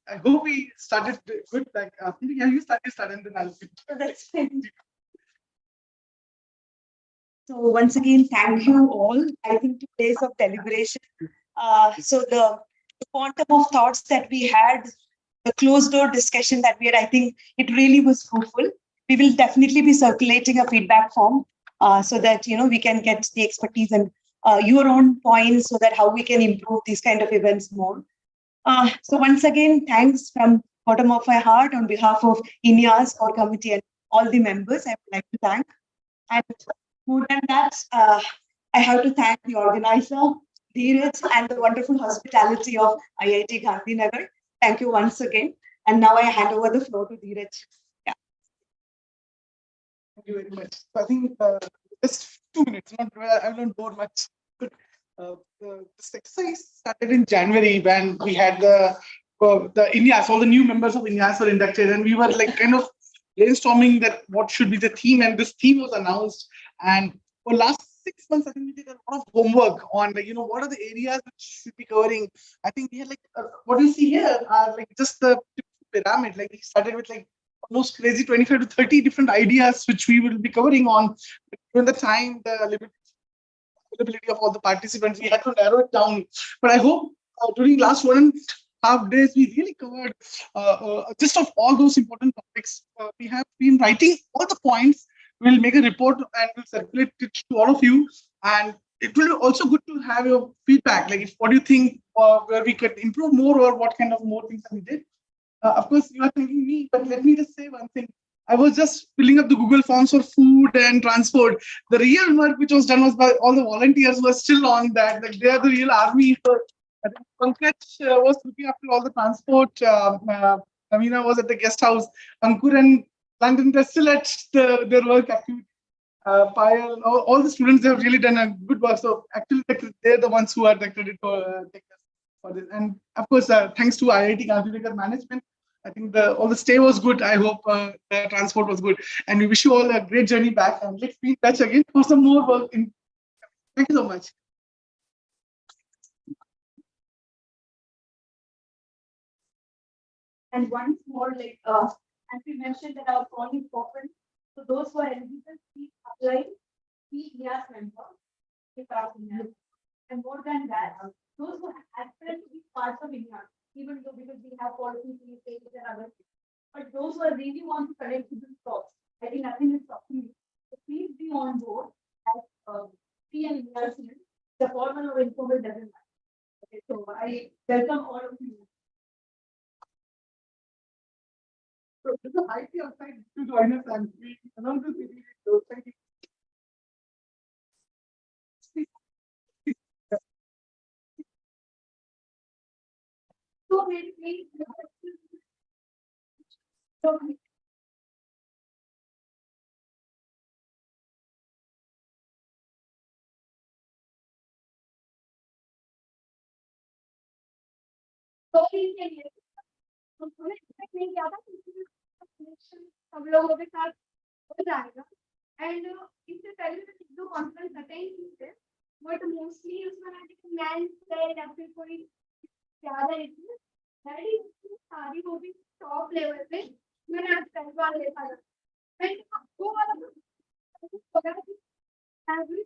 I hope we started good. Like, yeah, you started, and then I'll. That's fine. So once again, thank you all. I think 2 days of deliberation. So the quantum of thoughts that we had, the closed door discussion that we had, I think it really was fruitful. We will definitely be circulating a feedback form so that we can get the expertise and your own points so that how we can improve these kind of events more. So once again, thanks from bottom of my heart on behalf of INYAS, our committee, and all the members. I would like to thank. And more than that, I have to thank the organizer, Dheeraj, and the wonderful hospitality of IIT Gandhinagar. Thank you once again. And now I hand over the floor to Dheeraj. Yeah. Thank you very much. So I think just 2 minutes. I won't bore much. But, this exercise started in January when we had the INYAS. All the new members of INYAS were inducted, and we were like kind of brainstorming that what should be the theme, and this theme was announced. And for last 6 months, I think we did a lot of homework on what are the areas which should be covering. I think we had like what you see here are like just the pyramid. Like we started with like almost crazy 25 to 30 different ideas which we will be covering on. Given the time, the limit availability of all the participants, we had to narrow it down. But I hope during last 1.5 days, we really covered just of all those important topics. We have been writing all the points. We'll make a report and we'll circulate it to all of you. And it will be also good to have your feedback. Like, what do you think, where we could improve more, or what kind of more things that we did? Of course, you are thanking me, but let me just say one thing. I was just filling up the Google Forms for food and transport. The real work which was done was by all the volunteers who are still on that. Like, they are the real army. So I think Pankaj was looking after all the transport. Navina was at the guest house. Ankur and London, they're still at their work activity. Payal, all the students, they have really done a good work. So actually, they're the ones who are the credit for this. And of course, thanks to IIT Gandhinagar management. I think all the stay was good. I hope the transport was good. And we wish you all a great journey back. And let's be in touch again for some more work. Thank you so much. And once more, as we mentioned that our call is open. So those who are eligible, please apply, be INYAS member, if our INYAS. And more than that, those who aspire to be part of INYAS, even though because we have policies, and other things. But those who are really want to connect with the talks, I think nothing is stopping you. So please be on board as P and INYAS. The formal or informal doesn't matter. Okay, so I welcome all of you. So there's a high tea outside to join us and we announce this meeting. So thank you. So maybe तो के लिए तो हमें expect नहीं किया था कि connection सब लोगों के साथ हो जाएगा एंड इससे पहले मैं एक दो कॉन्फ्रेंस अटेंड की थे बट मोस्टली उसमें मैन सेड या फिर कोई ज्यादा इसमें दैट इज सारी वो भी टॉप लेवल पे मैंने आज पहली बार देखा था मैं वो वाला वगैरह की every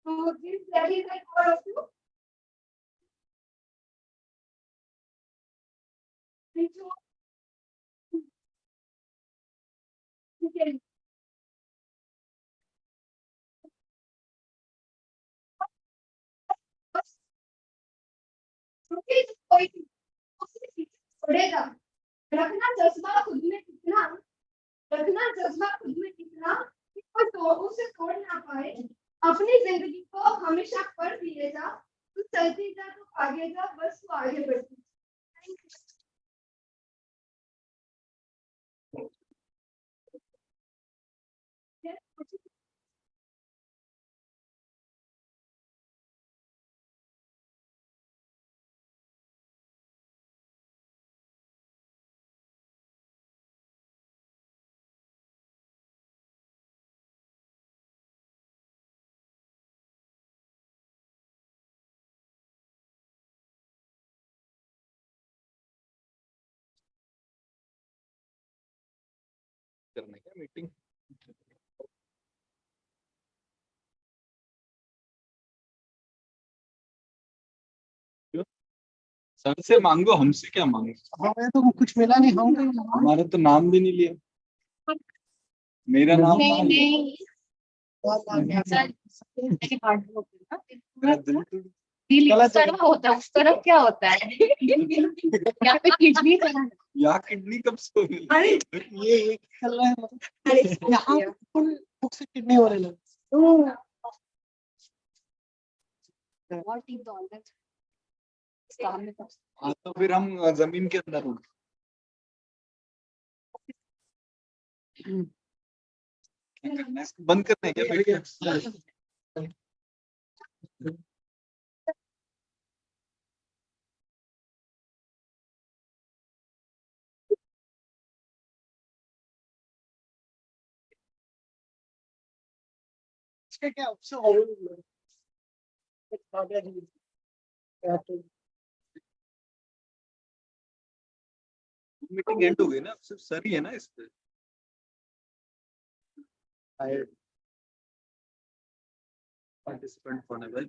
So this that is like all of you. Okay. पड़ेगा रखना जज्बा खुद में कितना कि कोई उसे तोड़ ना पाए अपनी जिंदगी को हमेशा पढ़ लिए जा तू चलती जा तो आगे जा बस तू आगे बढ़ती करने का मीटिंग सर से मांगो हमसे क्या मांगो हमें तो कुछ मिला नहीं हम हमारा तो नाम भी नहीं लिया मेरा नाम नहीं मेरा दिल तो तरह होता है उस तरफ क्या होता है यहाँ पे किडनी या किडनी कब से होने लगी? अरे ये चल रहा है अरे यहाँ फुल बुक से किडनी हो रही है हाँ तो फिर हम जमीन के अंदर होंगे क्या करना है इसको बंद करना है क्या फिर इसका क्या उससे मीटिंग एंड हो गई ना सिर्फ सर ही है ना इस पे पार्टिसिपेंट कौन है भाई